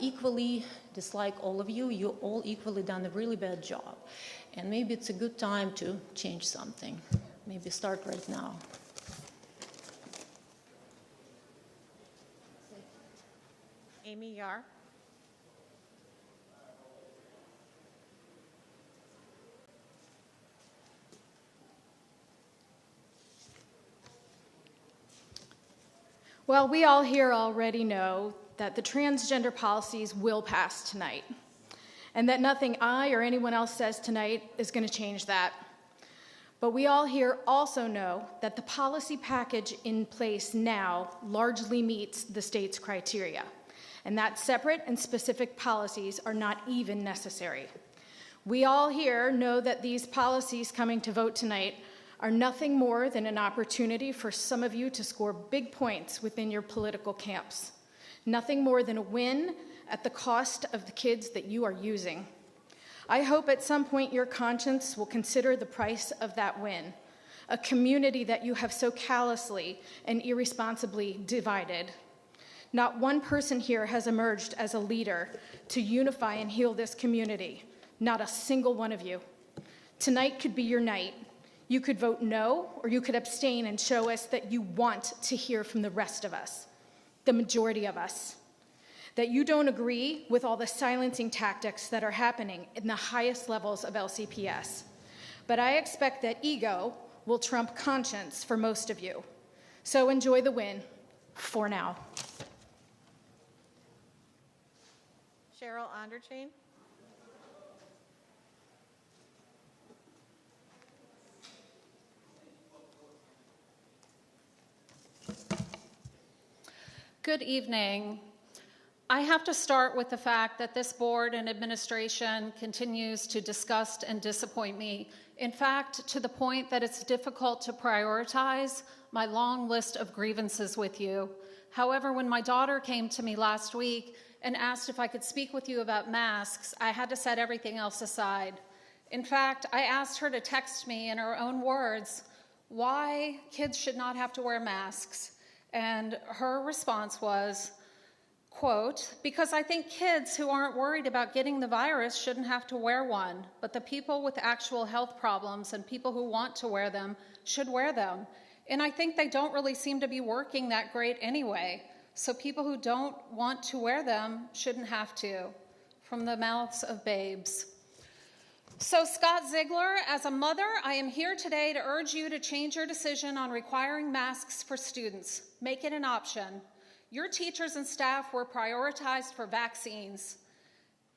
Speaker 6: equally dislike all of you. You all equally done a really bad job. And maybe it's a good time to change something. Maybe start right now.
Speaker 11: Amy Yar.
Speaker 21: Well, we all here already know that the transgender policies will pass tonight, and that nothing I or anyone else says tonight is going to change that. But we all here also know that the policy package in place now largely meets the state's criteria, and that separate and specific policies are not even necessary. We all here know that these policies coming to vote tonight are nothing more than an opportunity for some of you to score big points within your political camps. Nothing more than a win at the cost of the kids that you are using. I hope at some point your conscience will consider the price of that win, a community that you have so callously and irresponsibly divided. Not one person here has emerged as a leader to unify and heal this community, not a single one of you. Tonight could be your night. You could vote no, or you could abstain and show us that you want to hear from the rest of us, the majority of us, that you don't agree with all the silencing tactics that are happening in the highest levels of LCPS. But I expect that ego will trump conscience for most of you. So enjoy the win, for now.
Speaker 11: Cheryl Onderchain.
Speaker 22: Good evening.
Speaker 20: I have to start with the fact that this board and administration continues to disgust and disappoint me. In fact, to the point that it's difficult to prioritize my long list of grievances with you. However, when my daughter came to me last week and asked if I could speak with you about masks, I had to set everything else aside. In fact, I asked her to text me in her own words why kids should not have to wear masks. And her response was, quote, because I think kids who aren't worried about getting the virus shouldn't have to wear one, but the people with actual health problems and people who want to wear them should wear them. And I think they don't really seem to be working that great anyway. So people who don't want to wear them shouldn't have to. From the mouths of babes. So Scott Ziegler, as a mother, I am here today to urge you to change your decision on requiring masks for students. Make it an option. Your teachers and staff were prioritized for vaccines.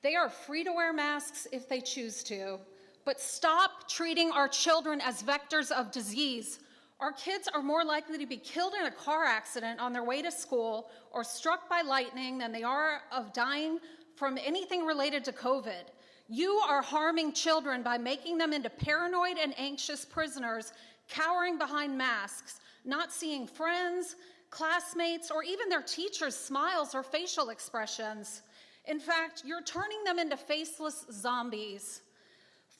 Speaker 20: They are free to wear masks if they choose to, but stop treating our children as vectors of disease. Our kids are more likely to be killed in a car accident on their way to school or struck by lightning than they are of dying from anything related to COVID. You are harming children by making them into paranoid and anxious prisoners, cowering behind masks, not seeing friends, classmates, or even their teachers' smiles or facial expressions. In fact, you're turning them into faceless zombies.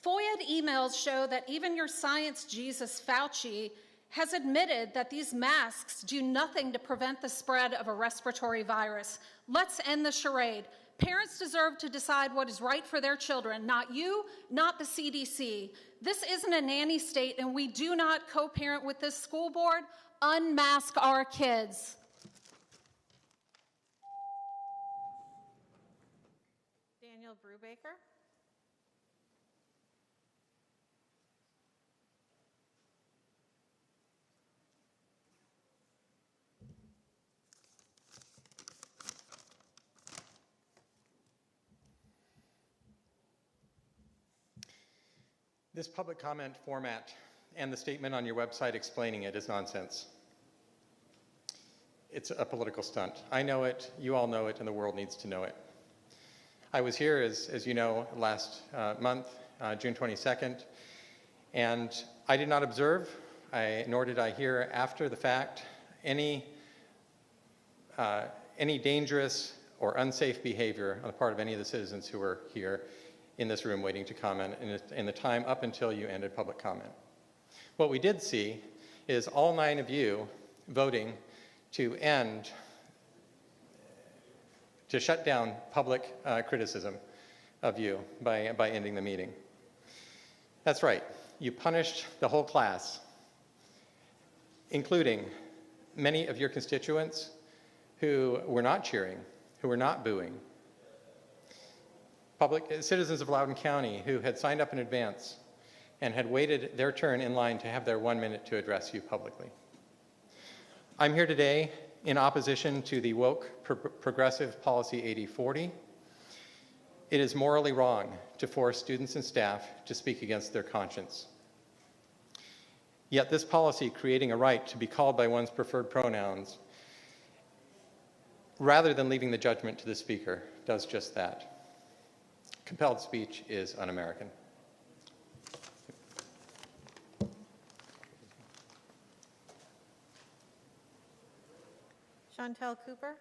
Speaker 20: FOIA emails show that even your science Jesus, Fauci, has admitted that these masks do nothing to prevent the spread of a respiratory virus. Let's end the charade. Parents deserve to decide what is right for their children, not you, not the CDC. This isn't a nanny state, and we do not co-parent with this school board. Unmask our kids.
Speaker 11: Daniel Brubaker.
Speaker 1: This public comment format and the statement on your website explaining it is nonsense. It's a political stunt. I know it, you all know it, and the world needs to know it. I was here, as you know, last month, June 22nd, and I did not observe, nor did I hear after the fact, any dangerous or unsafe behavior on the part of any of the citizens who were here in this room waiting to comment in the time up until you ended public comment. What we did see is all 9 of you voting to shut down public criticism of you by ending the meeting. That's right, you punished the whole class, including many of your constituents who were not cheering, who were not booing. Citizens of Loudoun County who had signed up in advance and had waited their turn in line to have their 1 minute to address you publicly. I'm here today in opposition to the woke progressive policy 8040. It is morally wrong to force students and staff to speak against their conscience. Yet this policy, creating a right to be called by one's preferred pronouns, rather than leaving the judgment to the speaker, does just that. Compelled speech is un-American.
Speaker 11: Chantel Cooper.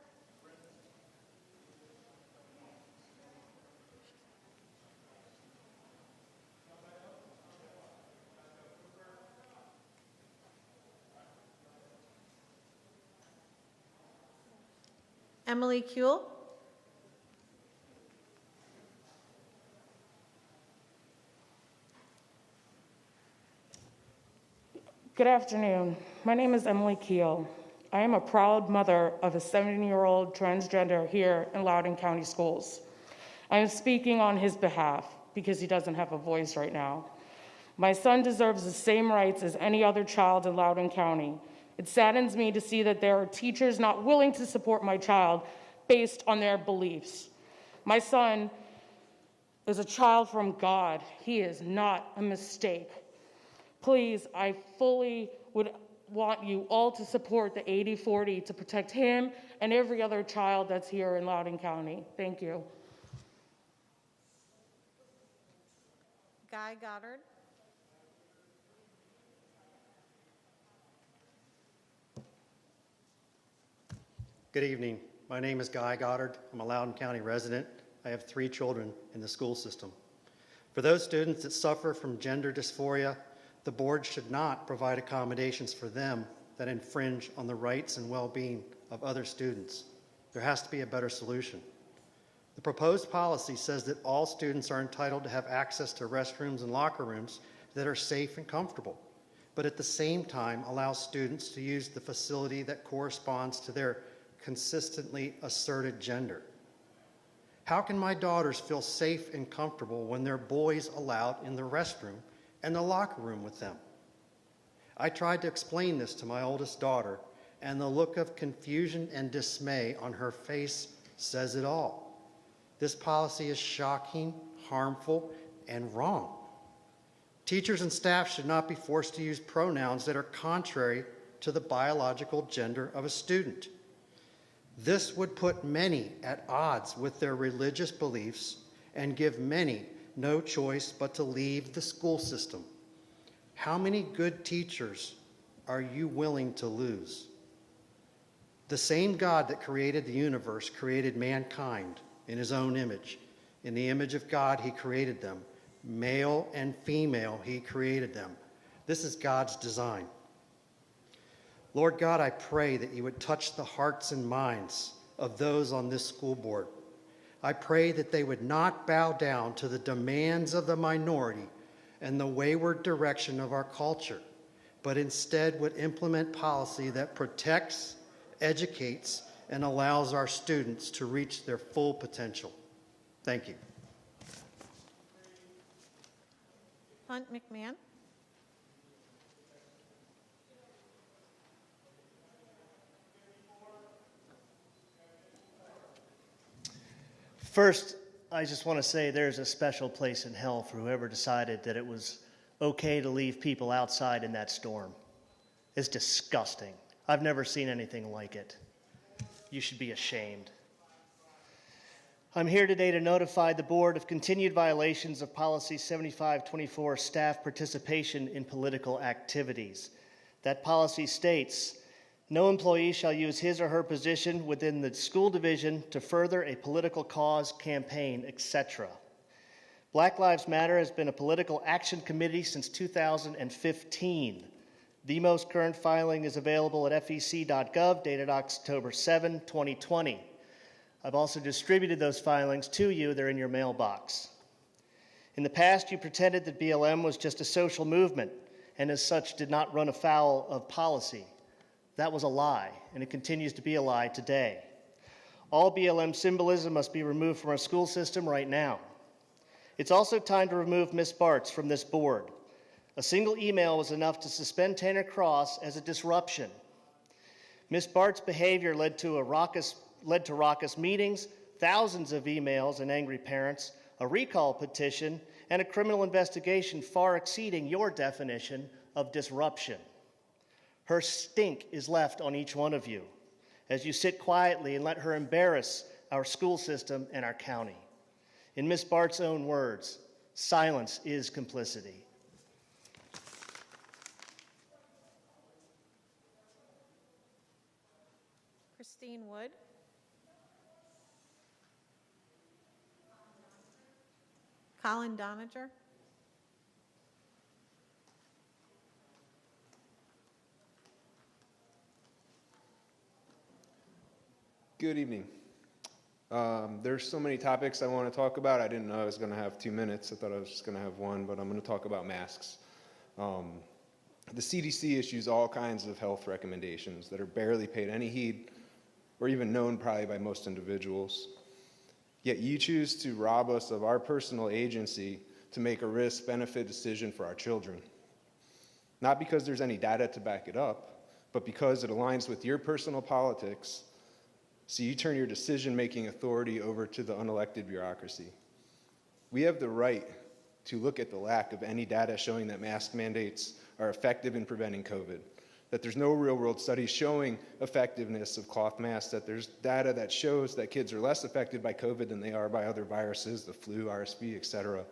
Speaker 11: Emily Kuehl.
Speaker 7: Good afternoon. My name is Emily Kuehl. I am a proud mother of a 17-year-old transgender here in Loudoun County Schools. I am speaking on his behalf because he doesn't have a voice right now. My son deserves the same rights as any other child in Loudoun County. It saddens me to see that there are teachers not willing to support my child based on their beliefs. My son is a child from God. He is not a mistake. Please, I fully would want you all to support the 80-40 to protect him and every other child that's here in Loudoun County. Thank you.
Speaker 11: Guy Goddard.
Speaker 3: Good evening. My name is Guy Goddard. I'm a Loudoun County resident. I have 3 children in the school system. For those students that suffer from gender dysphoria, the board should not provide accommodations for them that infringe on the rights and well-being of other students. There has to be a better solution. The proposed policy says that all students are entitled to have access to restrooms and locker rooms that are safe and comfortable, but at the same time allows students to use the facility that corresponds to their consistently asserted gender. How can my daughters feel safe and comfortable when they're boys allowed in the restroom and the locker room with them? I tried to explain this to my oldest daughter, and the look of confusion and dismay on her face says it all. This policy is shocking, harmful, and wrong. Teachers and staff should not be forced to use pronouns that are contrary to the biological gender of a student. This would put many at odds with their religious beliefs and give many no choice but to leave the school system. How many good teachers are you willing to lose? The same God that created the universe created mankind in his own image. In the image of God, he created them. Male and female, he created them. This is God's design. Lord God, I pray that you would touch the hearts and minds of those on this school board. I pray that they would not bow down to the demands of the minority and the wayward direction of our culture, but instead would implement policy that protects, educates, and allows our students to reach their full potential. Thank you.
Speaker 11: Hunt McMahon.
Speaker 5: First, I just want to say there's a special place in hell for whoever decided that it was okay to leave people outside in that storm. It's disgusting. I've never seen anything like it. You should be ashamed. I'm here today to notify the board of continued violations of Policy 7524, staff participation in political activities. That policy states, no employee shall use his or her position within the school division to further a political cause, campaign, etc. Black Lives Matter has been a political action committee since 2015. The most current filing is available at fec.gov, dated October 7, 2020. I've also distributed those filings to you. They're in your mailbox. In the past, you pretended that BLM was just a social movement and as such did not run afoul of policy. That was a lie, and it continues to be a lie today. All BLM symbolism must be removed from our school system right now. It's also time to remove Ms. Bartz from this board. A single email was enough to suspend Tanner Cross as a disruption. Ms. Bart's behavior led to raucous meetings, thousands of emails and angry parents, a recall petition, and a criminal investigation far exceeding your definition of disruption. Her stink is left on each one of you as you sit quietly and let her embarrass our school system and our county. In Ms. Bart's own words, silence is complicity.
Speaker 11: Christine Wood. Colin Donager.
Speaker 22: Good evening. There's so many topics I want to talk about. I didn't know I was going to have 2 minutes. I thought I was just going to have one, but I'm going to talk about masks. The CDC issues all kinds of health recommendations that are barely paid any heed or even known probably by most individuals. Yet you choose to rob us of our personal agency to make a risk-benefit decision for our children. Not because there's any data to back it up, but because it aligns with your personal politics. So you turn your decision-making authority over to the unelected bureaucracy. We have the right to look at the lack of any data showing that mask mandates are effective in preventing COVID. that there's no real-world studies showing effectiveness of cloth masks, that there's data that shows that kids are less affected by COVID than they are by other viruses, the flu, RSV, et cetera,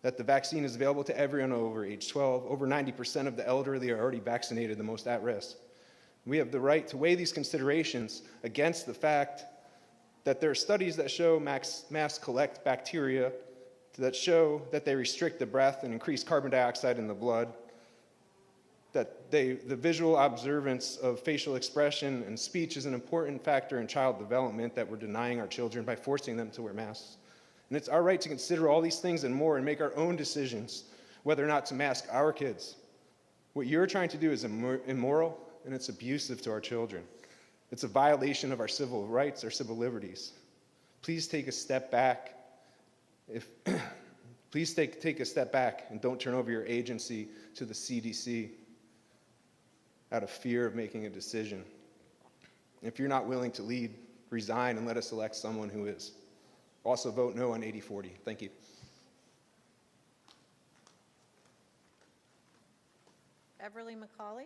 Speaker 22: that the vaccine is available to everyone over age 12. Over 90% of the elderly are already vaccinated, the most at risk. We have the right to weigh these considerations against the fact that there are studies that show masks collect bacteria, that show that they restrict the breath and increase carbon dioxide in the blood, that the visual observance of facial expression and speech is an important factor in child development that we're denying our children by forcing them to wear masks. And it's our right to consider all these things and more and make our own decisions whether or not to mask our kids. What you're trying to do is immoral, and it's abusive to our children. It's a violation of our civil rights, our civil liberties. Please take a step back. Please take a step back and don't turn over your agency to the CDC out of fear of making a decision. If you're not willing to lead, resign and let us elect someone who is. Also vote no on 8040. Thank you.
Speaker 11: Beverly McCauley.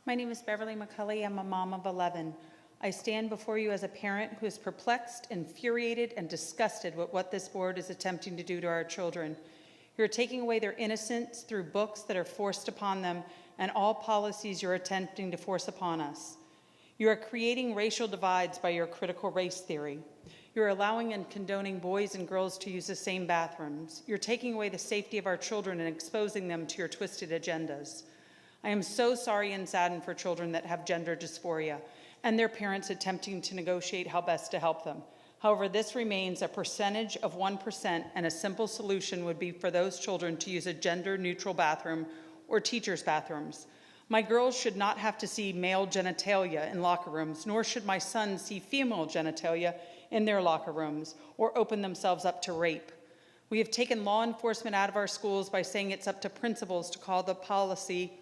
Speaker 4: My name is Beverly McCulley. I'm a mom of 11. I stand before you as a parent who is perplexed, infuriated, and disgusted with what this board is attempting to do to our children. You're taking away their innocence through books that are forced upon them and all policies you're attempting to force upon us. You are creating racial divides by your critical race theory. You're allowing and condoning boys and girls to use the same bathrooms. You're taking away the safety of our children and exposing them to your twisted agendas. I am so sorry and saddened for children that have gender dysphoria and their parents attempting to negotiate how best to help them. However, this remains a percentage of 1%, and a simple solution would be for those children to use a gender-neutral bathroom or teachers' bathrooms. My girls should not have to see male genitalia in locker rooms, nor should my sons see female genitalia in their locker rooms or open themselves up to rape. We have taken law enforcement out of our schools by saying it's up to principals to call the policy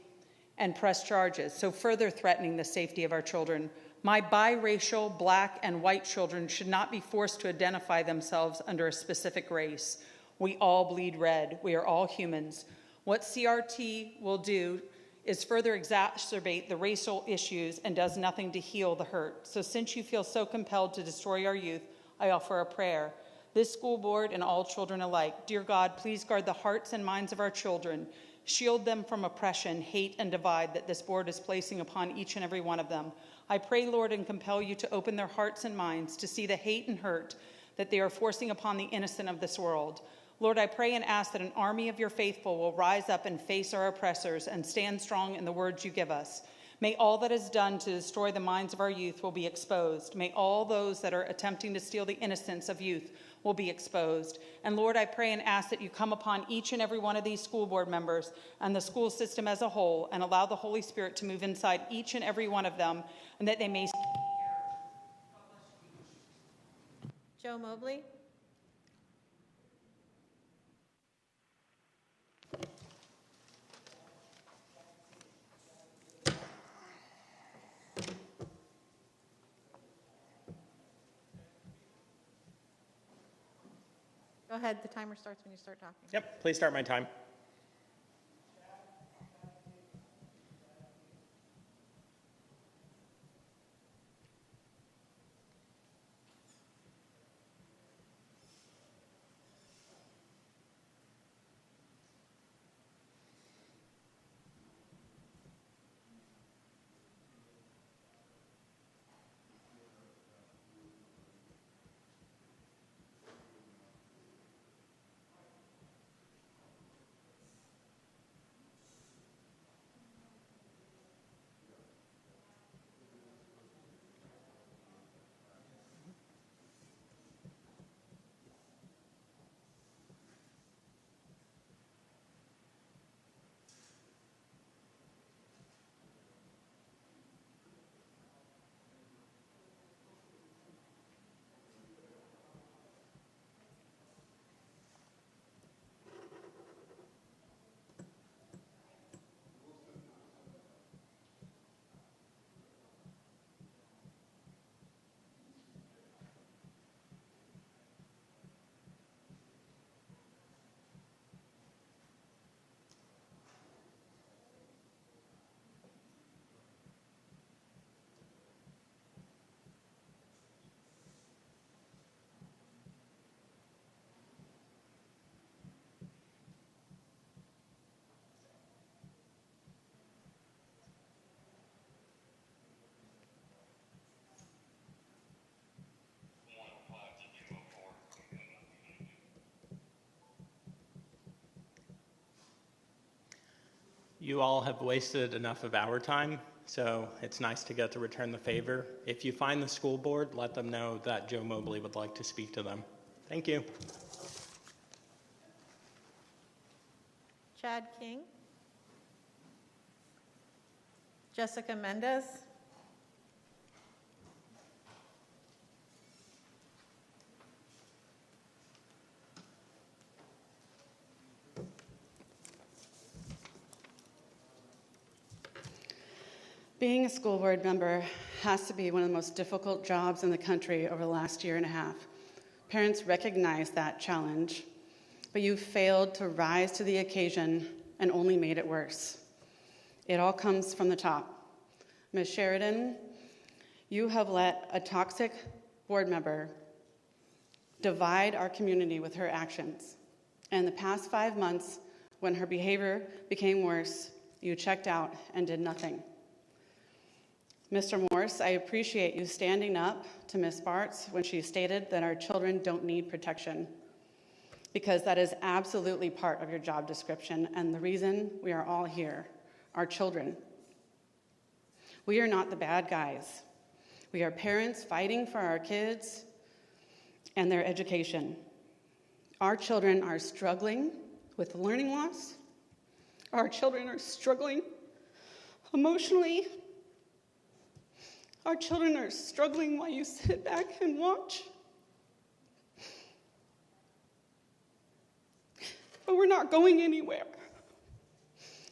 Speaker 4: and press charges, so further threatening the safety of our children. My biracial, black, and white children should not be forced to identify themselves under a specific race. We all bleed red. We are all humans. What CRT will do is further exacerbate the racial issues and does nothing to heal the hurt. So since you feel so compelled to destroy our youth, I offer a prayer. This school board and all children alike, dear God, please guard the hearts and minds of our children. Shield them from oppression, hate, and divide that this board is placing upon each and every one of them. I pray, Lord, and compel you to open their hearts and minds to see the hate and hurt that they are forcing upon the innocent of this world. Lord, I pray and ask that an army of your faithful will rise up and face our oppressors and stand strong in the words you give us. May all that is done to destroy the minds of our youth will be exposed. May all those that are attempting to steal the innocence of youth will be exposed. And Lord, I pray and ask that you come upon each and every one of these school board members and the school system as a whole and allow the Holy Spirit to move inside each and every one of them and that they may...
Speaker 11: Joe Mobley. Go ahead, the timer starts when you start talking.
Speaker 8: Yep, please start my time. You all have wasted enough of our time, so it's nice to get to return the favor. If you find the school board, let them know that Joe Mobley would like to speak to them. Thank you.
Speaker 11: Chad King. Jessica Mendez.
Speaker 9: Being a school board member has to be one of the most difficult jobs in the country over the last year and a half. Parents recognize that challenge, but you failed to rise to the occasion and only made it worse. It all comes from the top. Ms. Sheridan, you have let a toxic board member divide our community with her actions. And the past 5 months, when her behavior became worse, you checked out and did nothing. Mr. Morse, I appreciate you standing up to Ms. Bartz when she stated that our children don't need protection, because that is absolutely part of your job description and the reason we are all here, our children. We are not the bad guys. We are parents fighting for our kids and their education. Our children are struggling with learning loss. Our children are struggling emotionally. Our children are struggling while you sit back and watch. But we're not going anywhere.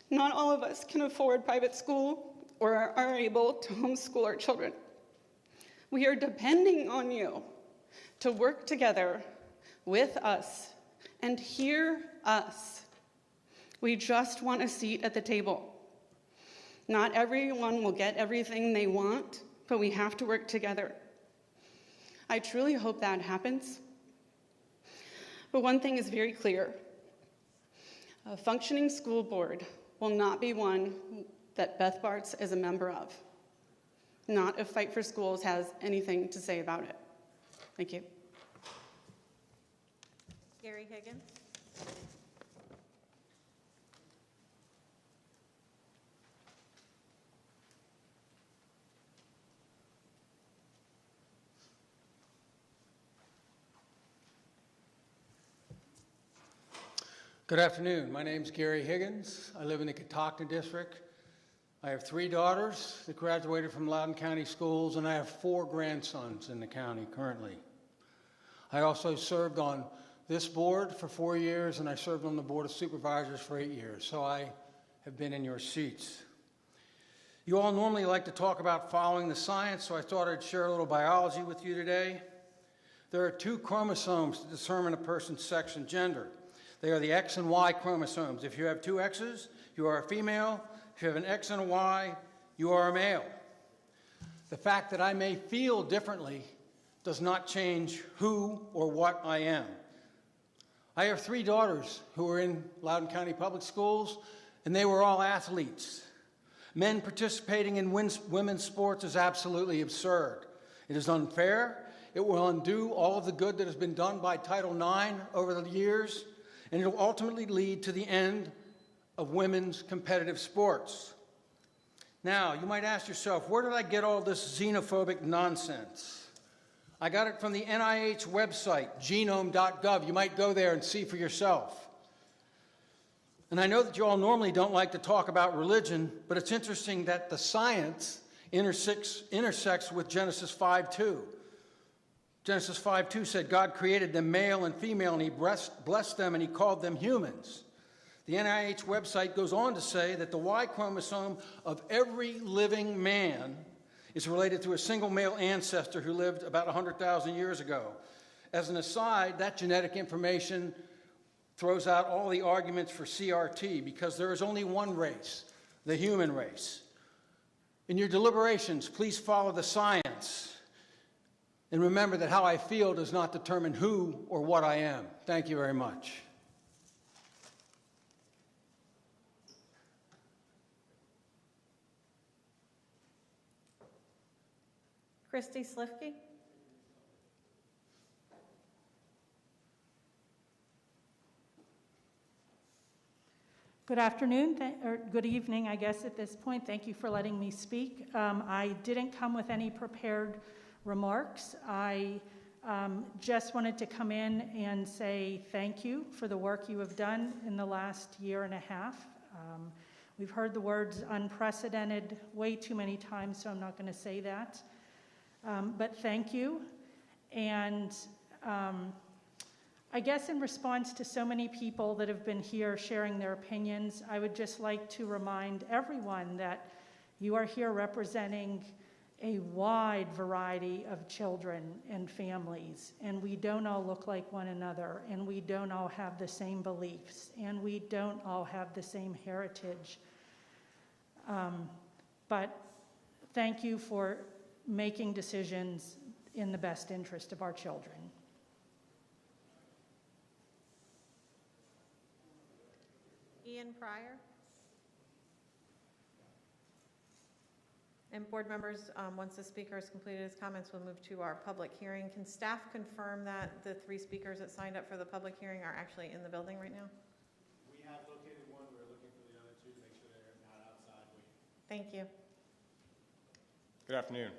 Speaker 9: Not all of us can afford private school or are able to homeschool our children. We are depending on you to work together with us and hear us. We just want a seat at the table. Not everyone will get everything they want, but we have to work together. I truly hope that happens. But one thing is very clear. A functioning school board will not be one that Beth Bartz is a member of. Not if Fight for Schools has anything to say about it. Thank you.
Speaker 11: Gary Higgins.
Speaker 23: Good afternoon. My name's Gary Higgins. I live in the Catoctin District. I have 3 daughters that graduated from Loudoun County schools, and I have 4 grandsons in the county currently. I also served on this board for 4 years, and I served on the Board of Supervisors for 8 years, so I have been in your seats. You all normally like to talk about following the science, so I thought I'd share a little biology with you today. There are 2 chromosomes to determine a person's sex and gender. They are the X and Y chromosomes. If you have 2 X's, you are a female. If you have an X and a Y, you are a male. The fact that I may feel differently does not change who or what I am. I have 3 daughters who are in Loudoun County Public Schools, and they were all athletes. Men participating in women's sports is absolutely absurd. It is unfair. It will undo all of the good that has been done by Title IX over the years, and it will ultimately lead to the end of women's competitive sports. Now, you might ask yourself, where did I get all this xenophobic nonsense? I got it from the NIH website, genome.gov. You might go there and see for yourself. And I know that you all normally don't like to talk about religion, but it's interesting that the science intersects with Genesis 5:2. Genesis 5:2 said God created them male and female, and he blessed them, and he called them humans. The NIH website goes on to say that the Y chromosome of every living man is related to a single male ancestor who lived about 100,000 years ago. As an aside, that genetic information throws out all the arguments for CRT, because there is only one race, the human race. In your deliberations, please follow the science. And remember that how I feel does not determine who or what I am. Thank you very much.
Speaker 11: Christy Slifke.
Speaker 2: Good afternoon, or good evening, I guess, at this point. Thank you for letting me speak. I didn't come with any prepared remarks. I just wanted to come in and say thank you for the work you have done in the last year and a half. We've heard the words unprecedented way too many times, so I'm not going to say that. But thank you. And I guess in response to so many people that have been here sharing their opinions, I would just like to remind everyone that you are here representing a wide variety of children and families, and we don't all look like one another, and we don't all have the same beliefs, and we don't all have the same heritage. But thank you for making decisions in the best interest of our children.
Speaker 11: Ian Pryor. And board members, once the speaker has completed his comments, we'll move to our public hearing. Can staff confirm that the 3 speakers that signed up for the public hearing are actually in the building right now?
Speaker 12: We have located one. We're looking for the other 2 to make sure they're not outside waiting.
Speaker 11: Thank you.
Speaker 18: Good afternoon.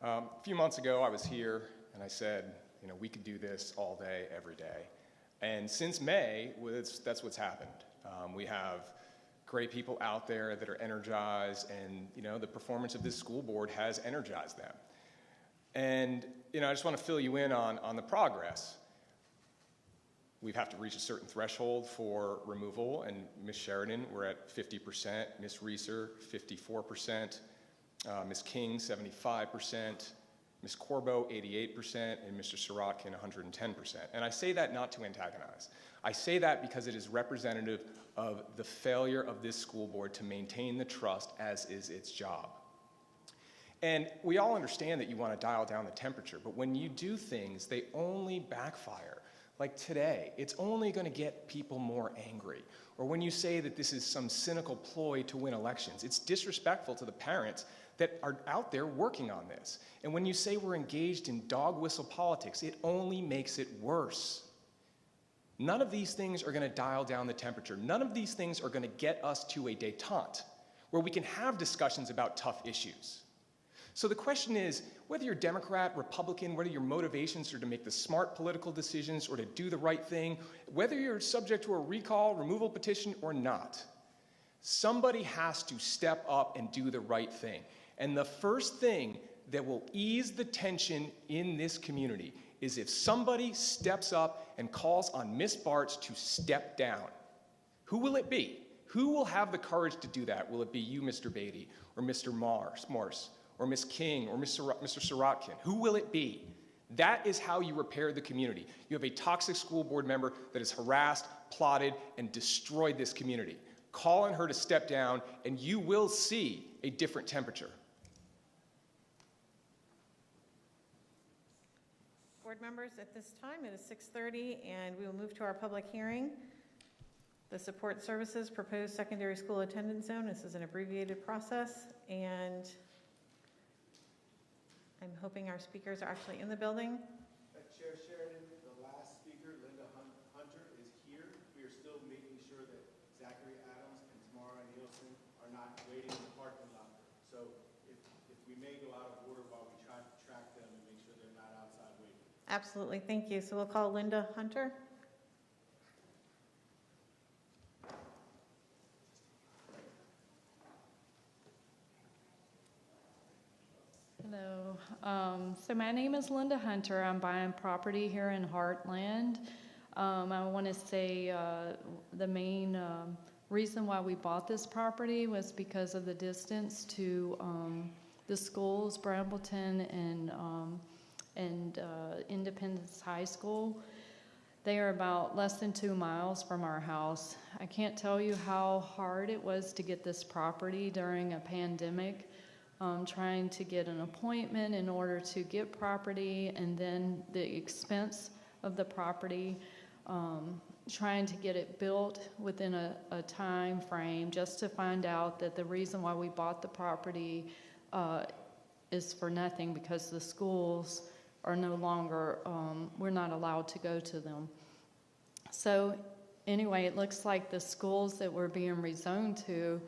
Speaker 18: A few months ago, I was here and I said, we could do this all day, every day. And since May, that's what's happened. We have great people out there that are energized, and the performance of this school board has energized them. And I just want to fill you in on the progress. We have to reach a certain threshold for removal, and Ms. Sheridan, we're at 50%, Ms. Reeser, 54%, Ms. King, 75%, Ms. Corbo, 88%, and Mr. Sirotkin, 110%. And I say that not to antagonize. I say that because it is representative of the failure of this school board to maintain the trust as is its job. And we all understand that you want to dial down the temperature, but when you do things, they only backfire. Like today, it's only going to get people more angry. Or when you say that this is some cynical ploy to win elections, it's disrespectful to the parents that are out there working on this. And when you say we're engaged in dog whistle politics, it only makes it worse. None of these things are going to dial down the temperature. None of these things are going to get us to a détente where we can have discussions about tough issues. So the question is, whether you're Democrat, Republican, whether your motivations are to make the smart political decisions or to do the right thing, whether you're subject to a recall, removal petition or not, somebody has to step up and do the right thing. And the first thing that will ease the tension in this community is if somebody steps up and calls on Ms. Bartz to step down. Who will it be? Who will have the courage to do that? Will it be you, Mr. Beatty, or Mr. Morse, or Ms. King, or Mr. Sirotkin? Who will it be? That is how you repair the community. You have a toxic school board member that has harassed, plotted, and destroyed this community. Call on her to step down, and you will see a different temperature.
Speaker 11: Board members, at this time, it is 6:30, and we will move to our public hearing. The Support Services Proposed Secondary School Attendance Zone. This is an abbreviated process, and I'm hoping our speakers are actually in the building.
Speaker 12: Chair Sheridan, the last speaker, Linda Hunter, is here. We are still making sure that Zachary Adams and Tamara Nielsen are not waiting in the parking lot. So if we may go out of order while we try to track them and make sure they're not outside waiting.
Speaker 11: Absolutely, thank you. So we'll call Linda Hunter.
Speaker 24: Hello. So my name is Linda Hunter. I'm buying property here in Heartland. I want to say the main reason why we bought this property was because of the distance to the schools, Brambleton and Independence High School. They are about less than 2 miles from our house. I can't tell you how hard it was to get this property during a pandemic. Trying to get an appointment in order to get property, and then the expense of the property, trying to get it built within a time frame, just to find out that the reason why we bought the property is for nothing, because the schools are no longer, we're not allowed to go to them. So anyway, it looks like the schools that we're being rezoned to,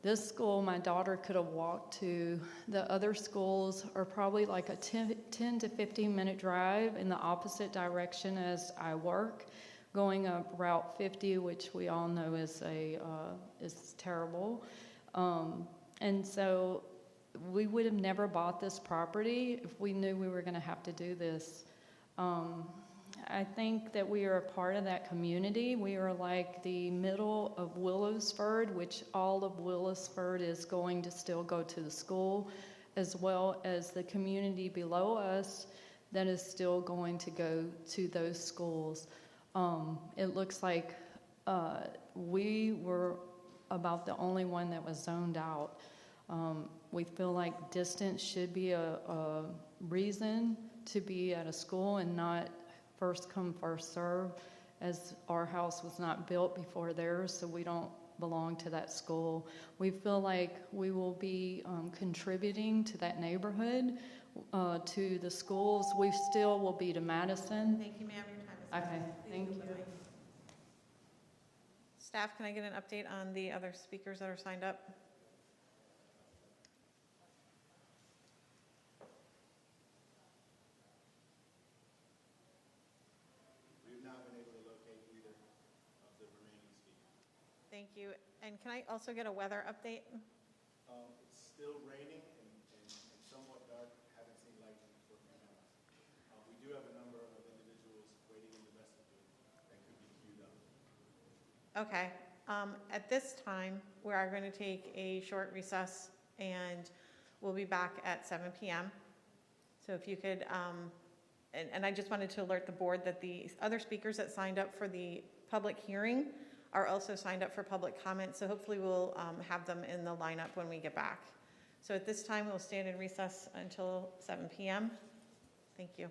Speaker 24: this school my daughter could have walked to. The other schools are probably like a 10 to 15 minute drive in the opposite direction as I work, going up Route 50, which we all know is terrible. And so we would have never bought this property if we knew we were going to have to do this. I think that we are a part of that community. We are like the middle of Willowsford, which all of Willowsford is going to still go to the school, as well as the community below us that is still going to go to those schools. It looks like we were about the only one that was zoned out. We feel like distance should be a reason to be at a school and not first come, first serve, as our house was not built before theirs, so we don't belong to that school. We feel like we will be contributing to that neighborhood, to the schools. We still will be to Madison.
Speaker 11: Thank you, ma'am. Your time is up.
Speaker 24: Okay, thank you.
Speaker 11: Staff, can I get an update on the other speakers that are signed up?
Speaker 12: We've not been able to locate either of the remaining speakers.
Speaker 11: Thank you. And can I also get a weather update?
Speaker 12: It's still raining and somewhat dark. Haven't seen lightning for a few minutes. We do have a number of individuals waiting in the vestibule that could be queued up.
Speaker 11: Okay. At this time, we are going to take a short recess, and we'll be back at 7 p.m. So if you could, and I just wanted to alert the board that the other speakers that signed up for the public hearing are also signed up for public comment, so hopefully we'll have them in the lineup when we get back. So at this time, we'll stand in recess until 7 p.m. Thank you.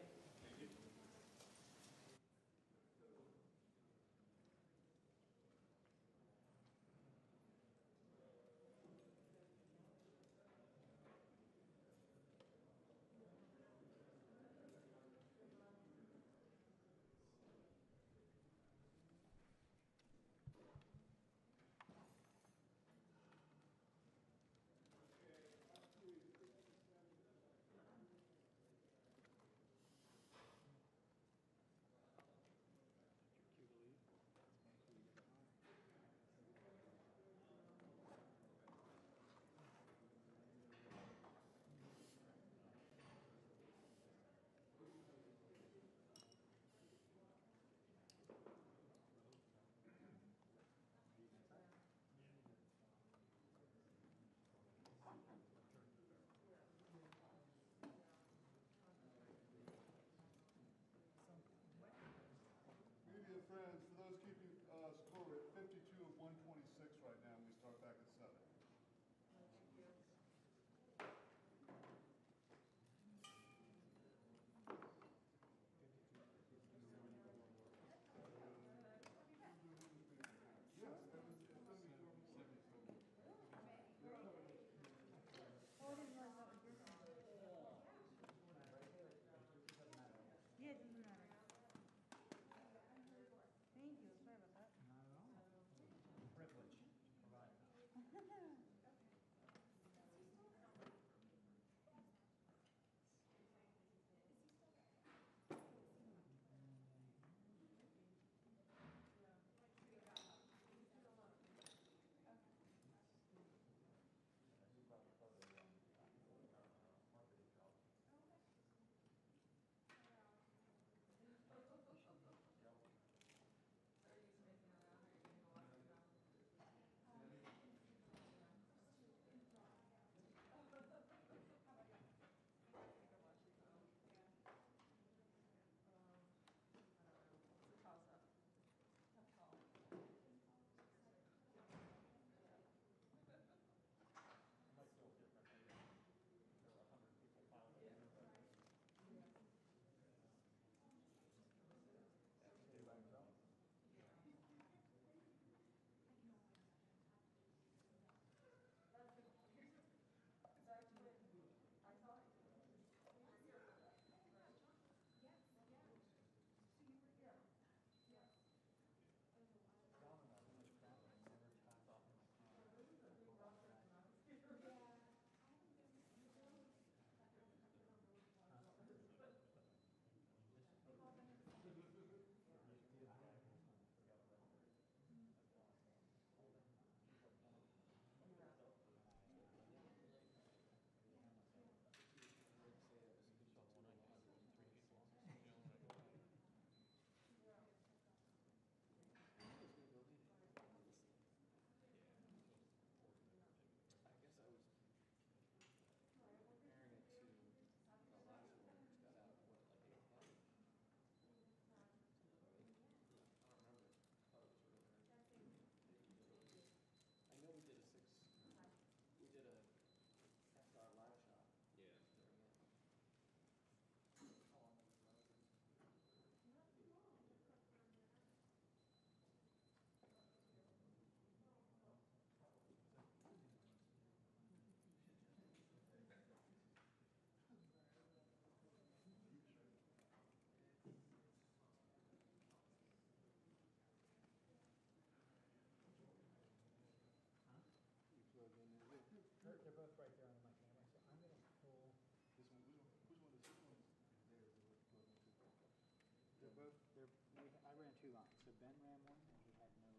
Speaker 10: Ben ran one, and he had no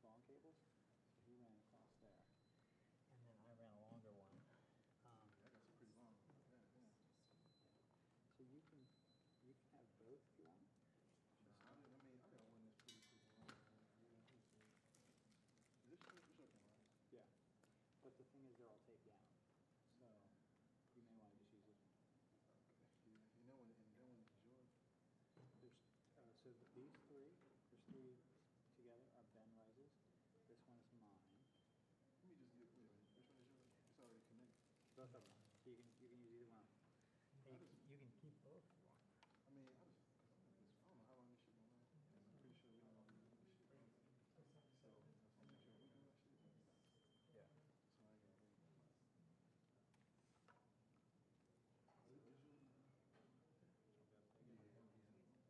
Speaker 10: phone cables, so he ran across there. And then I ran a longer one.
Speaker 12: I got some pretty long ones.
Speaker 10: So you can have both if you want.
Speaker 12: I got one that's pretty long. Is this your camera?
Speaker 10: Yeah. But the thing is, they're all taped down. So you may want to just use this one.
Speaker 12: Okay. You know when, and that one is yours?
Speaker 10: There's, these three, there's three together are Ben Rice's. This one is mine.
Speaker 12: Let me just get, wait a minute. Which one is yours? It's already connected.
Speaker 10: Both of them. So you can use either one. You can keep both if you want.
Speaker 12: I mean, I don't know how long this shit gonna last. I'm pretty sure we don't want to do this shit. So, I'm make sure we do that shit.
Speaker 10: Yeah.
Speaker 12: So I ain't gonna wait. Is there anywhere else? Is there?
Speaker 10: How's that extension for you?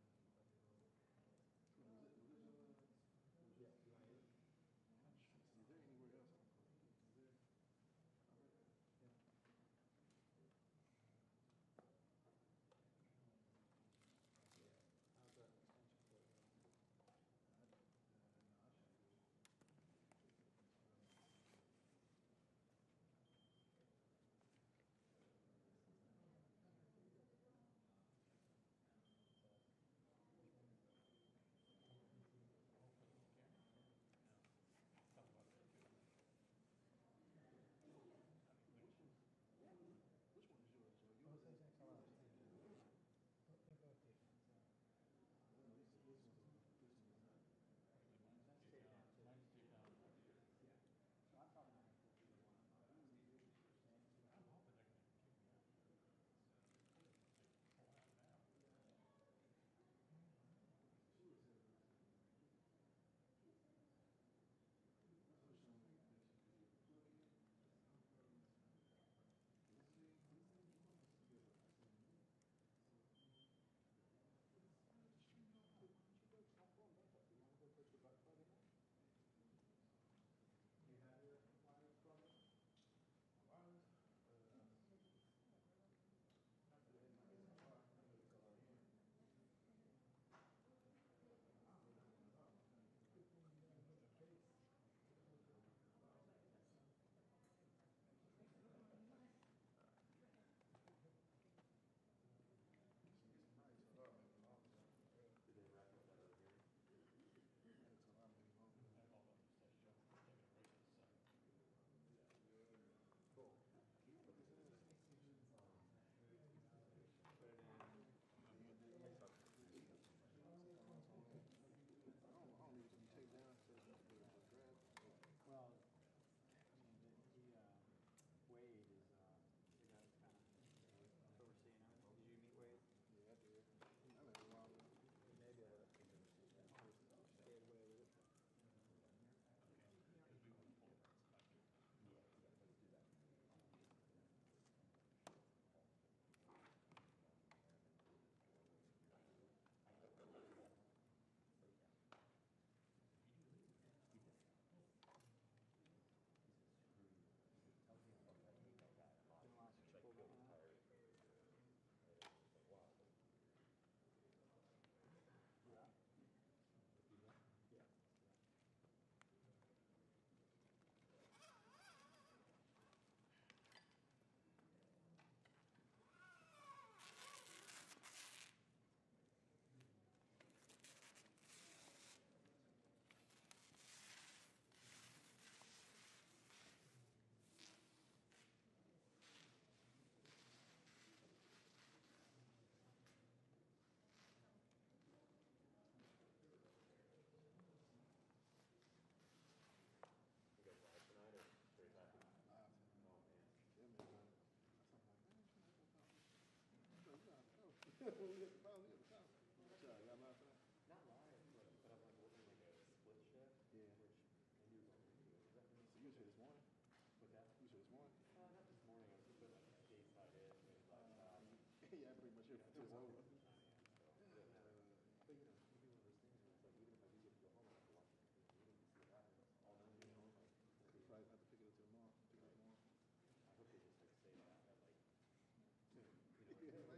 Speaker 12: Which one is yours, Joe?
Speaker 10: Oh, it says XLR.
Speaker 12: You have your wireless plug? Wireless? Did they wrap up that over here? That's a lot of Cool. I don't need to be taken down, so it's just grab.
Speaker 10: Well, I mean, Wade is the guy that's kind of overseeing everything. Did you meet Wade?
Speaker 12: Yeah, I did. I met him a while ago.
Speaker 10: Maybe I stayed away with it.
Speaker 12: Not live, but I'm like working like a split shift. Yeah. Which I knew was so you was here this morning? What's that? You was here this morning? Not this morning. I was just like day-sided, maybe yeah, pretty much here till it's over. But you know, it can be one of those things where it's like, even if I do get to go home, I have to watch the meeting to see it happen. All the way home. You probably have to pick it up tomorrow. I hope they just like say that, like, you know, they won't do that.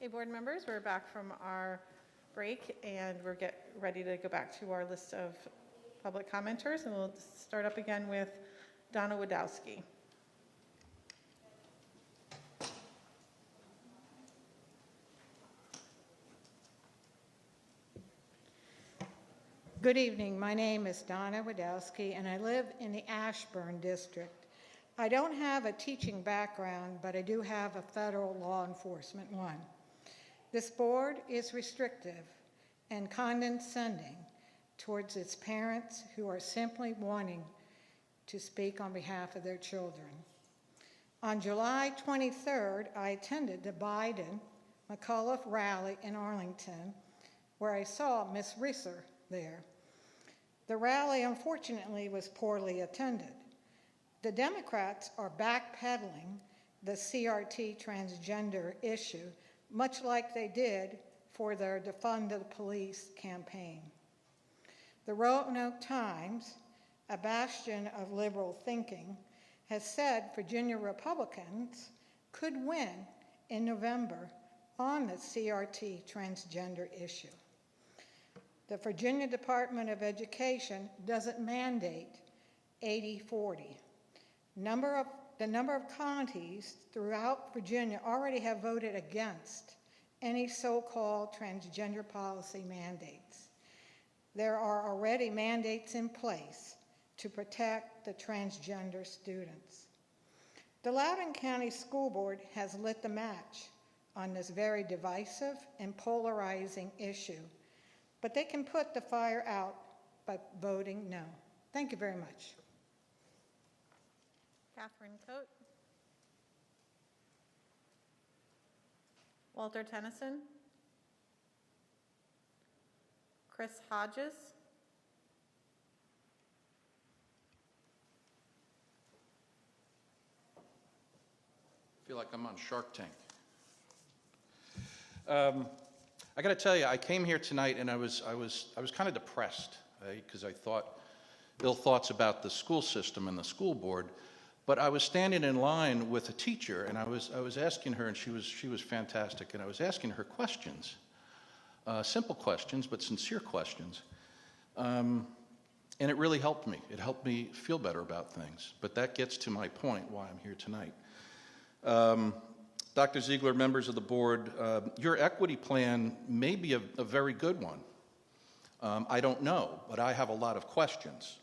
Speaker 11: Hey, board members, we're back from our break and we're ready to go back to our list of public commenters, and we'll start up again with Donna Wadowski.
Speaker 13: Good evening. My name is Donna Wadowski, and I live in the Ashburn district. I don't have a teaching background, but I do have a federal law enforcement one. This board is restrictive and condescending towards its parents who are simply wanting to speak on behalf of their children. On July 23rd, I attended the Biden-McAuliffe rally in Arlington, where I saw Ms. Reeser there. The rally, unfortunately, was poorly attended. The Democrats are backpedaling the CRT transgender issue, much like they did for their Defund the Police campaign. The Roanoke Times, a bastion of liberal thinking, has said Virginia Republicans could win in November on the CRT transgender issue. The Virginia Department of Education doesn't mandate 80-40. The number of counties throughout Virginia already have voted against any so-called transgender policy mandates. There are already mandates in place to protect the transgender students. The Loudoun County School Board has lit the match on this very divisive and polarizing issue, but they can put the fire out by voting no. Thank you very much.
Speaker 11: Catherine Coate. Walter Tennyson. Chris Hodges.
Speaker 14: I feel like I'm on Shark Tank. I got to tell you, I came here tonight and I was kind of depressed because I thought ill thoughts about the school system and the school board. But I was standing in line with a teacher, and I was asking her, and she was fantastic, and I was asking her questions, simple questions, but sincere questions, and it really helped me. It helped me feel better about things. But that gets to my point why I'm here tonight. Dr. Ziegler, members of the board, your equity plan may be a very good one. I don't know, but I have a lot of questions.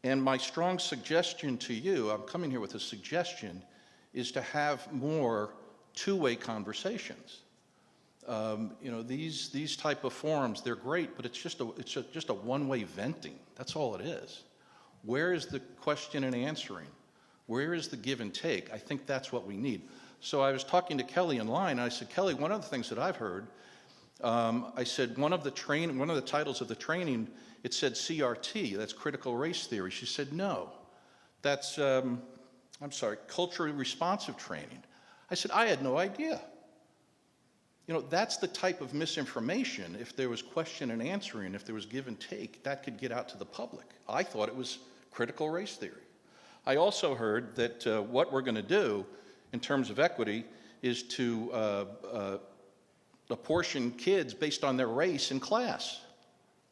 Speaker 14: And my strong suggestion to you, I'm coming here with a suggestion, is to have more two-way conversations. These type of forums, they're great, but it's just a one-way venting. That's all it is. Where is the question and answering? Where is the give and take? I think that's what we need. So I was talking to Kelly in line, and I said, Kelly, one of the things that I've heard, I said one of the titles of the training, it said CRT, that's critical race theory. She said, no, that's, culturally responsive training. I said, I had no idea. That's the type of misinformation, if there was question and answering, if there was give and take, that could get out to the public. I thought it was critical race theory. I also heard that what we're going to do in terms of equity is to apportion kids based on their race in class.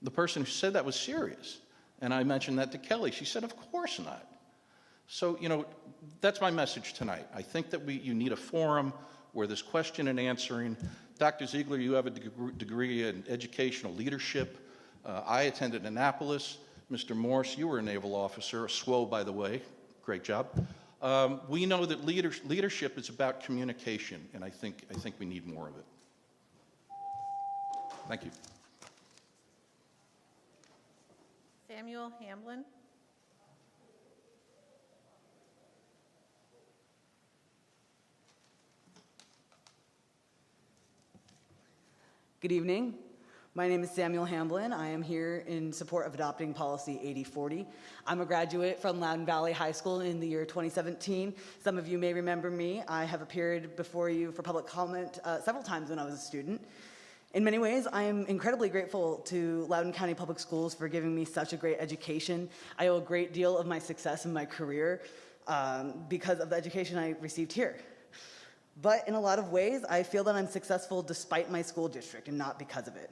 Speaker 14: The person who said that was serious. And I mentioned that to Kelly. She said, of course not. So, that's my message tonight. I think that you need a forum where there's question and answering. Dr. Ziegler, you have a degree in educational leadership. I attended Annapolis. Mr. Morse, you were a naval officer, a SWO, by the way. Great job. We know that leadership is about communication, and I think we need more of it. Thank you.
Speaker 11: Samuel Hamblin.
Speaker 15: Good evening. My name is Samuel Hamblin. I am here in support of adopting policy 8040. I'm a graduate from Loudoun Valley High School in the year 2017. Some of you may remember me. I have appeared before you for public comment several times when I was a student. In many ways, I am incredibly grateful to Loudoun County Public Schools for giving me such a great education. I owe a great deal of my success in my career because of the education I received here. But in a lot of ways, I feel that I'm successful despite my school district and not because of it.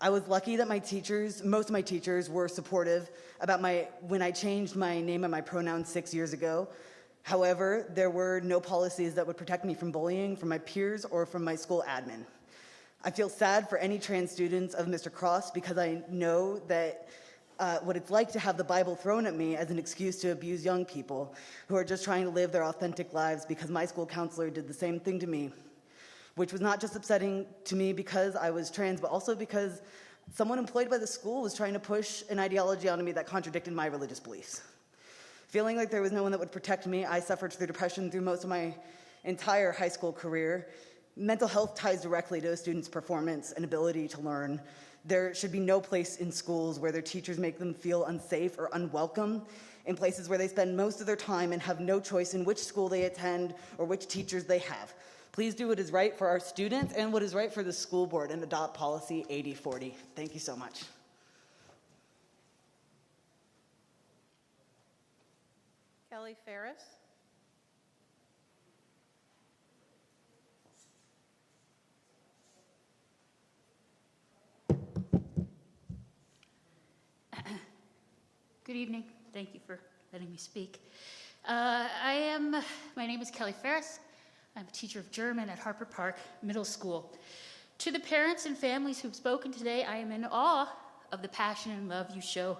Speaker 15: I was lucky that most of my teachers were supportive about when I changed my name and my pronouns 6 years ago. However, there were no policies that would protect me from bullying from my peers or from my school admin. I feel sad for any trans students of Mr. Cross because I know that what it's like to have the Bible thrown at me as an excuse to abuse young people who are just trying to live their authentic lives, because my school counselor did the same thing to me, which was not just upsetting to me because I was trans, but also because someone employed by the school was trying to push an ideology onto me that contradicted my religious beliefs. Feeling like there was no one that would protect me, I suffered through depression through most of my entire high school career. Mental health ties directly to a student's performance and ability to learn. There should be no place in schools where their teachers make them feel unsafe or unwelcome, in places where they spend most of their time and have no choice in which school they attend or which teachers they have. Please do what is right for our students and what is right for the school board and adopt policy 8040. Thank you so much.
Speaker 11: Kelly Ferris.
Speaker 6: Good evening. Thank you for letting me speak. My name is Kelly Ferris. I'm a teacher of German at Harper Park Middle School. To the parents and families who've spoken today, I am in awe of the passion and love you show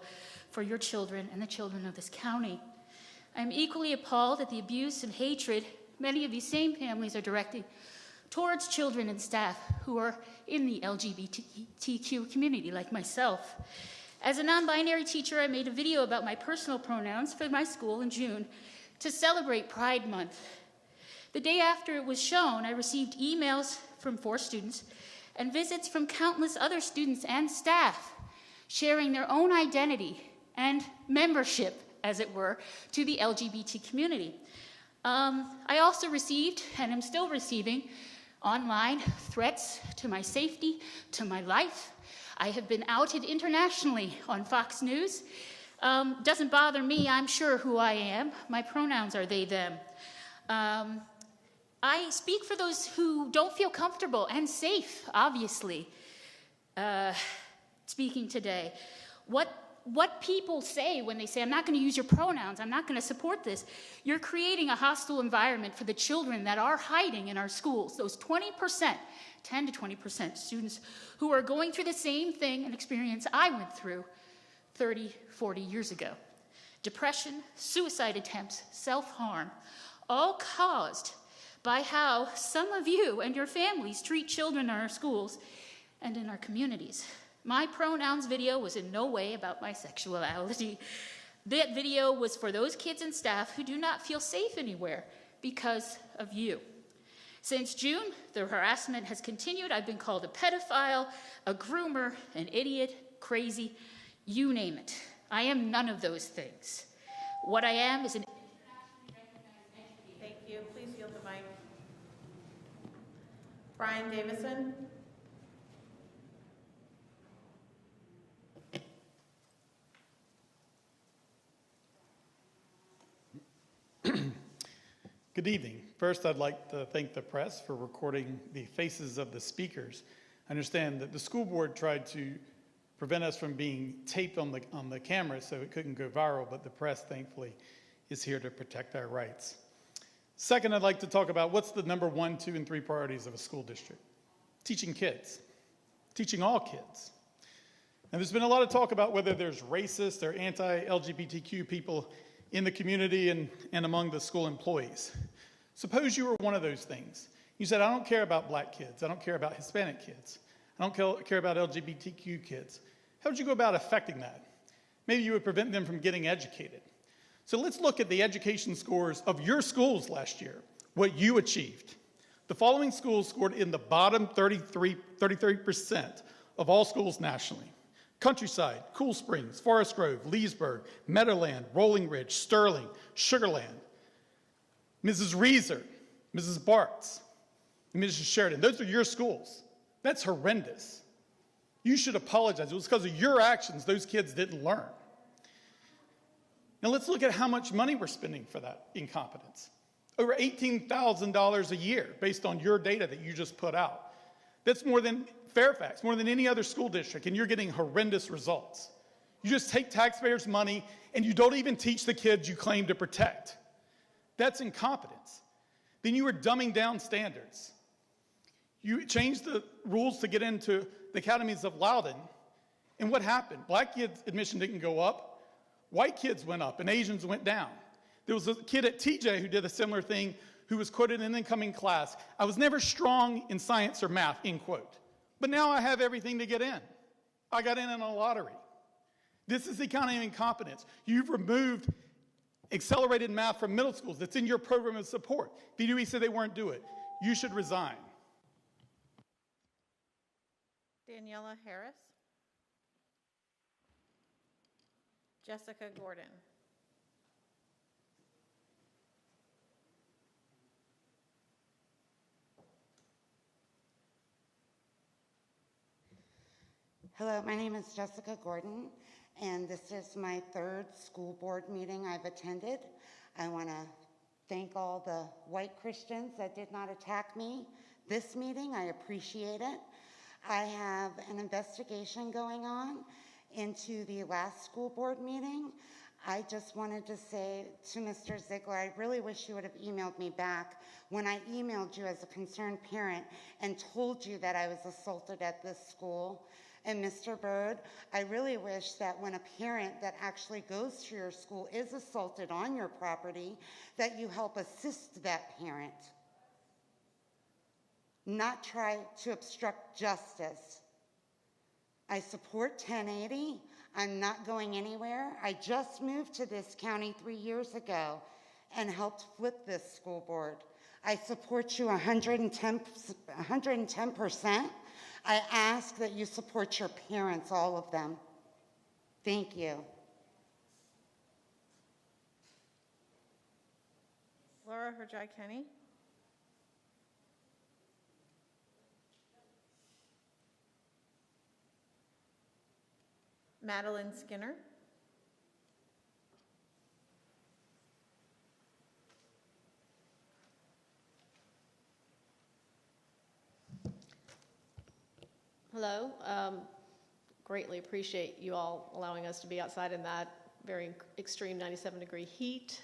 Speaker 6: for your children and the children of this county. I'm equally appalled at the abuse and hatred many of these same families are directing towards children and staff who are in the LGBTQ community, like myself. As a non-binary teacher, I made a video about my personal pronouns for my school in June to celebrate Pride Month. The day after it was shown, I received emails from 4 students and visits from countless other students and staff sharing their own identity and membership, as it were, to the LGBT community. I also received, and am still receiving, online threats to my safety, to my life. I have been outed internationally on Fox News. Doesn't bother me, I'm sure who I am. My pronouns are they, them. I speak for those who don't feel comfortable and safe, obviously, speaking today. What people say when they say, I'm not going to use your pronouns, I'm not going to support this, you're creating a hostile environment for the children that are hiding in our schools, those 20%, 10 to 20% students who are going through the same thing and experience I went through 30, 40 years ago. Depression, suicide attempts, self-harm, all caused by how some of you and your families treat children in our schools and in our communities. My pronouns video was in no way about my sexuality. That video was for those kids and staff who do not feel safe anywhere because of you. Since June, the harassment has continued. I've been called a pedophile, a groomer, an idiot, crazy, you name it. I am none of those things. What I am is an internationally recognized entity.
Speaker 11: Thank you. Please yield the mic. Brian Davison.
Speaker 16: Good evening. First, I'd like to thank the press for recording the faces of the speakers. I understand that the school board tried to prevent us from being taped on the camera so it couldn't go viral, but the press, thankfully, is here to protect our rights. Second, I'd like to talk about what's the number 1, 2, and 3 priorities of a school district. Teaching kids. Teaching all kids. And there's been a lot of talk about whether there's racist or anti-LGBTQ people in the community and among the school employees. Suppose you were one of those things. You said, I don't care about black kids. I don't care about Hispanic kids. I don't care about LGBTQ kids. How would you go about affecting that? Maybe you would prevent them from getting educated. So let's look at the education scores of your schools last year, what you achieved. The following schools scored in the bottom 33% of all schools nationally. Countryside, Cool Springs, Forest Grove, Leesburg, Meadowland, Rolling Ridge, Sterling, Sugarland, Mrs. Reeser, Mrs. Bartz, and Mrs. Sheridan. Those are your schools. That's horrendous. You should apologize. It was because of your actions those kids didn't learn. Now let's look at how much money we're spending for that incompetence. Over $18,000 a year based on your data that you just put out. That's more than Fairfax, more than any other school district, and you're getting horrendous results. You just take taxpayers' money and you don't even teach the kids you claim to protect. That's incompetence. Then you are dumbing down standards. You changed the rules to get into the academies of Loudoun, and what happened? Black kids' admission didn't go up. White kids went up, and Asians went down. There was a kid at TJ who did a similar thing who was quoted in an incoming class. I was never strong in science or math, end quote. But now I have everything to get in. I got in a lottery. This is the kind of incompetence. You've removed accelerated math from middle schools. That's in your program of support. VDOE said they weren't doing it. You should resign.
Speaker 11: Daniela Harris. Jessica Gordon.
Speaker 17: Hello, my name is Jessica Gordon, and this is my third school board meeting I've attended. I want to thank all the white Christians that did not attack me this meeting. I appreciate it. I have an investigation going on into the last school board meeting. I just wanted to say to Mr. Ziegler, I really wish you would have emailed me back when I emailed you as a concerned parent and told you that I was assaulted at this school. And Mr. Byrd, I really wish that when a parent that actually goes to your school is assaulted on your property, that you help assist that parent, not try to obstruct justice. I support 1080. I'm not going anywhere. I just moved to this county 3 years ago and helped flip this school board. I support you 110%. I ask that you support your parents, all of them. Thank you.
Speaker 11: Laura Herjai-Kenny. Madeline Skinner.
Speaker 19: Hello. Greatly appreciate you all allowing us to be outside in that very extreme 97-degree heat,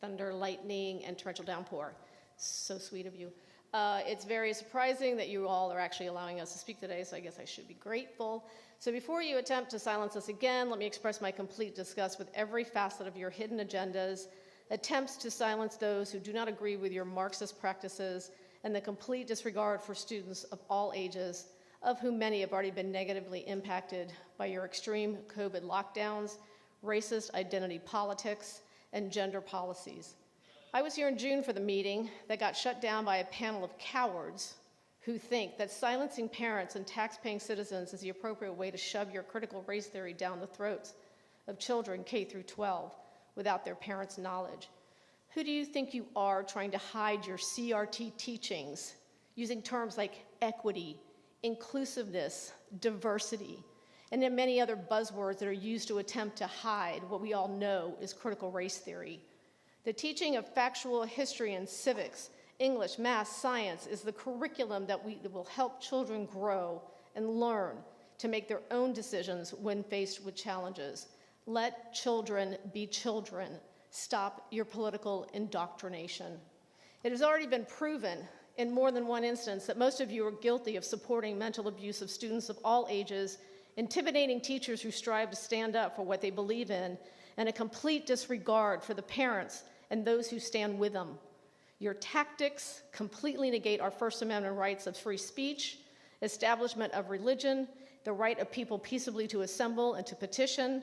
Speaker 19: thunder, lightning, and torrential downpour. So sweet of you. It's very surprising that you all are actually allowing us to speak today, so I guess I should be grateful. So before you attempt to silence us again, let me express my complete disgust with every facet of your hidden agendas, attempts to silence those who do not agree with your Marxist practices, and the complete disregard for students of all ages, of whom many have already been negatively impacted by your extreme COVID lockdowns, racist identity politics, and gender policies. I was here in June for the meeting that got shut down by a panel of cowards who think that silencing parents and tax-paying citizens is the appropriate way to shove your critical race theory down the throats of children K through 12 without their parents' knowledge. Who do you think you are trying to hide your CRT teachings using terms like equity, inclusiveness, diversity, and then many other buzzwords that are used to attempt to hide what we all know is critical race theory? The teaching of factual history and civics, English, math, science is the curriculum that will help children grow and learn to make their own decisions when faced with challenges. Let children be children. Stop your political indoctrination. It has already been proven in more than one instance that most of you are guilty of supporting mental abuse of students of all ages, intimidating teachers who strive to stand up for what they believe in, and a complete disregard for the parents and those who stand with them. Your tactics completely negate our First Amendment rights of free speech, establishment of religion, the right of people peaceably to assemble and to petition.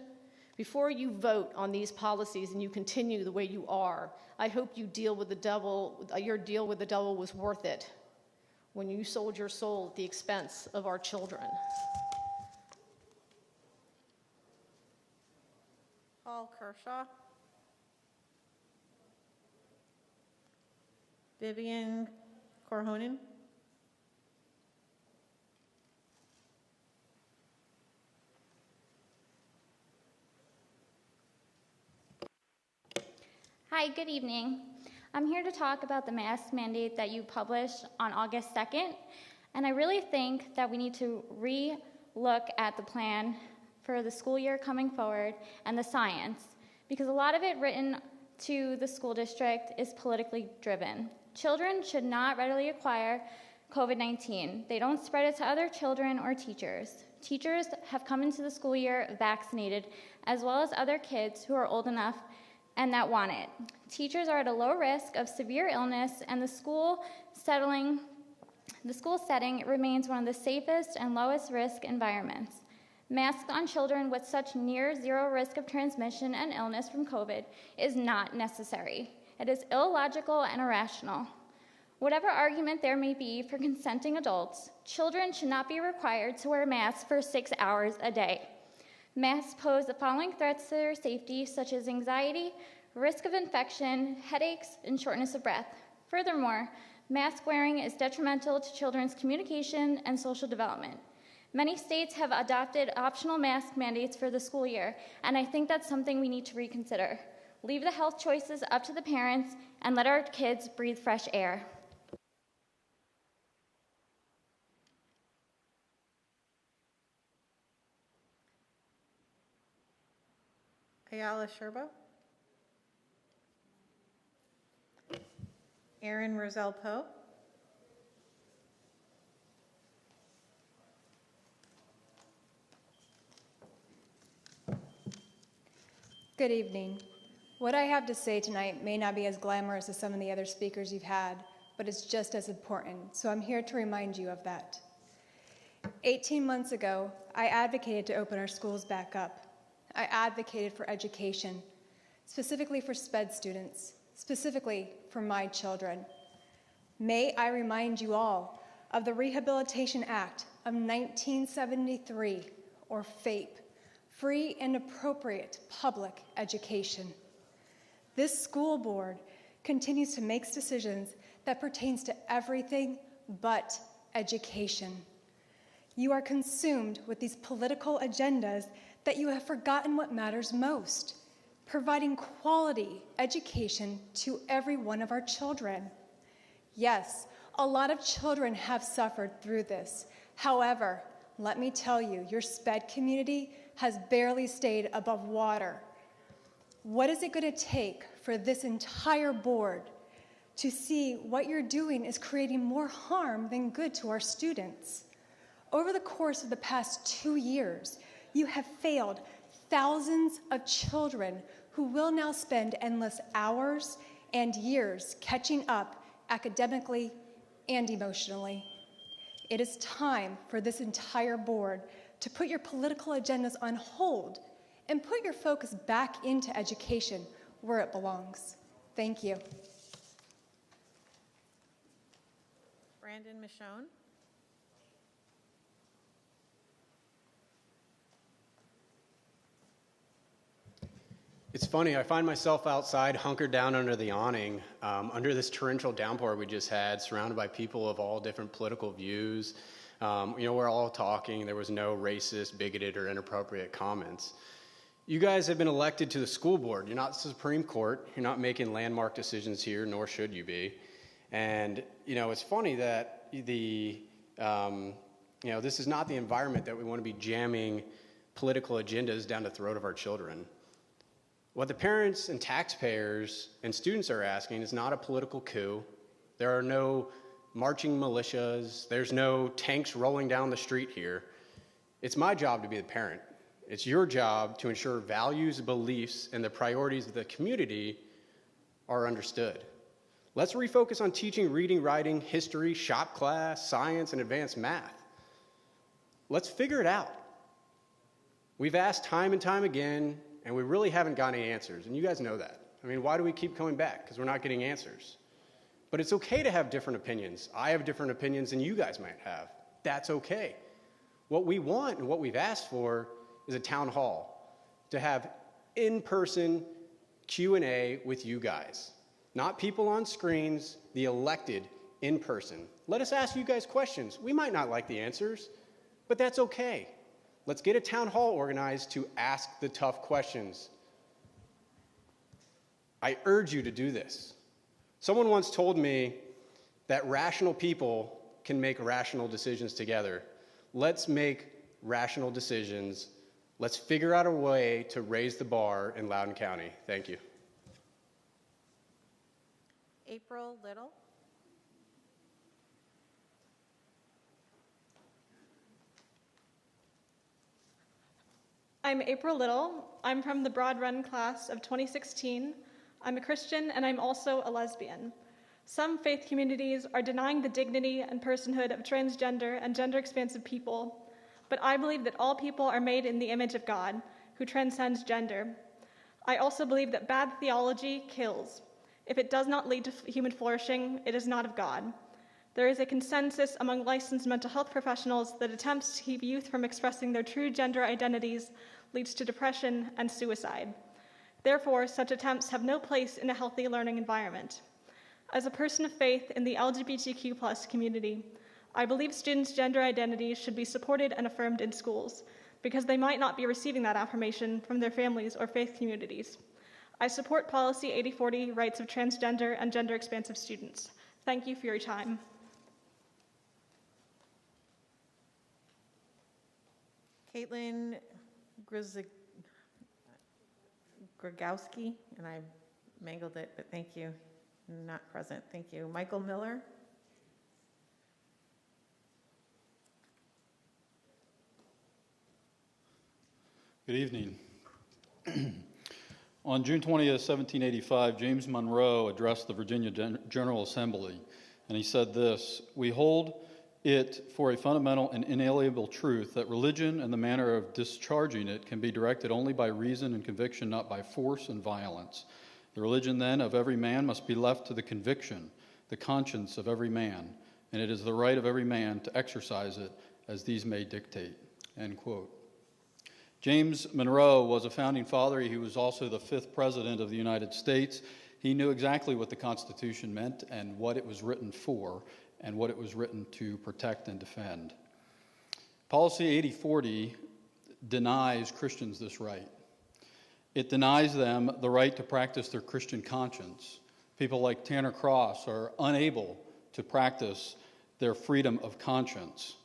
Speaker 19: Before you vote on these policies and you continue the way you are, I hope you deal with the devil, your deal with the devil was worth it when you sold your soul at the expense of our children.
Speaker 11: Paul Kershaw. Vivian Korhonen.
Speaker 20: Hi, good evening.
Speaker 1: I'm here to talk about the mask mandate that you published on August 2nd, and I really think that we need to re-look at the plan for the school year coming forward and the science, because a lot of it written to the school district is politically driven. Children should not readily acquire COVID-19. They don't spread it to other children or teachers. Teachers have come into the school year vaccinated, as well as other kids who are old enough and that want it. Teachers are at a low risk of severe illness, and the school setting remains one of the safest and lowest risk environments. Masks on children with such near zero risk of transmission and illness from COVID is not necessary. It is illogical and irrational. Whatever argument there may be for consenting adults, children should not be required to wear masks for 6 hours a day. Masks pose the following threats to their safety, such as anxiety, risk of infection, headaches, and shortness of breath. Furthermore, mask wearing is detrimental to children's communication and social development. Many states have adopted optional mask mandates for the school year, and I think that's something we need to reconsider. Leave the health choices up to the parents and let our kids breathe fresh air.
Speaker 11: Ayala Sherbo. Erin Roselle Poe.
Speaker 7: Good evening. What I have to say tonight may not be as glamorous as some of the other speakers you've had, but it's just as important, so I'm here to remind you of that. 18 months ago, I advocated to open our schools back up. I advocated for education, specifically for SPED students, specifically for my children. May I remind you all of the Rehabilitation Act of 1973, or FAPE, Free and Appropriate Public Education. This school board continues to make decisions that pertains to everything but education. You are consumed with these political agendas that you have forgotten what matters most, providing quality education to every one of our children. Yes, a lot of children have suffered through this. However, let me tell you, your SPED community has barely stayed above water. What is it going to take for this entire board to see what you're doing is creating more harm than good to our students? Over the course of the past 2 years, you have failed thousands of children who will now spend endless hours and years catching up academically and emotionally. It is time for this entire board to put your political agendas on hold and put your focus back into education where it belongs. Thank you.
Speaker 11: Brandon Michonne.
Speaker 10: It's funny, I find myself outside, hunkered down under the awning, under this torrential downpour we just had, surrounded by people of all different political views. We're all talking. There was no racist, bigoted, or inappropriate comments. You guys have been elected to the school board. You're not the Supreme Court. You're not making landmark decisions here, nor should you be. And, it's funny that this is not the environment that we want to be jamming political agendas down the throat of our children. What the parents and taxpayers and students are asking is not a political coup. There are no marching militias. There's no tanks rolling down the street here. It's my job to be the parent. It's your job to ensure values, beliefs, and the priorities of the community are understood. Let's refocus on teaching reading, writing, history, shop class, science, and advanced math. Let's figure it out. We've asked time and time again, and we really haven't got any answers, and you guys know that. Why do we keep coming back? Because we're not getting answers. But it's okay to have different opinions. I have different opinions than you guys might have. That's okay. What we want and what we've asked for is a town hall, to have in-person Q&A with you guys. Not people on screens, the elected in person. Let us ask you guys questions. We might not like the answers, but that's okay. Let's get a town hall organized to ask the tough questions. I urge you to do this. Someone once told me that rational people can make rational decisions together. Let's make rational decisions. Let's figure out a way to raise the bar in Loudoun County. Thank you.
Speaker 11: April Little.
Speaker 3: I'm April Little. I'm from the Broad Run class of 2016. I'm a Christian and I'm also a lesbian. Some faith communities are denying the dignity and personhood of transgender and gender-expansive people, but I believe that all people are made in the image of God, who transcends gender. I also believe that bad theology kills. If it does not lead to human flourishing, it is not of God. There is a consensus among licensed mental health professionals that attempts to keep youth from expressing their true gender identities leads to depression and suicide. Therefore, such attempts have no place in a healthy learning environment. As a person of faith in the LGBTQ+ community, I believe students' gender identities should be supported and affirmed in schools, because they might not be receiving that affirmation from their families or faith communities. I support Policy 8040, rights of transgender and gender-expansive students. Thank you for your time.
Speaker 11: Caitlin Grigowski, and I mangled it, but thank you. Not present, thank you. Michael Miller.
Speaker 5: Good evening. On June 20th, 1785, James Monroe addressed the Virginia General Assembly, and he said this: "We hold it for a fundamental and inalienable truth that religion and the manner of discharging it can be directed only by reason and conviction, not by force and violence. The religion, then, of every man must be left to the conviction, the conscience of every man, and it is the right of every man to exercise it as these may dictate." End quote. James Monroe was a founding father. He was also the 5th president of the United States. He knew exactly what the Constitution meant and what it was written for and what it was written to protect and defend. Policy 8040 denies Christians this right. It denies them the right to practice their Christian conscience. People like Tanner Cross are unable to practice their freedom of conscience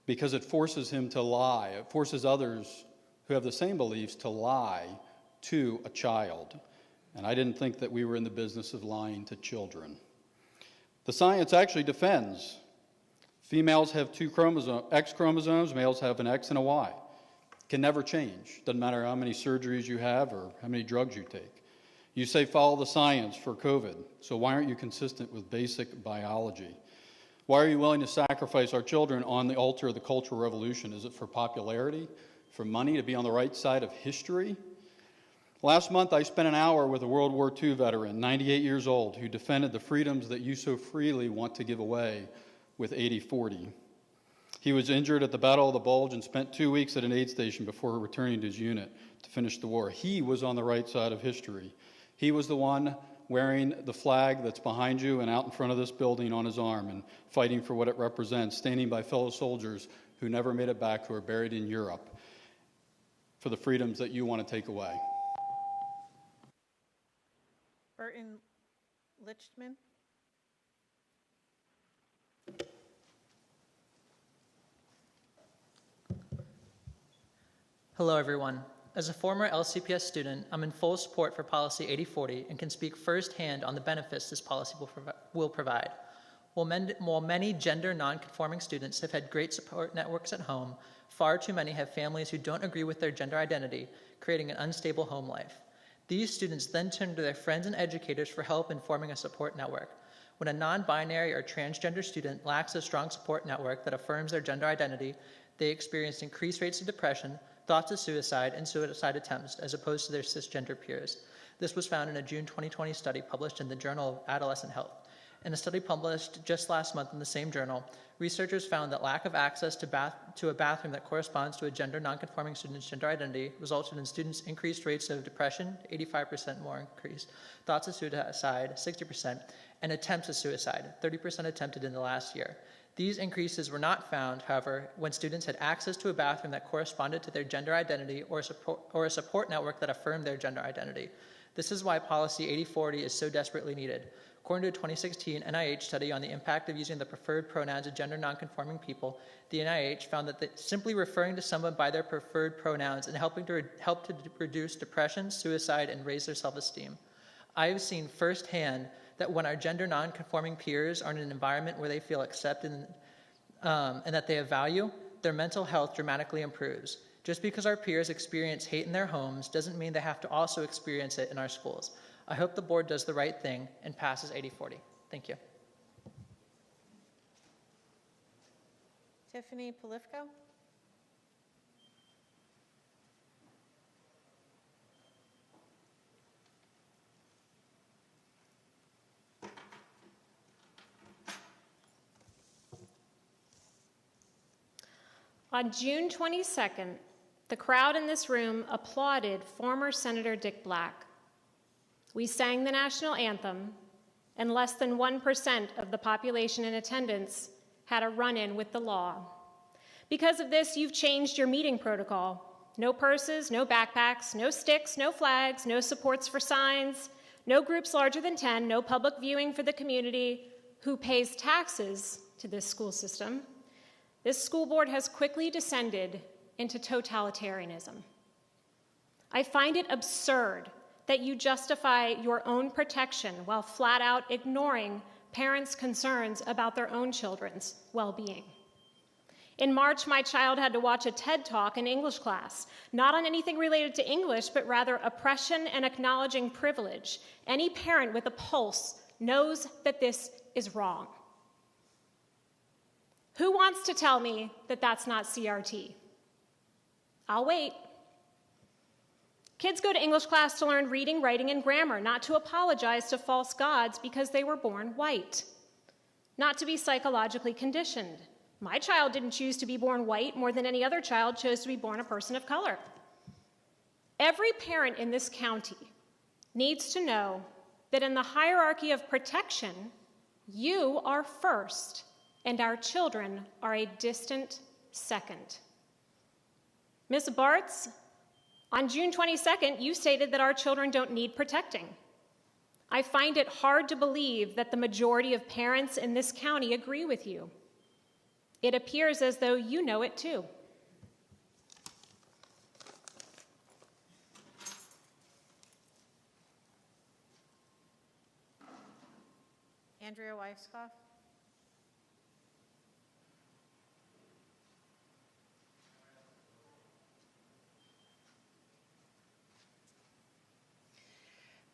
Speaker 5: because it forces him to lie. It forces others who have the same beliefs to lie to a child. And I didn't think that we were in the business of lying to children. The science actually defends. Females have 2 X chromosomes, males have an X and a Y. Can never change. Doesn't matter how many surgeries you have or how many drugs you take. You say follow the science for COVID, so why aren't you consistent with basic biology? Why are you willing to sacrifice our children on the altar of the Cultural Revolution? Is it for popularity, for money, to be on the right side of history? Last month, I spent an hour with a World War II veteran, 98 years old, who defended the freedoms that you so freely want to give away with 8040. He was injured at the Battle of the Bulge and spent 2 weeks at an aid station before returning to his unit to finish the war. He was on the right side of history. He was the one wearing the flag that's behind you and out in front of this building on his arm and fighting for what it represents, standing by fellow soldiers who never made it back, who are buried in Europe, for the freedoms that you want to take away.
Speaker 11: Burton Lichtman.
Speaker 20: Hello, everyone. As a former LCPS student, I'm in full support for Policy 8040 and can speak firsthand on the benefits this policy will provide. While many gender non-conforming students have had great support networks at home, far too many have families who don't agree with their gender identity, creating an unstable home life. These students then turn to their friends and educators for help in forming a support network. When a non-binary or transgender student lacks a strong support network that affirms their gender identity, they experience increased rates of depression, thoughts of suicide, and suicide attempts as opposed to their cisgender peers. This was found in a June 2020 study published in the Journal of Adolescent Health. In a study published just last month in the same journal, researchers found that lack of access to a bathroom that corresponds to a gender nonconforming student's gender identity resulted in students' increased rates of depression, 85% more increase, thoughts of suicide, 60%, and attempts of suicide, 30% attempted in the last year. These increases were not found, however, when students had access to a bathroom that corresponded to their gender identity or a support network that affirmed their gender identity. This is why Policy 8040 is so desperately needed. According to a 2016 NIH study on the impact of using the preferred pronouns of gender nonconforming people, the NIH found that simply referring to someone by their preferred pronouns and help to reduce depression, suicide, and raise their self-esteem. I have seen firsthand that when our gender nonconforming peers are in an environment where they feel accepted and that they have value, their mental health dramatically improves. Just because our peers experience hate in their homes doesn't mean they have to also experience it in our schools. I hope the board does the right thing and passes 8040. Thank you.
Speaker 11: Tiffany Polifko.
Speaker 4: On June 22nd, the crowd in this room applauded former Senator Dick Black. We sang the national anthem, and less than 1% of the population in attendance had a run-in with the law. Because of this, you've changed your meeting protocol. No purses, no backpacks, no sticks, no flags, no supports for signs, no groups larger than 10, no public viewing for the community who pays taxes to this school system. This school board has quickly descended into totalitarianism. I find it absurd that you justify your own protection while flat out ignoring parents' concerns about their own children's well-being. In March, my child had to watch a TED Talk in English class, not on anything related to English, but rather oppression and acknowledging privilege. Any parent with a pulse knows that this is wrong. Who wants to tell me that that's not CRT? I'll wait. Kids go to English class to learn reading, writing, and grammar, not to apologize to false gods because they were born white, not to be psychologically conditioned. My child didn't choose to be born white more than any other child chose to be born a person of color. Every parent in this county needs to know that in the hierarchy of protection, you are first, and our children are a distant second. Ms. Bartz, on June 22nd, you stated that our children don't need protecting. I find it hard to believe that the majority of parents in this county agree with you. It appears as though you know it too.
Speaker 11: Andrea Weisskopf.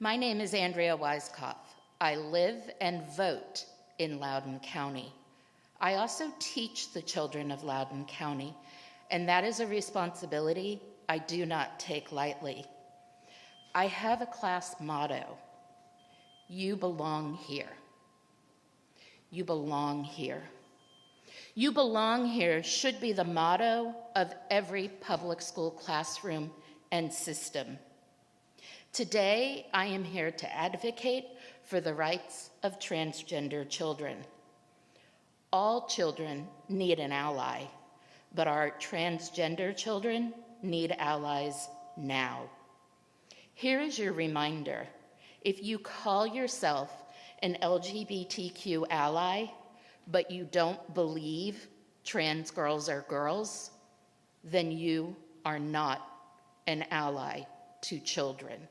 Speaker 8: My name is Andrea Weisskopf. I live and vote in Loudoun County. I also teach the children of Loudoun County, and that is a responsibility I do not take lightly. I have a class motto: you belong here. You belong here. You belong here should be the motto of every public school classroom and system. Today, I am here to advocate for the rights of transgender children. All children need an ally, but our transgender children need allies now. Here is your reminder. If you call yourself an LGBTQ ally, but you don't believe trans girls are girls, then you are not an ally to children.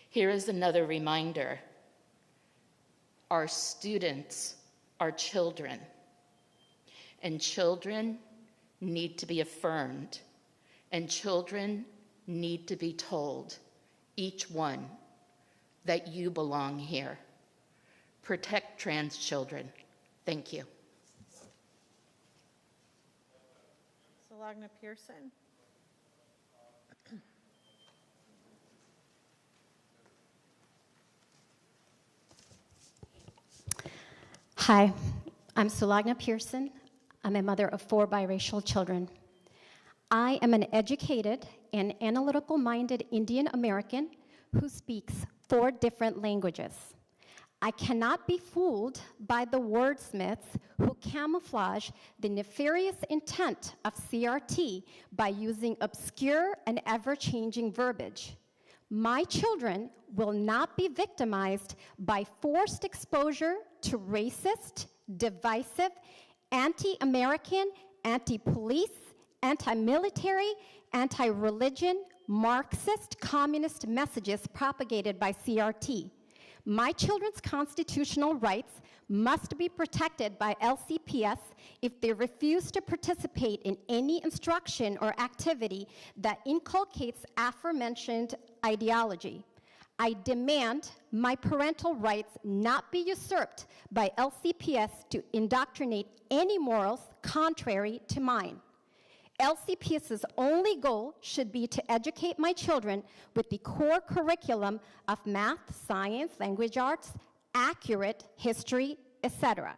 Speaker 8: Here is another reminder. Our students are children, and children need to be affirmed, and children need to be told, each one, that you belong here. Protect trans children. Thank you.
Speaker 11: Solagna Pearson.
Speaker 21: Hi, I'm Solagna Pearson. I'm a mother of 4 biracial children. I am an educated and analytical-minded Indian American who speaks 4 different languages. I cannot be fooled by the wordsmiths who camouflage the nefarious intent of CRT by using obscure and ever-changing verbiage. My children will not be victimized by forced exposure to racist, divisive, anti-American, anti-police, anti-military, anti-religion, Marxist, communist messages propagated by CRT. My children's constitutional rights must be protected by LCPS if they refuse to participate in any instruction or activity that inculcates aforementioned ideology. I demand my parental rights not be usurped by LCPS to indoctrinate any morals contrary to mine. LCPS's only goal should be to educate my children with the core curriculum of math, science, language arts, accurate history, etc.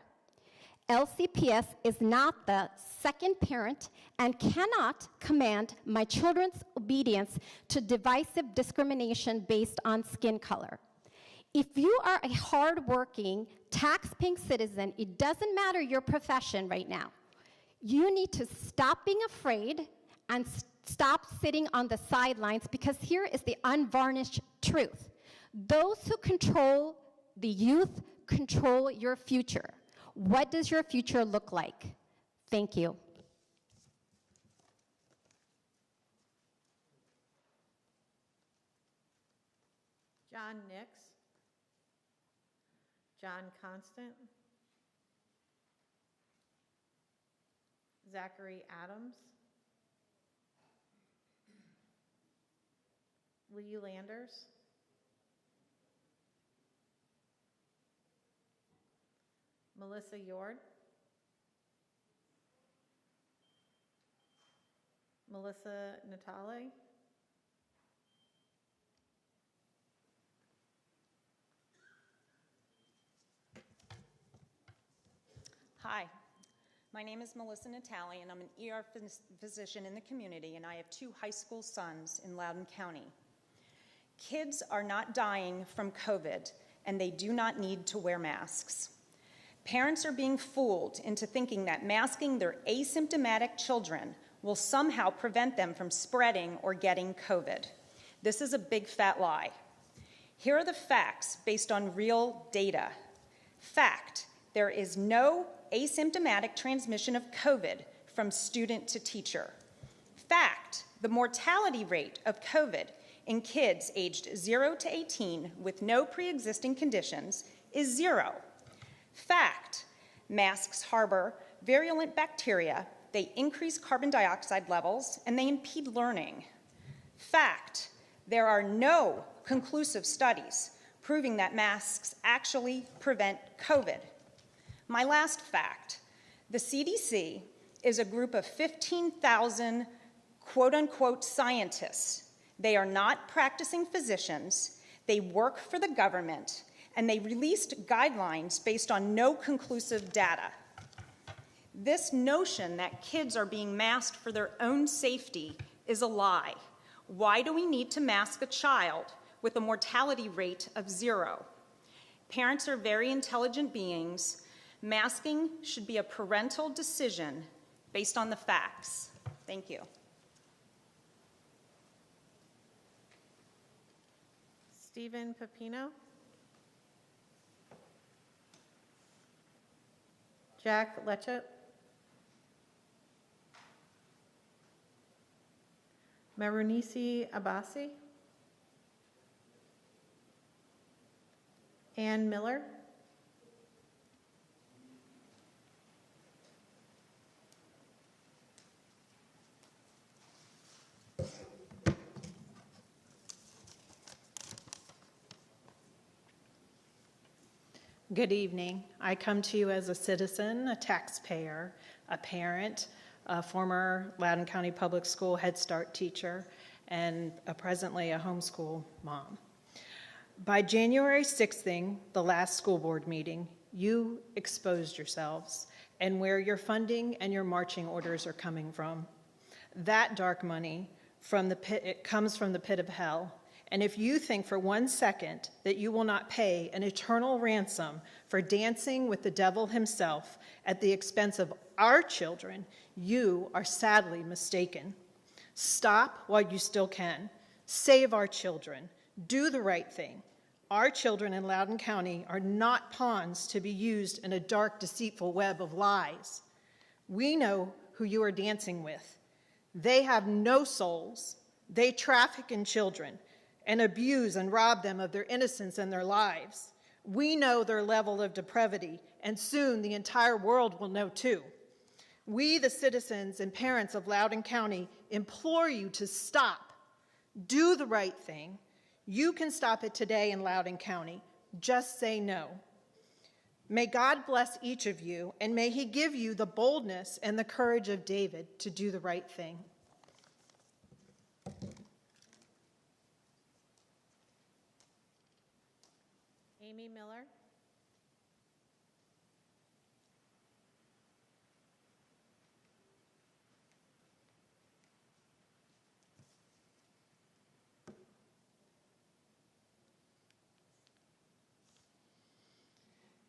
Speaker 21: LCPS is not the second parent and cannot command my children's obedience to divisive discrimination based on skin color. If you are a hardworking, tax-paying citizen, it doesn't matter your profession right now. You need to stop being afraid and stop sitting on the sidelines, because here is the unvarnished truth. Those who control the youth control your future. What does your future look like? Thank you.
Speaker 11: John Nix. John Constant. Zachary Adams. Lee Landers. Melissa Yord. Melissa Natale.
Speaker 2: Hi, my name is Melissa Natale, and I'm an ER physician in the community, and I have 2 high school sons in Loudoun County. Kids are not dying from COVID, and they do not need to wear masks. Parents are being fooled into thinking that masking their asymptomatic children will somehow prevent them from spreading or getting COVID. This is a big fat lie. Here are the facts based on real data. Fact, there is no asymptomatic transmission of COVID from student to teacher. Fact, the mortality rate of COVID in kids aged 0 to 18 with no pre-existing conditions is 0. Fact, masks harbor virulent bacteria, they increase carbon dioxide levels, and they impede learning. Fact, there are no conclusive studies proving that masks actually prevent COVID. My last fact, the CDC is a group of 15,000 quote-unquote scientists. They are not practicing physicians, they work for the government, and they released guidelines based on no conclusive data. This notion that kids are being masked for their own safety is a lie. Why do we need to mask a child with a mortality rate of 0? Parents are very intelligent beings. Masking should be a parental decision based on the facts. Thank you.
Speaker 11: Stephen Pepino. Jack Lechet. Marunisi Abasi. Ann Miller.
Speaker 4: Good evening. I come to you as a citizen, a taxpayer, a parent, a former Loudoun County Public School Head Start teacher, and presently a homeschool mom. By January 6th, the last school board meeting, you exposed yourselves and where your funding and your marching orders are coming from. That dark money from the pit, it comes from the pit of hell. And if you think for 1 second that you will not pay an eternal ransom for dancing with the devil himself at the expense of our children, you are sadly mistaken. Stop while you still can. Save our children.
Speaker 9: Do the right thing. Our children in Loudoun County are not pawns to be used in a dark, deceitful web of lies. We know who you are dancing with. They have no souls. They traffic in children and abuse and rob them of their innocence and their lives. We know their level of depravity, and soon the entire world will know too. We, the citizens and parents of Loudoun County, implore you to stop. Do the right thing. You can stop it today in Loudoun County. Just say no. May God bless each of you, and may he give you the boldness and the courage of David to do the right thing.
Speaker 11: Amy Miller.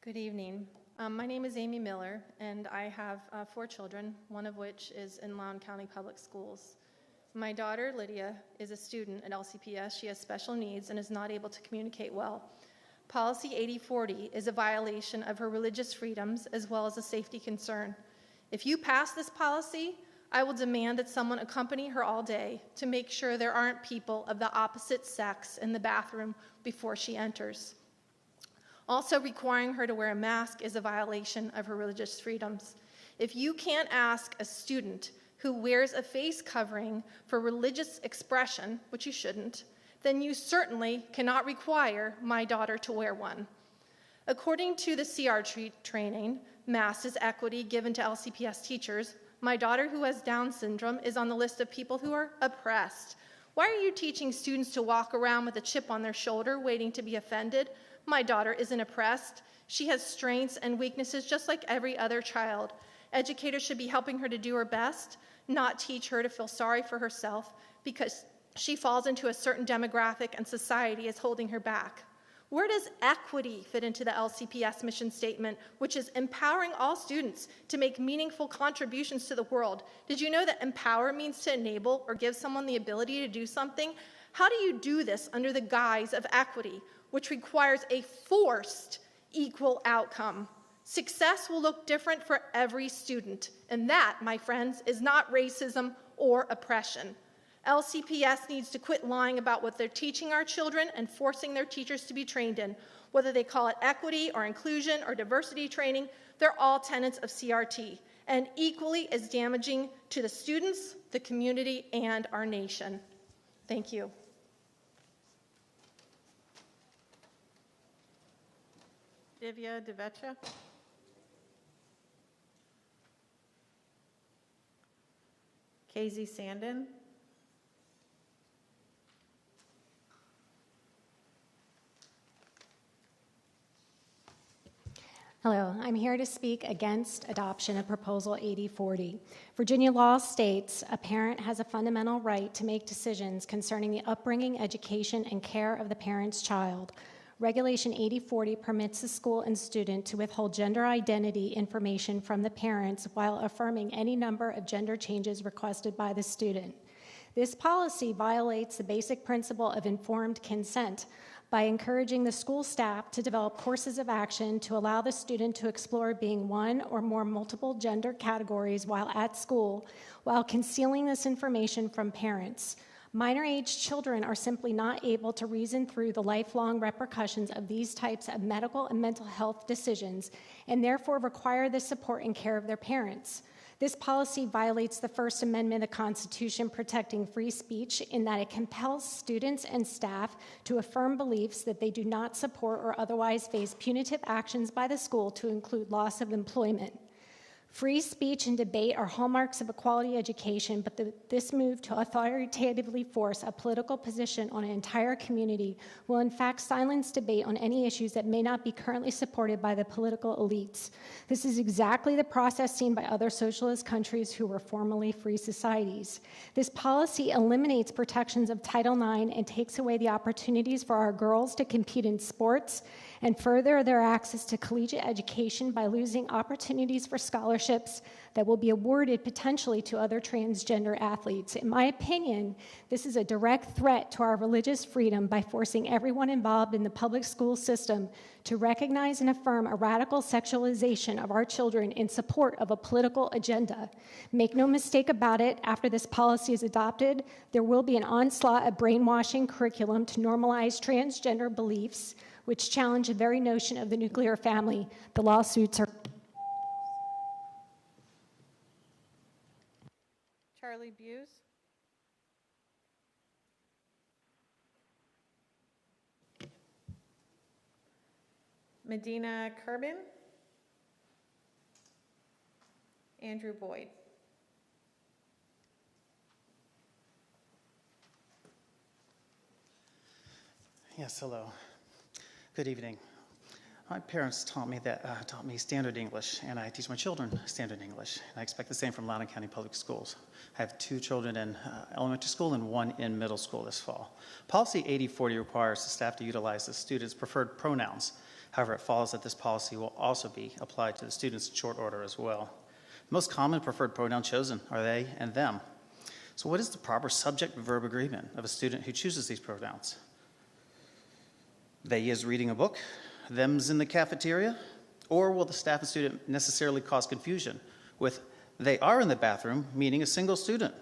Speaker 18: Good evening. My name is Amy Miller, and I have 4 children, one of which is in Loudoun County Public Schools. My daughter, Lydia, is a student at LCPS. She has special needs and is not able to communicate well. Policy 8040 is a violation of her religious freedoms as well as a safety concern. If you pass this policy, I will demand that someone accompany her all day to make sure there aren't people of the opposite sex in the bathroom before she enters. Also, requiring her to wear a mask is a violation of her religious freedoms. If you can't ask a student who wears a face covering for religious expression, which you shouldn't, then you certainly cannot require my daughter to wear one. According to the CR training, Mass is Equity given to LCPS teachers, my daughter who has Down syndrome is on the list of people who are oppressed. Why are you teaching students to walk around with a chip on their shoulder waiting to be offended? My daughter isn't oppressed. She has strengths and weaknesses just like every other child. Educators should be helping her to do her best, not teach her to feel sorry for herself because she falls into a certain demographic and society is holding her back. Where does equity fit into the LCPS mission statement, which is empowering all students to make meaningful contributions to the world? Did you know that empower means to enable or give someone the ability to do something? How do you do this under the guise of equity, which requires a forced equal outcome? Success will look different for every student, and that, my friends, is not racism or oppression. LCPS needs to quit lying about what they're teaching our children and forcing their teachers to be trained in. Whether they call it equity or inclusion or diversity training, they're all tenets of CRT and equally as damaging to the students, the community, and our nation. Thank you.
Speaker 11: Divya Devecha. Casey Sandin.
Speaker 22: Hello, I'm here to speak against adoption of Proposal 8040. Virginia law states a parent has a fundamental right to make decisions concerning the upbringing, education, and care of the parent's child. Regulation 8040 permits the school and student to withhold gender identity information from the parents while affirming any number of gender changes requested by the student. This policy violates the basic principle of informed consent by encouraging the school staff to develop courses of action to allow the student to explore being one or more multiple gender categories while at school, while concealing this information from parents. Minor-aged children are simply not able to reason through the lifelong repercussions of these types of medical and mental health decisions and therefore require the support and care of their parents. This policy violates the First Amendment of the Constitution protecting free speech in that it compels students and staff to affirm beliefs that they do not support or otherwise face punitive actions by the school to include loss of employment. Free speech and debate are hallmarks of a quality education, but this move to authoritatively force a political position on an entire community will in fact silence debate on any issues that may not be currently supported by the political elites. This is exactly the process seen by other socialist countries who were formerly free societies. This policy eliminates protections of Title IX and takes away the opportunities for our girls to compete in sports and further their access to collegiate education by losing opportunities for scholarships that will be awarded potentially to other transgender athletes. In my opinion, this is a direct threat to our religious freedom by forcing everyone involved in the public school system to recognize and affirm a radical sexualization of our children in support of a political agenda. Make no mistake about it, after this policy is adopted, there will be an onslaught of brainwashing curriculum to normalize transgender beliefs, which challenge the very notion of the nuclear family. The lawsuits are...
Speaker 11: Charlie Buse. Medina Kerbin. Andrew Boyd.
Speaker 12: Yes, hello. Good evening. My parents taught me standard English, and I teach my children standard English. And I expect the same from Loudoun County Public Schools. I have 2 children in elementary school and 1 in middle school this fall. Policy 8040 requires the staff to utilize the students' preferred pronouns. However, it follows that this policy will also be applied to the students in short order as well. The most common preferred pronoun chosen are they and them. So what is the proper subject-verb agreement of a student who chooses these pronouns? They is reading a book, them's in the cafeteria, or will the staff and student necessarily cause confusion with they are in the bathroom, meaning a single student?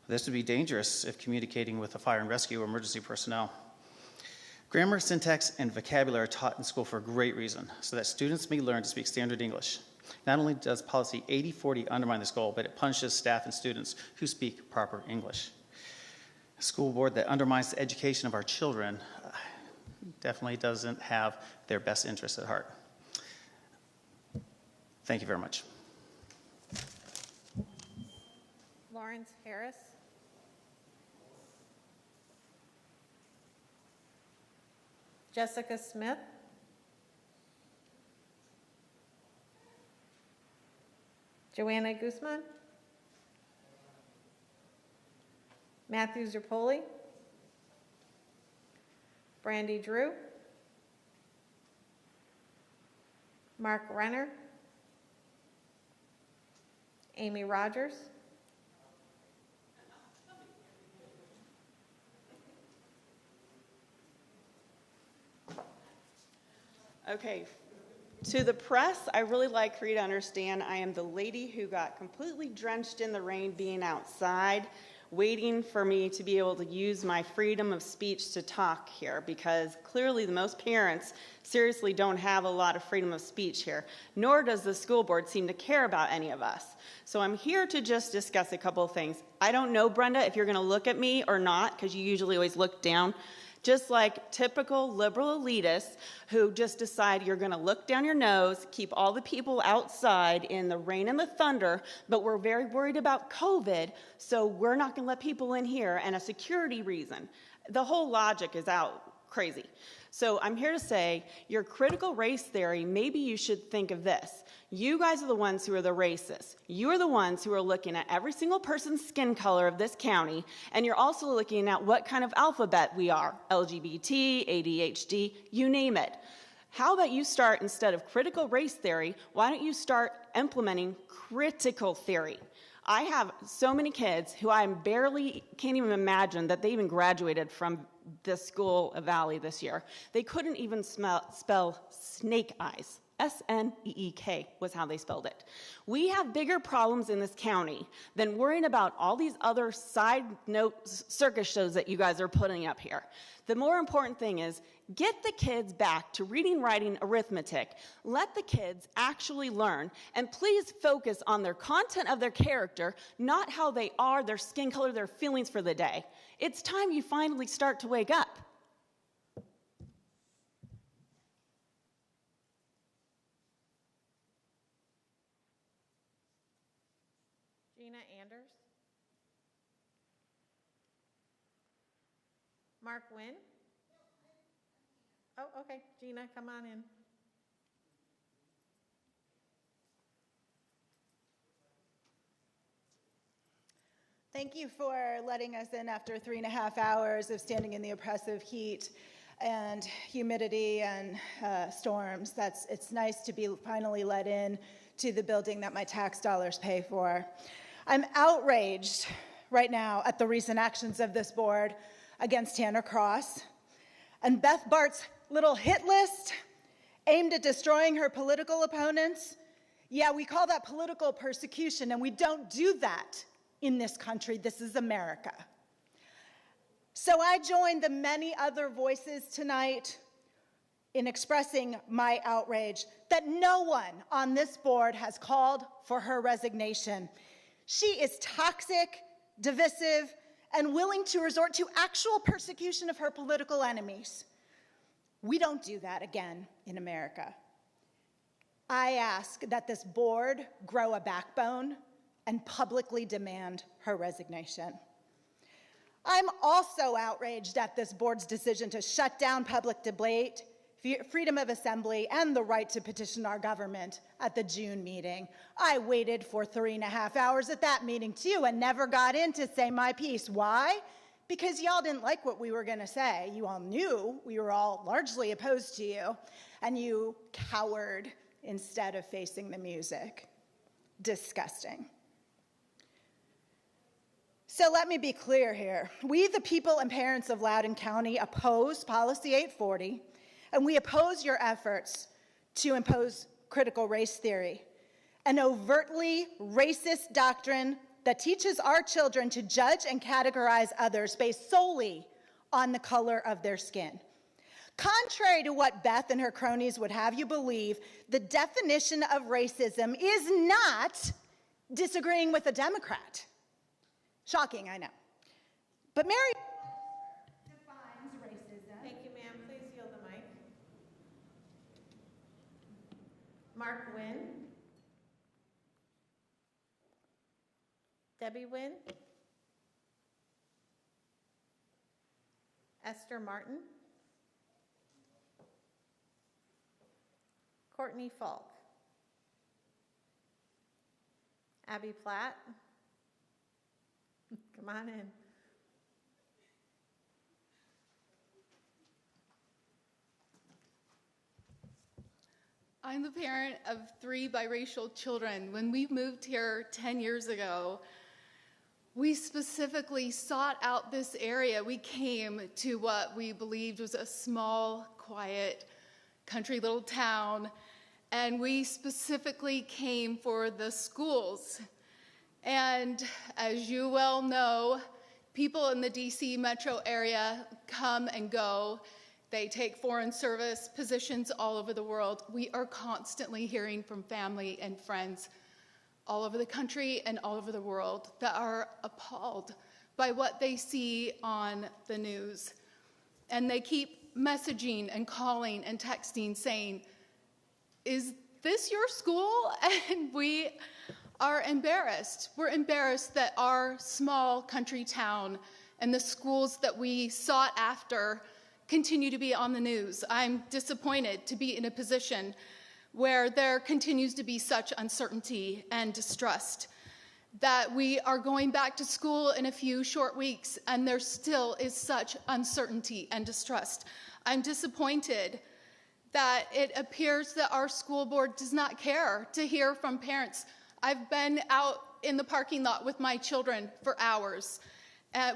Speaker 12: This would be dangerous if communicating with a fire and rescue or emergency personnel. Grammar, syntax, and vocabulary are taught in school for a great reason, so that students may learn to speak standard English. Not only does policy 8040 undermine this goal, but it punishes staff and students who speak proper English. A school board that undermines the education of our children definitely doesn't have their best interests at heart. Thank you very much.
Speaker 11: Lawrence Harris. Jessica Smith. Joanna Guzman. Matthew Zerpoli. Brandy Drew. Mark Renner. Amy Rogers.
Speaker 13: Okay, to the press, I really like for you to understand I am the lady who got completely drenched in the rain being outside, waiting for me to be able to use my freedom of speech to talk here, because clearly the most parents seriously don't have a lot of freedom of speech here, nor does the school board seem to care about any of us. So I'm here to just discuss a couple of things. I don't know, Brenda, if you're going to look at me or not, because you usually always look down. Just like typical liberal elitists who just decide you're going to look down your nose, keep all the people outside in the rain and the thunder, but we're very worried about COVID, so we're not going to let people in here, and a security reason. The whole logic is out crazy. So I'm here to say, your critical race theory, maybe you should think of this. You guys are the ones who are the racists. You are the ones who are looking at every single person's skin color of this county, and you're also looking at what kind of alphabet we are, LGBT, ADHD, you name it. How about you start, instead of critical race theory, why don't you start implementing critical theory? I have so many kids who I can't even imagine that they even graduated from this school of Valley this year. They couldn't even spell snake eyes. S-N-E-E-K was how they spelled it. We have bigger problems in this county than worrying about all these other side note circus shows that you guys are putting up here. The more important thing is get the kids back to reading, writing, arithmetic. Let the kids actually learn, and please focus on their content of their character, not how they are, their skin color, their feelings for the day. It's time you finally start to wake up.
Speaker 11: Gina Anders. Mark Wynn. Oh, okay. Gina, come on in.
Speaker 23: Thank you for letting us in after 3.5 hours of standing in the oppressive heat.
Speaker 14: and humidity and storms. It's nice to be finally let in to the building that my tax dollars pay for. I'm outraged right now at the recent actions of this board against Tanner Cross and Beth Bart's little hit list aimed at destroying her political opponents. Yeah, we call that political persecution, and we don't do that in this country. This is America. So I join the many other voices tonight in expressing my outrage that no one on this board has called for her resignation. She is toxic, divisive, and willing to resort to actual persecution of her political enemies. We don't do that again in America. I ask that this board grow a backbone and publicly demand her resignation. I'm also outraged at this board's decision to shut down public debate, freedom of assembly, and the right to petition our government at the June meeting. I waited for 3.5 hours at that meeting too and never got in to say my piece. Why? Because y'all didn't like what we were going to say. You all knew we were all largely opposed to you, and you cowered instead of facing the music. Disgusting. So let me be clear here. We, the people and parents of Loudoun County, oppose Policy 840, and we oppose your efforts to impose critical race theory, an overtly racist doctrine that teaches our children to judge and categorize others based solely on the color of their skin. Contrary to what Beth and her cronies would have you believe, the definition of racism is not disagreeing with a Democrat. Shocking, I know. But Mary defines racism.
Speaker 11: Thank you, ma'am. Please yield the mic. Mark Wynn. Debbie Wynn. Esther Martin. Courtney Falk. Abby Platt. Come on in.
Speaker 15: I'm the parent of 3 biracial children. When we moved here 10 years ago, we specifically sought out this area. We came to what we believed was a small, quiet, country little town, and we specifically came for the schools. And as you well know, people in the DC metro area come and go. They take foreign service positions all over the world. We are constantly hearing from family and friends all over the country and all over the world that are appalled by what they see on the news. And they keep messaging and calling and texting saying, "Is this your school?" And we are embarrassed. We're embarrassed that our small country town and the schools that we sought after continue to be on the news. I'm disappointed to be in a position where there continues to be such uncertainty and distrust, that we are going back to school in a few short weeks and there still is such uncertainty and distrust. I'm disappointed that it appears that our school board does not care to hear from parents. I've been out in the parking lot with my children for hours,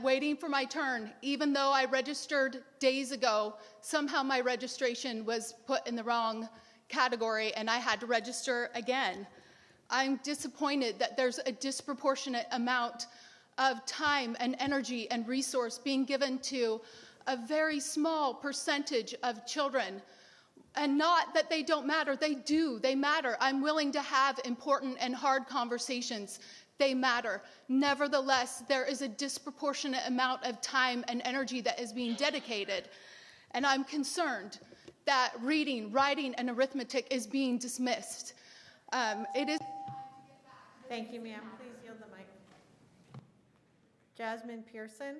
Speaker 15: waiting for my turn. Even though I registered days ago, somehow my registration was put in the wrong category and I had to register again. I'm disappointed that there's a disproportionate amount of time and energy and resource being given to a very small percentage of children. And not that they don't matter, they do, they matter. I'm willing to have important and hard conversations. They matter. Nevertheless, there is a disproportionate amount of time and energy that is being dedicated. And I'm concerned that reading, writing, and arithmetic is being dismissed. It is.
Speaker 11: Thank you, ma'am. Please yield the mic. Jasmine Pearson.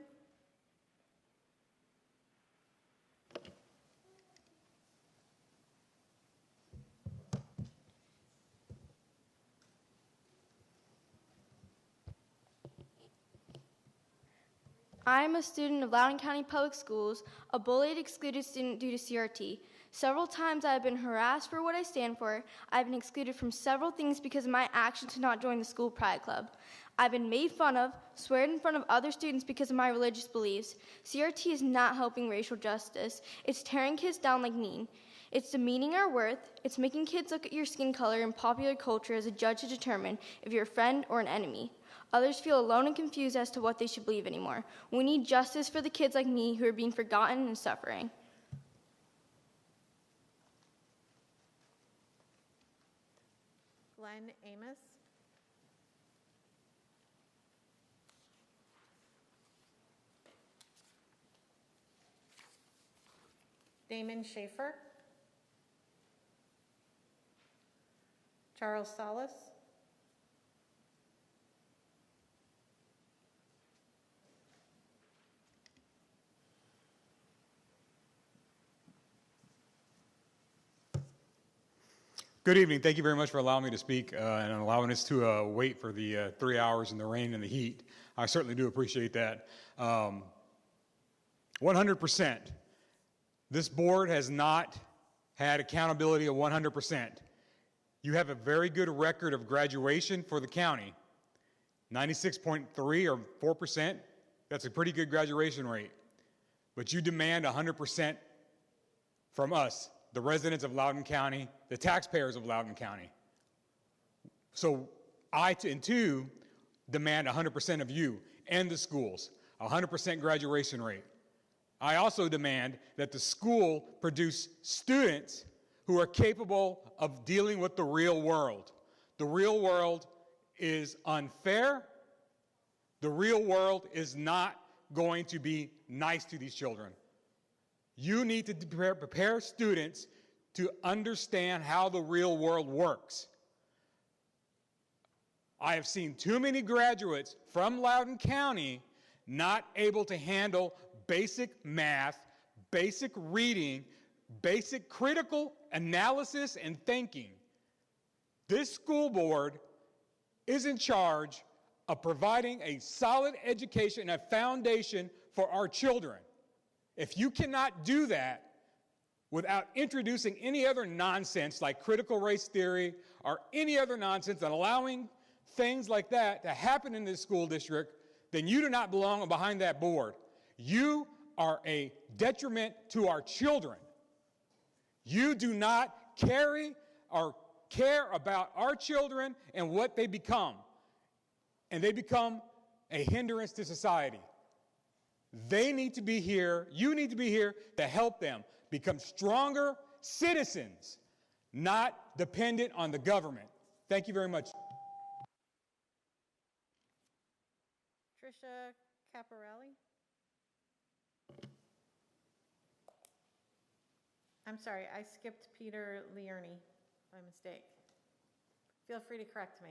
Speaker 6: I'm a student of Loudoun County Public Schools, a bullied, excluded student due to CRT. Several times I have been harassed for what I stand for. I've been excluded from several things because of my action to not join the school pride club. I've been made fun of, sweared in front of other students because of my religious beliefs. CRT is not helping racial justice. It's tearing kids down like mean. It's demeaning our worth. It's making kids look at your skin color and popular culture as a judge to determine if you're a friend or an enemy. Others feel alone and confused as to what they should believe anymore. We need justice for the kids like me who are being forgotten and suffering.
Speaker 11: Glenn Amos. Damon Schaefer. Charles Salas.
Speaker 16: Good evening. Thank you very much for allowing me to speak and allowing us to wait for the 3 hours in the rain and the heat. I certainly do appreciate that. 100%. This board has not had accountability of 100%. You have a very good record of graduation for the county. 96.3 or 4%. That's a pretty good graduation rate. But you demand 100% from us, the residents of Loudoun County, the taxpayers of Loudoun County. So I, too, demand 100% of you and the schools, 100% graduation rate. I also demand that the school produce students who are capable of dealing with the real world. The real world is unfair. The real world is not going to be nice to these children. You need to prepare students to understand how the real world works. I have seen too many graduates from Loudoun County not able to handle basic math, basic reading, basic critical analysis and thinking. This school board is in charge of providing a solid education and a foundation for our children. If you cannot do that without introducing any other nonsense like critical race theory or any other nonsense and allowing things like that to happen in this school district, then you do not belong behind that board. You are a detriment to our children. You do not carry or care about our children and what they become. And they become a hindrance to society. They need to be here, you need to be here to help them become stronger citizens, not dependent on the government. Thank you very much.
Speaker 11: Tricia Caparelli. I'm sorry, I skipped Peter Lierney by mistake. Feel free to correct me.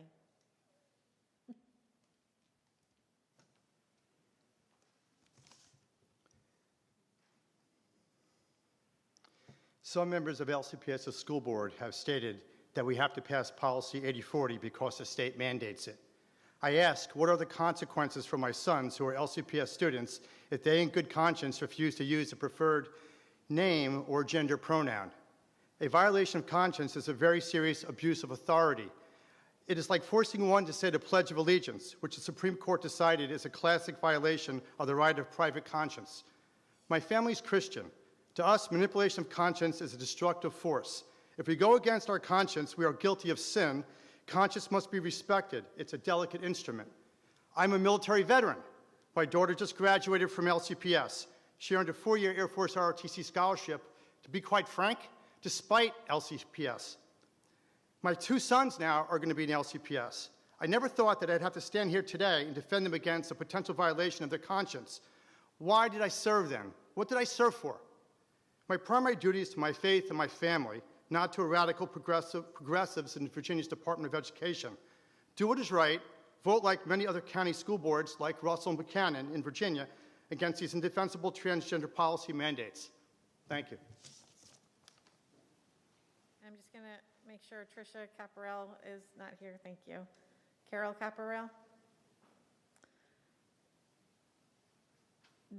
Speaker 23: Some members of LCPS's school board have stated that we have to pass policy 8040 because the state mandates it. I ask, what are the consequences for my sons who are LCPS students if they in good conscience refuse to use the preferred name or gender pronoun? A violation of conscience is a very serious abuse of authority. It is like forcing one to say the Pledge of Allegiance, which the Supreme Court decided is a classic violation of the right of private conscience. My family's Christian. To us, manipulation of conscience is a destructive force. If we go against our conscience, we are guilty of sin. Conscience must be respected. It's a delicate instrument. I'm a military veteran. My daughter just graduated from LCPS. She earned a 4-year Air Force ROTC scholarship, to be quite frank, despite LCPS. My 2 sons now are going to be in LCPS. I never thought that I'd have to stand here today and defend them against a potential violation of their conscience. Why did I serve them? What did I serve for? My primary duty is to my faith and my family, not to radical progressives in Virginia's Department of Education. Do what is right, vote like many other county school boards like Russell and Buchanan in Virginia against these indefensible transgender policy mandates. Thank you.
Speaker 11: I'm just going to make sure Tricia Caparel is not here. Thank you. Carol Caparel.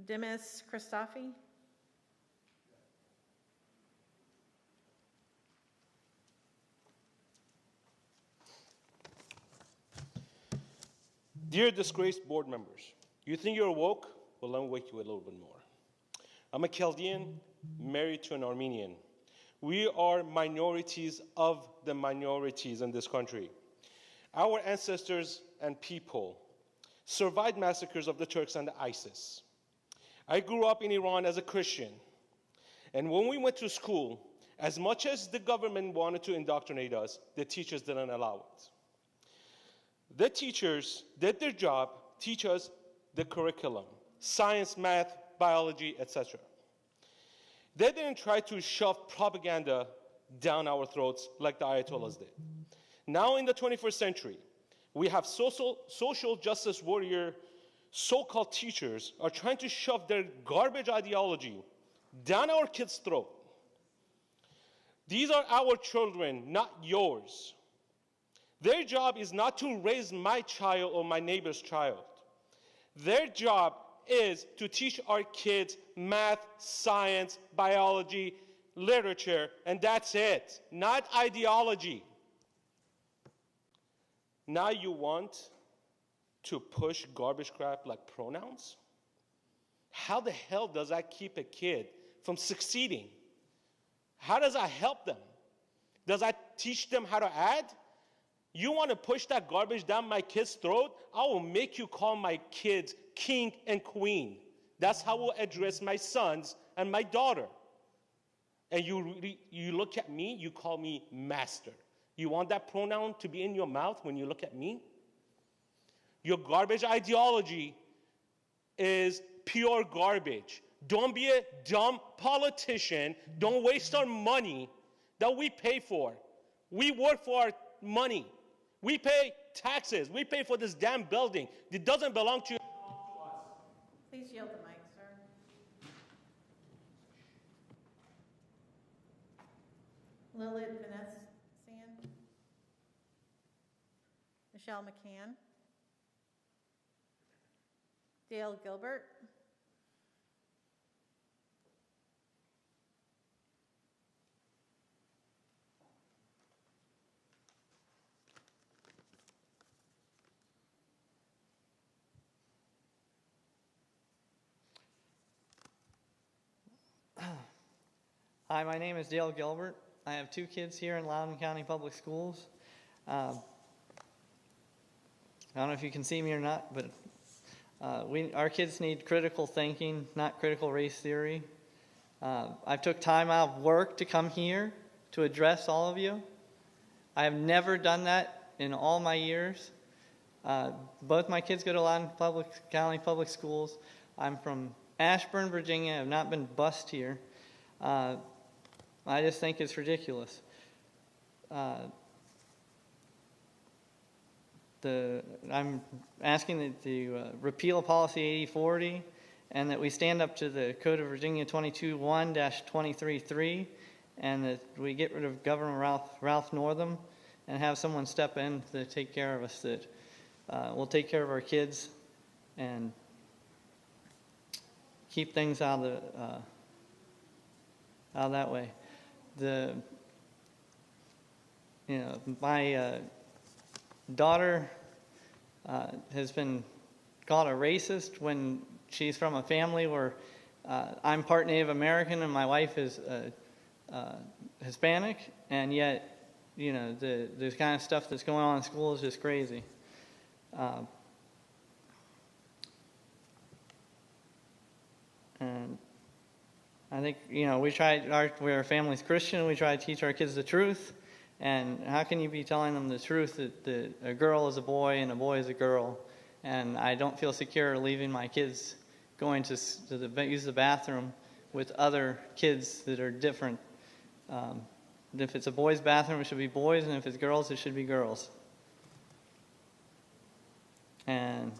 Speaker 11: Dimas Christofi.
Speaker 1: Dear disgraced board members, you think you're woke? Well, let me wake you a little bit more. I'm a Chaldean married to an Armenian. We are minorities of the minorities in this country. Our ancestors and people survived massacres of the Turks and the ISIS. I grew up in Iran as a Christian. And when we went to school, as much as the government wanted to indoctrinate us, the teachers didn't allow it. The teachers did their job, teach us the curriculum, science, math, biology, etc. They didn't try to shove propaganda down our throats like the Ayatollahs did. Now in the 21st century, we have social justice warrior so-called teachers are trying to shove their garbage ideology down our kids' throat. These are our children, not yours. Their job is not to raise my child or my neighbor's child. Their job is to teach our kids math, science, biology, literature, and that's it, not ideology. Now you want to push garbage crap like pronouns? How the hell does that keep a kid from succeeding? How does that help them? Does that teach them how to add? You want to push that garbage down my kid's throat? I will make you call my kids king and queen. That's how I will address my sons and my daughter. And you look at me, you call me master. You want that pronoun to be in your mouth when you look at me? Your garbage ideology is pure garbage. Don't be a dumb politician. Don't waste our money that we pay for. We work for our money. We pay taxes. We pay for this damn building. It doesn't belong to us.
Speaker 11: Please yield the mic, sir. Lilith Vanessian. Michelle McCann. Dale Gilbert.
Speaker 17: Hi, my name is Dale Gilbert. I have 2 kids here in Loudoun County Public Schools. I don't know if you can see me or not, but our kids need critical thinking, not critical race theory. I took time out of work to come here to address all of you. I have never done that in all my years. Both my kids go to Loudoun County Public Schools. I'm from Ashburn, Virginia. I have not been bused here. I just think it's ridiculous. I'm asking that the repeal Policy 8040 and that we stand up to the Code of Virginia 22.1-23.3 and that we get rid of Governor Ralph Northam and have someone step in to take care of us, that we'll take care of our kids and keep things out of that way. My daughter has been called a racist when she's from a family where I'm part Native American and my wife is Hispanic, and yet, the kind of stuff that's going on in school is just crazy. And I think, our family's Christian, we try to teach our kids the truth. And how can you be telling them the truth that a girl is a boy and a boy is a girl? And I don't feel secure leaving my kids going to use the bathroom with other kids that are different. If it's a boys' bathroom, it should be boys, and if it's girls, it should be girls. And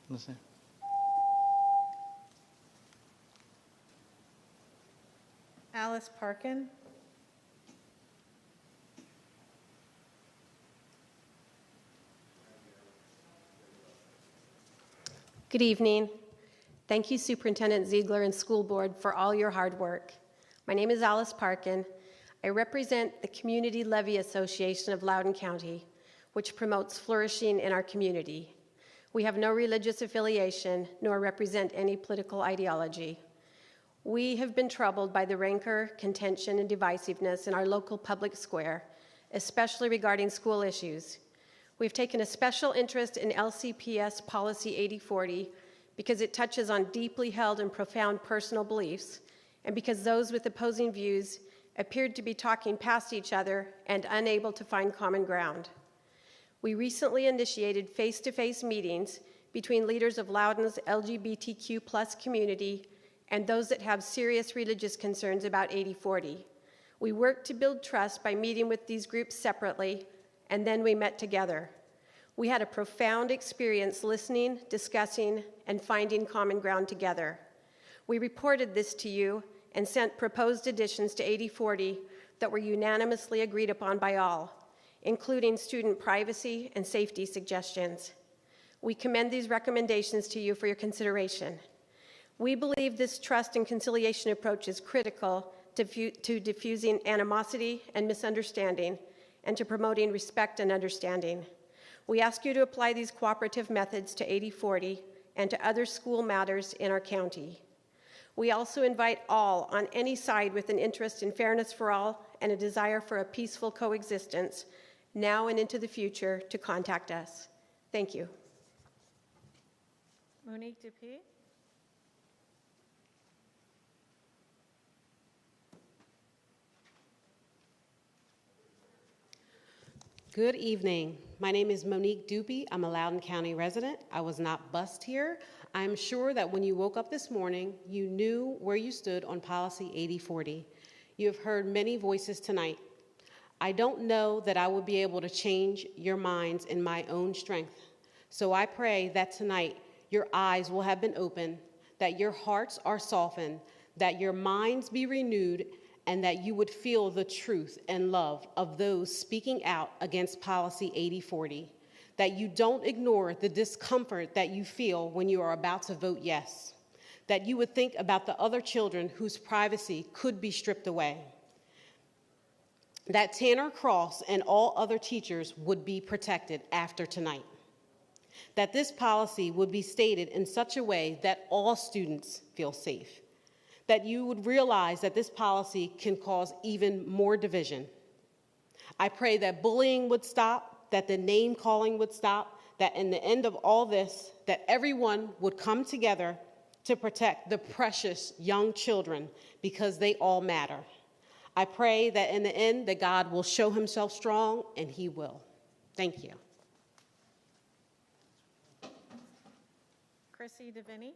Speaker 17: listen.
Speaker 11: Alice Parkin.
Speaker 7: Good evening. Thank you, Superintendent Ziegler and School Board, for all your hard work. My name is Alice Parkin. I represent the Community Levy Association of Loudoun County, which promotes flourishing in our community. We have no religious affiliation nor represent any political ideology. We have been troubled by the rancor, contention, and divisiveness in our local public square, especially regarding school issues. We've taken a special interest in LCPS Policy 8040 because it touches on deeply held and profound personal beliefs, and because those with opposing views appeared to be talking past each other and unable to find common ground. We recently initiated face-to-face meetings between leaders of Loudoun's LGBTQ+ community and those that have serious religious concerns about 8040. We worked to build trust by meeting with these groups separately, and then we met together. We had a profound experience listening, discussing, and finding common ground together. We reported this to you and sent proposed additions to 8040 that were unanimously agreed upon by all, including student privacy and safety suggestions. We commend these recommendations to you for your consideration. We believe this trust and conciliation approach is critical to diffusing animosity and misunderstanding and to promoting respect and understanding. We ask you to apply these cooperative methods to 8040 and to other school matters in our county. We also invite all on any side with an interest in fairness for all and a desire for a peaceful coexistence, now and into the future, to contact us. Thank you.
Speaker 11: Monique Dupuy.
Speaker 10: Good evening. My name is Monique Dupuy. I'm a Loudoun County resident. I was not bused here. I'm sure that when you woke up this morning, you knew where you stood on Policy 8040. You have heard many voices tonight. I don't know that I will be able to change your minds in my own strength. So I pray that tonight your eyes will have been opened, that your hearts are softened, that your minds be renewed, and that you would feel the truth and love of those speaking out against Policy 8040, that you don't ignore the discomfort that you feel when you are about to vote yes, that you would think about the other children whose privacy could be stripped away, that Tanner Cross and all other teachers would be protected after tonight, that this policy would be stated in such a way that all students feel safe, that you would realize that this policy can cause even more division. I pray that bullying would stop, that the name calling would stop, that in the end of all this, that everyone would come together to protect the precious young children because they all matter. I pray that in the end that God will show himself strong, and he will. Thank you.
Speaker 11: Chrissy DeVinny.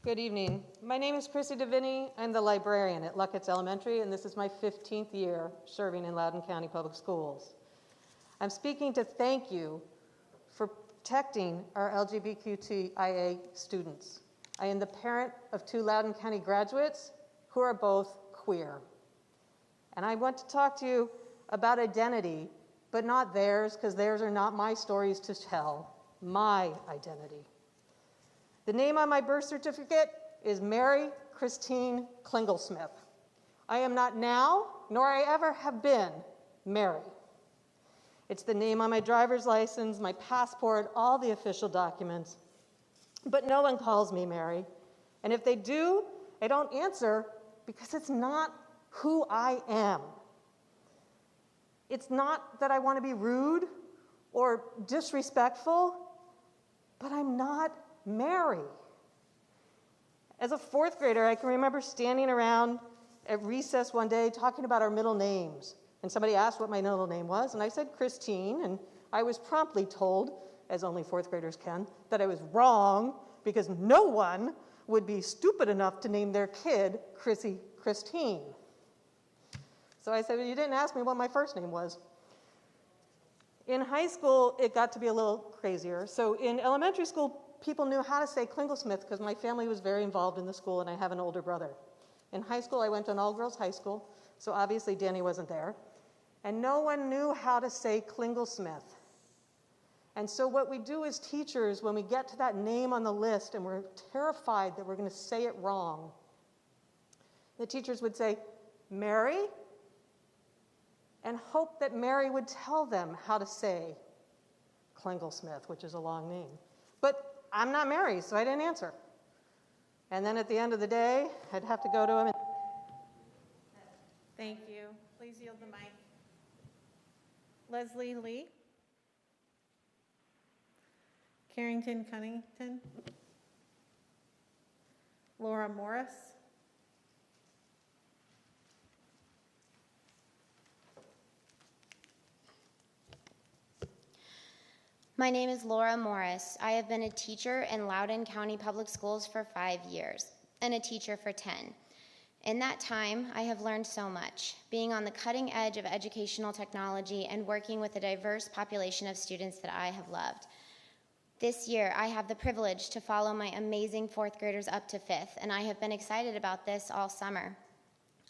Speaker 19: Good evening. My name is Chrissy DeVinny. I'm the librarian at Luckett's Elementary, and this is my 15th year serving in Loudoun County Public Schools. I'm speaking to thank you for protecting our LGBTQIA students. I am the parent of 2 Loudoun County graduates who are both queer. And I want to talk to you about identity, but not theirs, because theirs are not my stories to tell, my identity. The name on my birth certificate is Mary Christine Klingelsmith. I am not now, nor I ever have been, Mary. It's the name on my driver's license, my passport, all the official documents. But no one calls me Mary. And if they do, I don't answer because it's not who I am. It's not that I want to be rude or disrespectful, but I'm not Mary. As a 4th grader, I can remember standing around at recess one day talking about our middle names. And somebody asked what my middle name was, and I said Christine, and I was promptly told, as only 4th graders can, that I was wrong because no one would be stupid enough to name their kid Christine. So I said, well, you didn't ask me what my first name was. In high school, it got to be a little crazier. So in elementary school, people knew how to say Klingelsmith because my family was very involved in the school and I have an older brother. In high school, I went to an all-girls high school, so obviously Danny wasn't there. And no one knew how to say Klingelsmith. And so what we do as teachers, when we get to that name on the list and we're terrified that we're going to say it wrong, the teachers would say, Mary, and hope that Mary would tell them how to say Klingelsmith, which is a long name. But I'm not Mary, so I didn't answer. And then at the end of the day, I'd have to go to him and...
Speaker 11: Thank you. Please yield the mic. Leslie Lee. Carrington Cunnington. Laura Morris.
Speaker 3: My name is Laura Morris. I have been a teacher in Loudoun County Public Schools for 5 years and a teacher for 10. In that time, I have learned so much, being on the cutting edge of educational technology and working with a diverse population of students that I have loved. This year, I have the privilege to follow my amazing fourth graders up to fifth, and I have been excited about this all summer.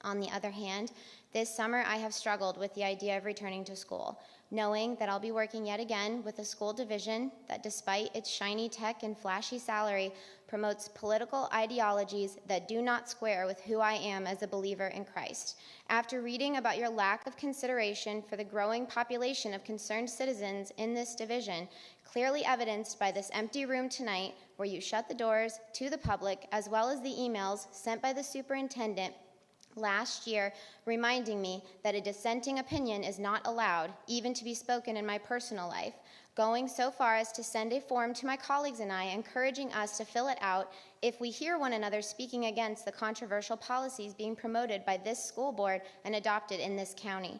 Speaker 3: On the other hand, this summer I have struggled with the idea of returning to school, knowing that I'll be working yet again with a school division that, despite its shiny tech and flashy salary, promotes political ideologies that do not square with who I am as a believer in Christ. After reading about your lack of consideration for the growing population of concerned citizens in this division, clearly evidenced by this empty room tonight, where you shut the doors to the public, as well as the emails sent by the superintendent last year reminding me that a dissenting opinion is not allowed, even to be spoken in my personal life, going so far as to send a form to my colleagues and I, encouraging us to fill it out if we hear one another speaking against the controversial policies being promoted by this school board and adopted in this county.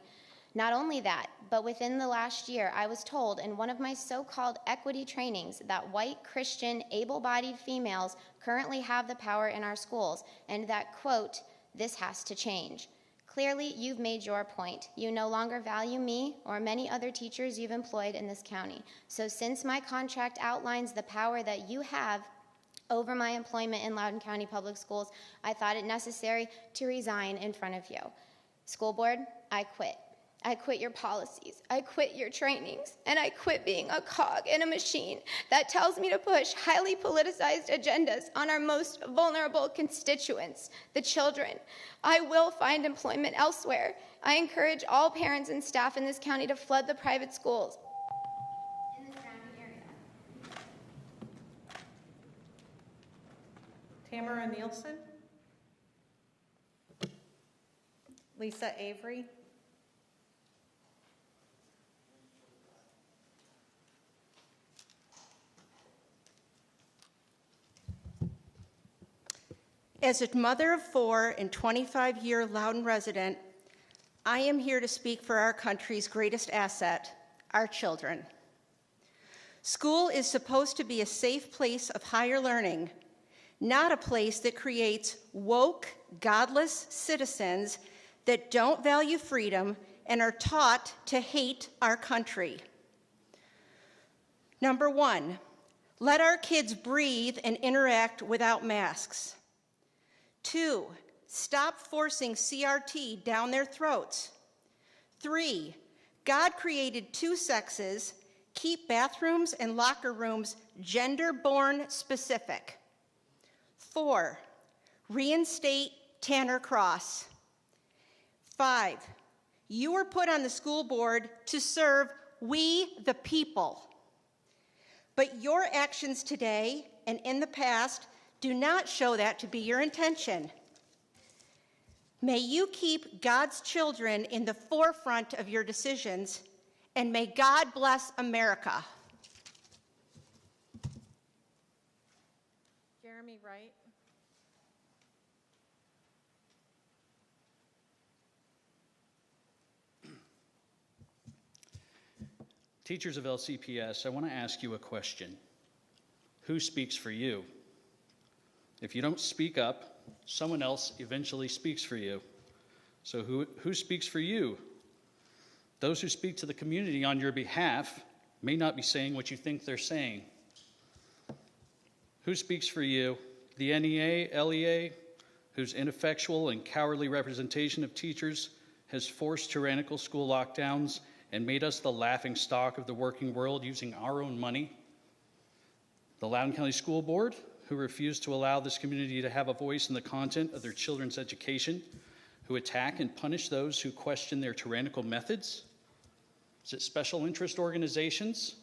Speaker 3: Not only that, but within the last year, I was told in one of my so-called equity trainings that white, Christian, able-bodied females currently have the power in our schools, and that, quote, this has to change. Clearly, you've made your point. You no longer value me or many other teachers you've employed in this county. So since my contract outlines the power that you have over my employment in Loudoun County Public Schools, I thought it necessary to resign in front of you. School board, I quit. I quit your policies, I quit your trainings, and I quit being a cog in a machine that tells me to push highly politicized agendas on our most vulnerable constituents, the children. I will find employment elsewhere. I encourage all parents and staff in this county to flood the private schools in the surrounding area.
Speaker 11: Tamara Nielsen. Lisa Avery.
Speaker 5: As a mother of four and 25-year Loudoun resident, I am here to speak for our country's greatest asset, our children. School is supposed to be a safe place of higher learning, not a place that creates woke, godless citizens that don't value freedom and are taught to hate our country. Number one, let our kids breathe and interact without masks. 2, stop forcing CRT down their throats. 3, God created 2 sexes. Keep bathrooms and locker rooms gender-born specific. 4, reinstate Tanner Cross. 5, you were put on the school board to serve we the people. But your actions today and in the past do not show that to be your intention. May you keep God's children in the forefront of your decisions, and may God bless America.
Speaker 11: Jeremy Wright.
Speaker 20: Teachers of LCPS, I want to ask you a question. Who speaks for you? If you don't speak up, someone else eventually speaks for you. So who speaks for you? Those who speak to the community on your behalf may not be saying what you think they're saying. Who speaks for you? The NEA, LEA, whose ineffectual and cowardly representation of teachers has forced tyrannical school lockdowns and made us the laughing stock of the working world using our own money. The Loudoun County School Board, who refused to allow this community to have a voice in the content of their children's education, who attack and punish those who question their tyrannical methods? Is it special interest organizations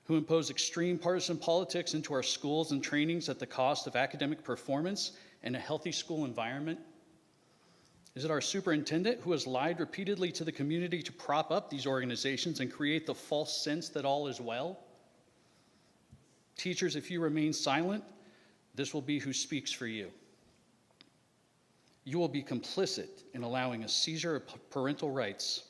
Speaker 20: who impose extreme partisan politics into our schools and trainings at the cost of academic performance and a healthy school environment? Is it our superintendent who has lied repeatedly to the community to prop up these organizations and create the false sense that all is well? Teachers, if you remain silent, this will be who speaks for you. You will be complicit in allowing a seizure of parental rights,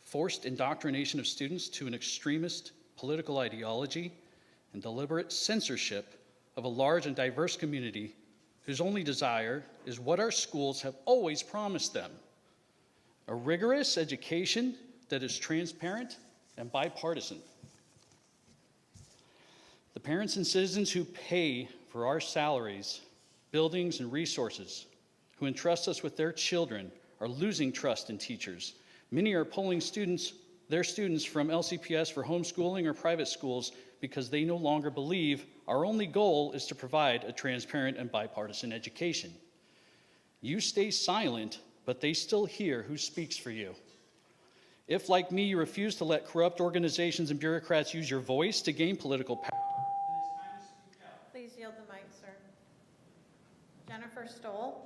Speaker 20: forced indoctrination of students to an extremist political ideology, and deliberate censorship of a large and diverse community whose only desire is what our schools have always promised them: a rigorous education that is transparent and bipartisan. The parents and citizens who pay for our salaries, buildings, and resources, who entrust us with their children, are losing trust in teachers. Many are pulling their students from LCPS for homeschooling or private schools because they no longer believe our only goal is to provide a transparent and bipartisan education. You stay silent, but they still hear who speaks for you. If, like me, you refuse to let corrupt organizations and bureaucrats use your voice to gain political power, then it's time to speak out.
Speaker 11: Please yield the mic, sir. Jennifer Stoll.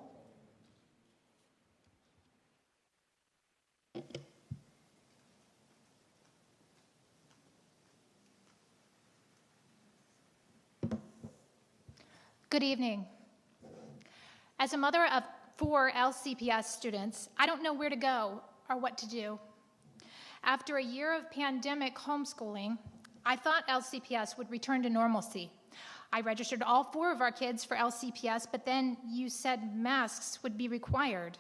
Speaker 2: Good evening. As a mother of 4 LCPS students, I don't know where to go or what to do. After a year of pandemic homeschooling, I thought LCPS would return to normalcy. I registered all 4 of our kids for LCPS, but then you said masks would be required,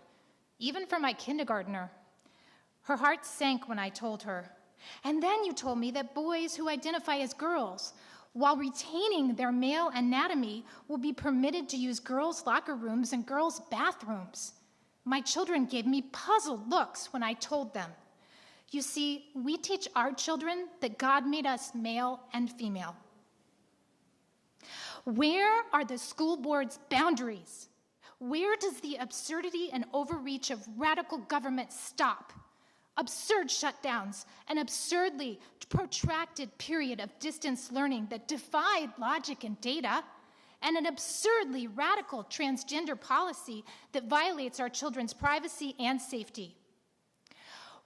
Speaker 2: even for my kindergartner. Her heart sank when I told her. And then you told me that boys who identify as girls, while retaining their male anatomy, will be permitted to use girls' locker rooms and girls' bathrooms. My children gave me puzzled looks when I told them. You see, we teach our children that God made us male and female. Where are the school board's boundaries? Where does the absurdity and overreach of radical government stop? Absurd shutdowns, an absurdly protracted period of distance learning that defied logic and data, and an absurdly radical transgender policy that violates our children's privacy and safety.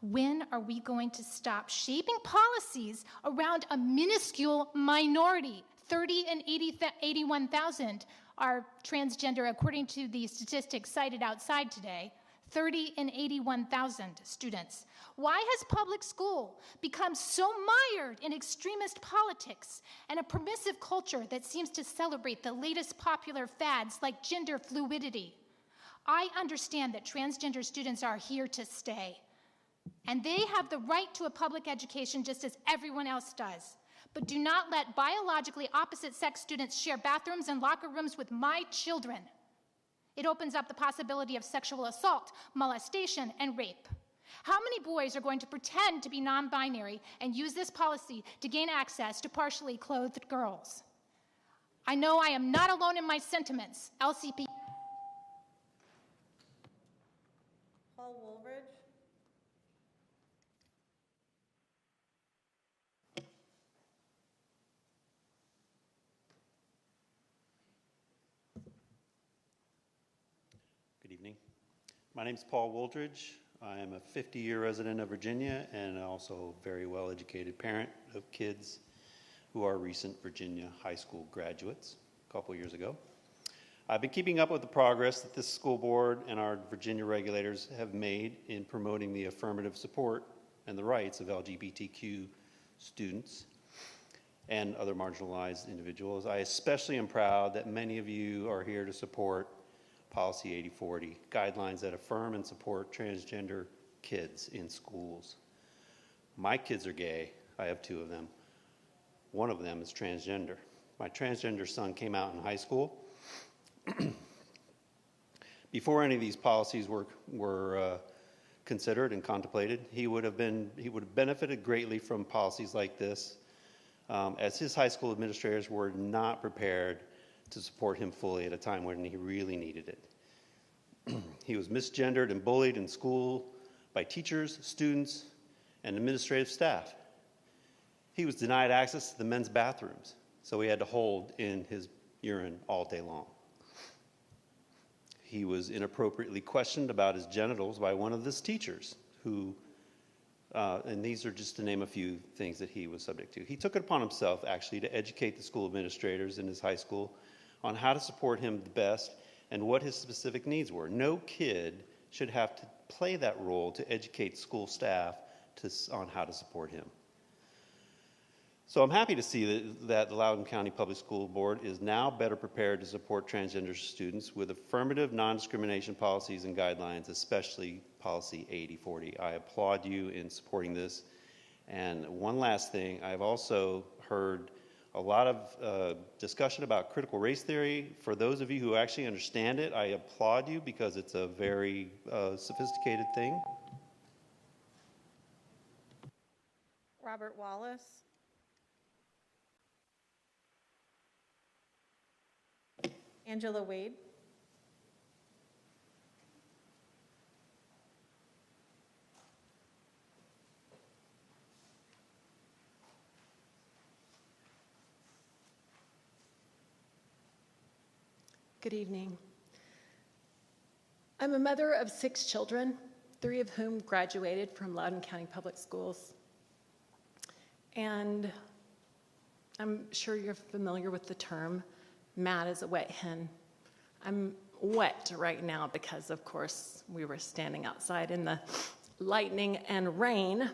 Speaker 2: When are we going to stop shaping policies around a minuscule minority? 30 and 81,000 are transgender, according to the statistics cited outside today. 30 and 81,000 students. Why has public school become so mired in extremist politics and a permissive culture that seems to celebrate the latest popular fads like gender fluidity? I understand that transgender students are here to stay, and they have the right to a public education just as everyone else does. But do not let biologically opposite sex students share bathrooms and locker rooms with my children. It opens up the possibility of sexual assault, molestation, and rape. How many boys are going to pretend to be non-binary and use this policy to gain access to partially clothed girls? I know I am not alone in my sentiments. LCP.
Speaker 11: Paul Woolridge.
Speaker 8: Good evening. My name is Paul Wooldridge. I am a 50-year resident of Virginia and also a very well-educated parent of kids who are recent Virginia high school graduates a couple years ago. I've been keeping up with the progress that this school board and our Virginia regulators have made in promoting the affirmative support and the rights of LGBTQ students and other marginalized individuals. I especially am proud that many of you are here to support Policy 8040, guidelines that affirm and support transgender kids in schools. My kids are gay. I have 2 of them. One of them is transgender. My transgender son came out in high school. Before any of these policies were considered and contemplated. He would have benefited greatly from policies like this, as his high school administrators were not prepared to support him fully at a time when he really needed it. He was misgendered and bullied in school by teachers, students, and administrative staff. He was denied access to the men's bathrooms, so he had to hold in his urine all day long. He was inappropriately questioned about his genitals by one of his teachers who, and these are just to name a few things that he was subject to. He took it upon himself, actually, to educate the school administrators in his high school on how to support him the best and what his specific needs were. No kid should have to play that role to educate school staff on how to support him. So I'm happy to see that the Loudoun County Public School Board is now better prepared to support transgender students with affirmative non-discrimination policies and guidelines, especially policy 8040. I applaud you in supporting this. And one last thing, I've also heard a lot of discussion about critical race theory. For those of you who actually understand it, I applaud you because it's a very sophisticated thing.
Speaker 11: Robert Wallace. Angela Wade.
Speaker 4: Good evening. I'm a mother of 6 children, 3 of whom graduated from Loudoun County Public Schools. And I'm sure you're familiar with the term, mad as a wet hen. I'm wet right now because, of course, we were standing outside in the lightning and rain.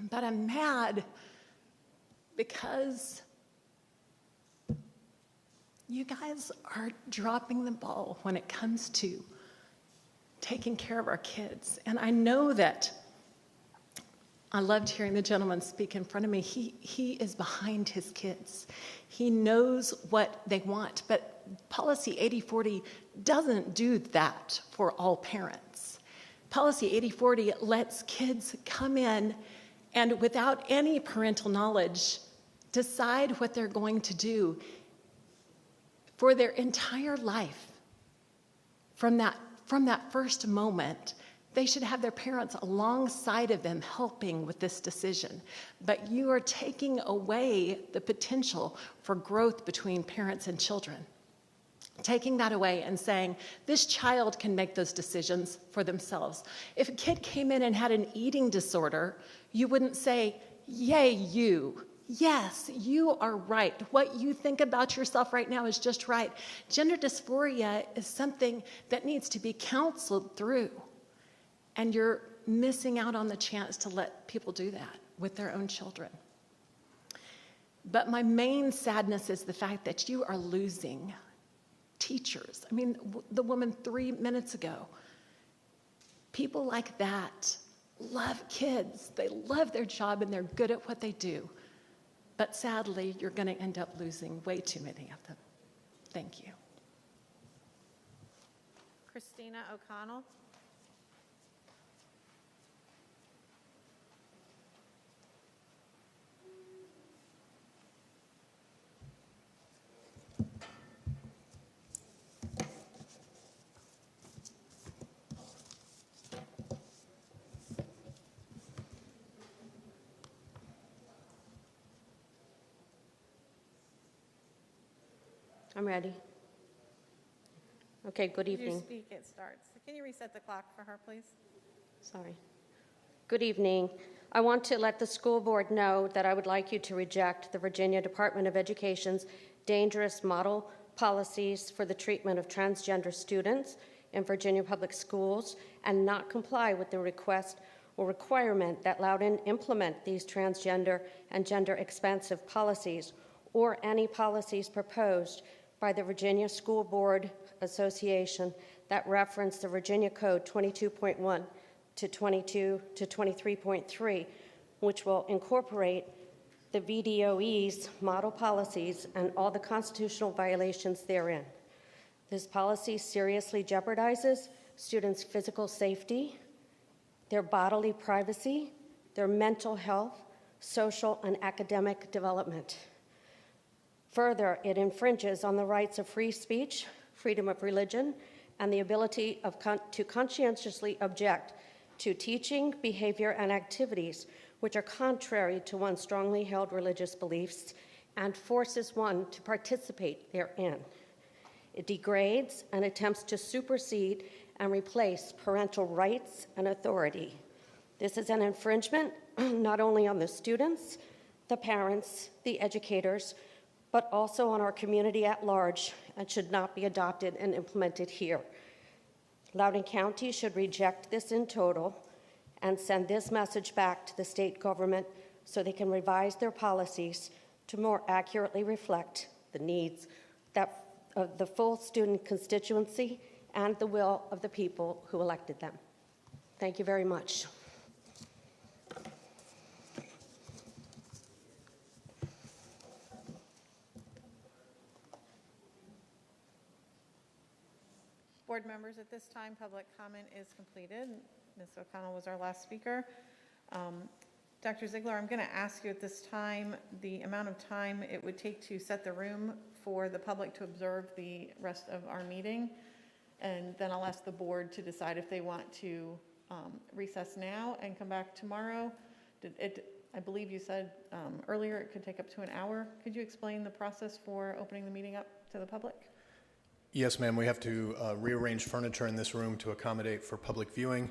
Speaker 4: But I'm mad because you guys are dropping the ball when it comes to taking care of our kids. And I know that I loved hearing the gentleman speak in front of me. He is behind his kids. He knows what they want, but Policy 8040 doesn't do that for all parents. Policy 8040 lets kids come in and without any parental knowledge, decide what they're going to do for their entire life. From that first moment, they should have their parents alongside of them helping with this decision. But you are taking away the potential for growth between parents and children. Taking that away and saying, this child can make those decisions for themselves. If a kid came in and had an eating disorder, you wouldn't say, yay, you. Yes, you are right. What you think about yourself right now is just right. Gender dysphoria is something that needs to be counseled through. And you're missing out on the chance to let people do that with their own children. But my main sadness is the fact that you are losing teachers. I mean, the woman 3 minutes ago. People like that love kids. They love their job and they're good at what they do. But sadly, you're going to end up losing way too many of them. Thank you.
Speaker 11: Christina O'Connell.
Speaker 9: I'm ready. Okay, good evening.
Speaker 11: As you speak, it starts. Can you reset the clock for her, please?
Speaker 9: Sorry. Good evening. I want to let the school board know that I would like you to reject the Virginia Department of Education's dangerous model policies for the treatment of transgender students in Virginia public schools and not comply with the request or requirement that Loudoun implement these transgender and gender expansive policies or any policies proposed by the Virginia School Board Association that reference the Virginia Code 22.1 to 22 to 23.3, which will incorporate the VDOE's model policies and all the constitutional violations therein. This policy seriously jeopardizes students' physical safety, their bodily privacy, their mental health, social and academic development. Further, it infringes on the rights of free speech, freedom of religion, and the ability to conscientiously object to teaching, behavior, and activities which are contrary to one's strongly held religious beliefs and forces one to participate therein. It degrades and attempts to supersede and replace parental rights and authority. This is an infringement not only on the students, the parents, the educators, but also on our community at large, and should not be adopted and implemented here. Loudoun County should reject this in total and send this message back to the state government so they can revise their policies to more accurately reflect the needs of the full student constituency and the will of the people who elected them. Thank you very much.
Speaker 11: Board members, at this time, public comment is completed. Ms. O'Connell was our last speaker. Dr. Ziegler, I'm going to ask you at this time the amount of time it would take to set the room for the public to observe the rest of our meeting, and then I'll ask the board to decide if they want to recess now and come back tomorrow. I believe you said earlier it could take up to an hour. Could you explain the process for opening the meeting up to the public?
Speaker 18: Yes, ma'am. We have to rearrange furniture in this room to accommodate for public viewing.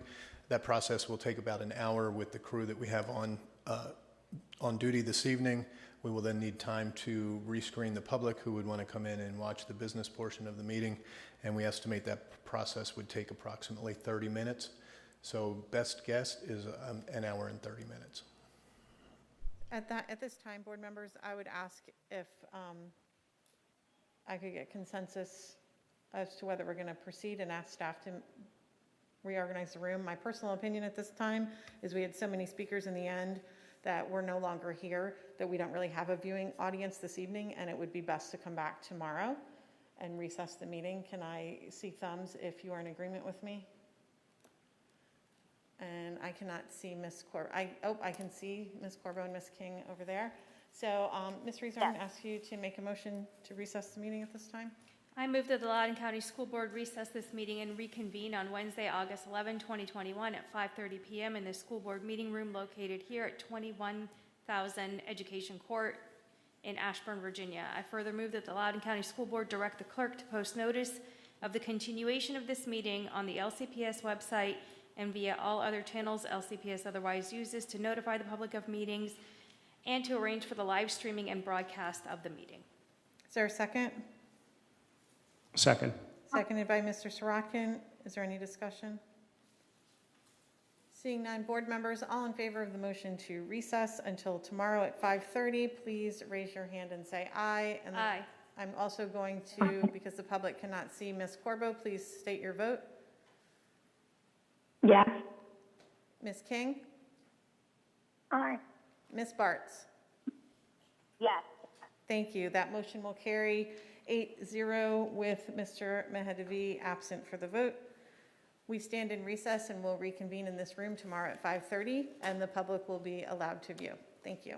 Speaker 18: That process will take about an hour with the crew that we have on duty this evening. We will then need time to rescreen the public who would want to come in and watch the business portion of the meeting, and we estimate that process would take approximately 30 minutes. So best guess is an hour and 30 minutes.
Speaker 11: At this time, board members, I would ask if I could get consensus as to whether we're going to proceed and ask staff to reorganize the room. My personal opinion at this time is we had so many speakers in the end that we're no longer here, that we don't really have a viewing audience this evening, and it would be best to come back tomorrow and recess the meeting. Can I see thumbs if you are in agreement with me? And I cannot see Ms. Corbo. I can see Ms. Corbo and Ms. King over there. So, Ms. Reeser, I'm going to ask you to make a motion to recess the meeting at this time.
Speaker 21: I move that the Loudoun County School Board recess this meeting and reconvene on Wednesday, August 11, 2021 at 5:30 p.m. in the school board meeting room located here at 21,000 Education Court in Ashburn, Virginia. I further move that the Loudoun County School Board direct the clerk to post notice of the continuation of this meeting on the LCPS website and via all other channels LCPS otherwise uses to notify the public of meetings and to arrange for the live streaming and broadcast of the meeting.
Speaker 11: Is there a second?
Speaker 22: Second.
Speaker 11: Seconded by Mr. Sorokin. Is there any discussion? Seeing none, board members, all in favor of the motion to recess until tomorrow at 5:30, please raise your hand and say aye. And
Speaker 21: aye.
Speaker 11: I'm also going to, because the public cannot see Ms. Corbo, please state your vote.
Speaker 24: Yes.
Speaker 11: Ms. King?
Speaker 24: Aye.
Speaker 11: Ms. Bartz?
Speaker 24: Yes.
Speaker 11: Thank you. That motion will carry 8-0 with Mr. Mehedevi absent for the vote. We stand in recess and will reconvene in this room tomorrow at 5:30, and the public will be allowed to view. Thank you.